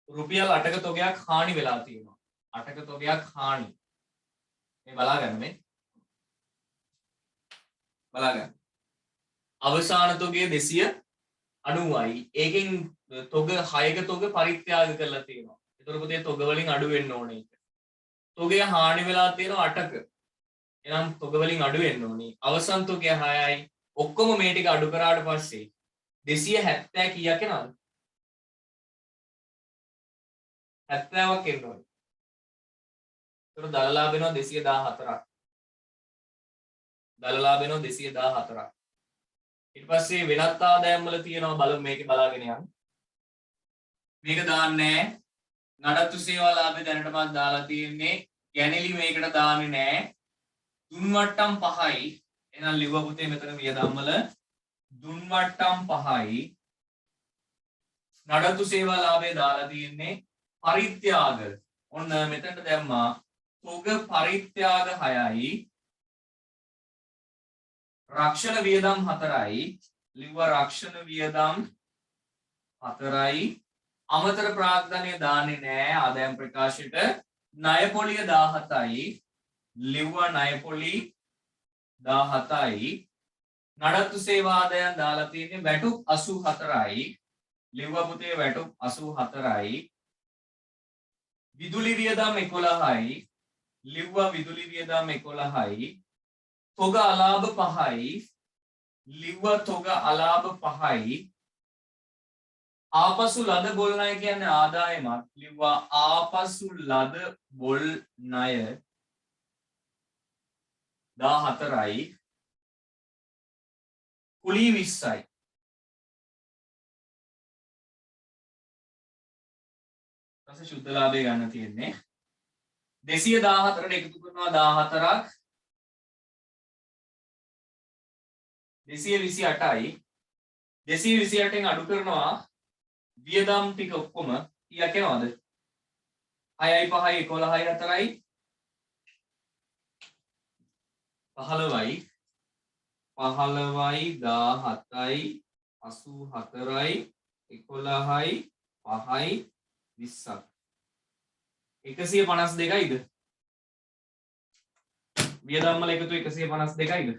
රුපියල් 8ක තොගයක් හානි වෙලා තියෙනවා. 8ක තොගයක් හානි. මේ බලාගන්න මේ. බලාගන්න. අවසාන තොගේ 290යි. ඒකෙන් තොග 6ක තොග පරිත්‍යාග කරලා තියෙනවා. ඒතර පුතේ තොග වලින් අඩු වෙන්න ඕනේ ඒක. තොගය හානි වෙලා තියෙනවා 8ක. එහෙනම් තොග වලින් අඩු වෙන්න ඕනේ. අවසන් තොගය 6යි. ඔක්කොම මේ ටික අඩු කරාට පස්සේ 270 කීයක් එනවද? 70ක් එන්න ඕනේ. ඒතර දල ලාභ වෙනවා 214ක්. දල ලාභ වෙනවා 214ක්. ඊට පස්සේ වෙනත් ආදායම් වල තියෙනවා බලමු මේකේ බලාගෙන යන්න. මේක දාන්නේ නඩත්තු සේවා ලාභය දැනටමත් දාලා තියෙන්නේ. ගැනෙලි මේකට දාන්නේ නැහැ. දුන් වට්ටම් 5යි. එහෙනම් ලිව්ව පුතේ මෙතන වියදම් වල දුන් වට්ටම් 5යි. නඩත්තු සේවා ලාභය දාලා තියෙන්නේ පරිත්‍යාග. ඔන්න මෙතනට දැම්මා. තොග පරිත්‍යාග 6යි. රක්ෂණ වියදම් 4යි. ලිව්වා රක්ෂණ වියදම් 4යි. අමතර ප්‍රාග්ධනය දාන්නේ නැහැ ආදායම් ප්‍රකාශයට. ණය පොලිය 17යි. ලිව්වා ණය පොලි 17යි. නඩත්තු සේවා ආදායම් දාලා තියෙන්නේ වැටුප් 84යි. ලිව්වා පුතේ වැටුප් 84යි. විදුලි වියදම් 11යි. ලිව්වා විදුලි වියදම් 11යි. තොග අලාභ 5යි. ලිව්වා තොග අලාභ 5යි. ආපසු ලද බොල් ණය කියන්නේ ආදායමක්. ලිව්වා ආපසු ලද බොල් ණය 14යි. කුලී 20යි. ඊපස්සේ සුද්ධ ලාභය ගන්න තියෙන්නේ 214ට එකතු කරනවා 14ක් 228යි. 228න් අඩු කරනවා වියදම් ටික ඔක්කොම කීයක් එනවද? 6යි 5යි 11යි 4යි 15යි 17යි 17යි 84යි 11යි 5යි 20ක් 152යිද? වියදම් වල එකතු 152යිද?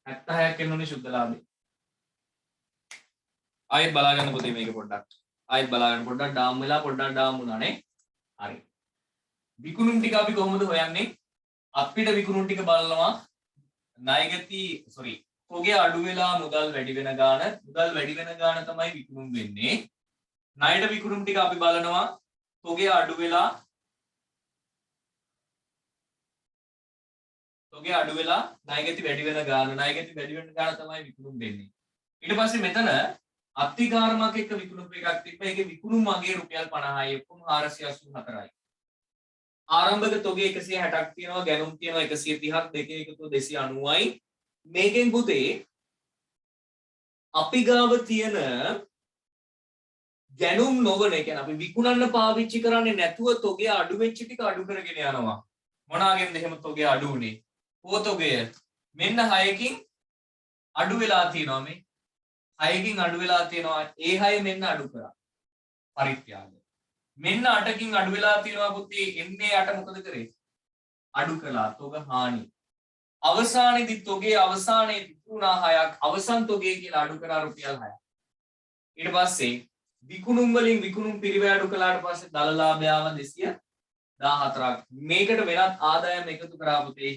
76ක් එන්න ඕනේ සුද්ධ ලාභේ. ආයෙත් බලා ගන්න පුතේ මේක පොඩ්ඩක්. ආයෙත් බලා ගන්න පොඩ්ඩක් ඩාම් වෙලා පොඩ්ඩක් ඩාම් වුණානේ. හරි. විකුණුම් ටික අපි කොහොමද හොයන්නේ? අපිට විකුණුම් ටික බලනවා තොගේ අඩු වෙලා මුදල් වැඩි වෙන ගාන. මුදල් වැඩි වෙන ගාන තමයි විකුණුම් වෙන්නේ. ණයට විකුණුම් ටික අපි බලනවා තොගේ අඩු වෙලා ණයගැති වැඩි වෙන ගාන. ණයගැති වැඩි වෙන ගාන තමයි විකුණුම් වෙන්නේ. ඊට පස්සේ මෙතන අත්තිකාරමක් එක්ක විකුණුම් එකක් තිබ්බා. ඒකේ විකුණුම් අගේ රුපියල් 50යි. ඔක්කොම 484යි. ආරම්භක තොගේ 160ක් තියෙනවා. ගැනුම් තියෙනවා 130ක්. දෙකේ එකතුව 290යි. මේකෙන් පුතේ අපි ගාව තියෙන ගැනුම් නොවන, ඒ කියන්නේ අපි විකුණන්න පාවිච්චි කරන්නේ නැතුව තොගේ අඩු වෙච්ච ටික අඩු කරගෙන යනවා. මොනාගෙන්ද එහෙම තොගේ අඩු උනේ? පොතොගය මෙන්න 6කින් අඩු වෙලා තියෙනවා. මේ 6කින් අඩු වෙලා තියෙනවා. ඒ 6 මෙන්න අඩු කරා. පරිත්‍යාග. මෙන්න 8කින් අඩු වෙලා තියෙනවා පුතේ. එන්නේ 8 මොකද කරේ? අඩු කළා. තොග හානි. අවසානයේදී තොගේ අවසානයේ තිබුණා 6ක්. අවසන් තොගේ කියලා අඩු කරා රුපියල් 6ක්. ඊට පස්සේ විකුණුම් වලින් විකුණුම් පිරිවැය අඩු කළාට පස්සේ දල ලාභය ආව 214ක්. මේකට වෙනත් ආදායම් එකතු කරා පුතේ.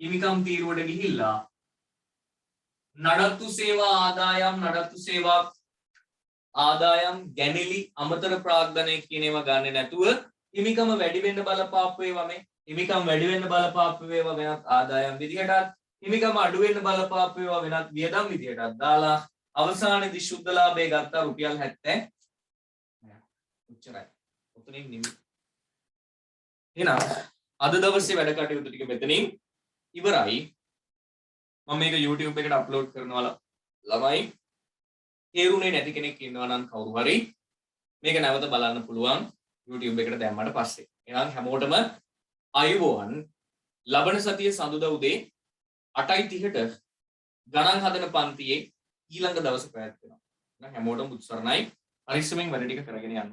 හිමිකම් තීරුවට ගිහිල්ලා නඩත්තු සේවා ආදායම් ගැනිලි අමතර ප්‍රාග්ධනය කියන ඒවා ගන්නෙ නැතුව හිමිකම වැඩි වෙන්න බලපාපු ඒවා මේ හිමිකම් වැඩි වෙන්න බලපාපු ඒවා වෙනත් ආදායම් විදිහටත් හිමිකම අඩු වෙන්න බලපාපු ඒවා වෙනත් වියදම් විදිහටත් දාලා අවසානයේදී සුද්ධ ලාභය ගත්තා රුපියල් 70. ඔච්චරයි. ඔතනින් නිමි. එහෙනම් අද දවසේ වැඩ කටයුතු ටික මෙතනින් ඉවරයි. මම මේක YouTube එකට අප්ලෝඩ් කරනවා ළමයි. තේරුනේ නැති කෙනෙක් ඉන්නවා නම් කවුරු හරි මේක නැවත බලන්න පුළුවන් YouTube එකට දැම්මට පස්සේ. එහෙනම් හැමෝටම අයුබෝවන්. ලබන සතියේ සඳුදා උදේ 8:30ට ගණන් හදන පන්තියේ ඊළඟ දවසේ පැවැත්වෙනවා. එහෙනම් හැමෝටම උත්සාහයි පරිස්සමෙන් වැඩ ටික කරගෙන යන්න.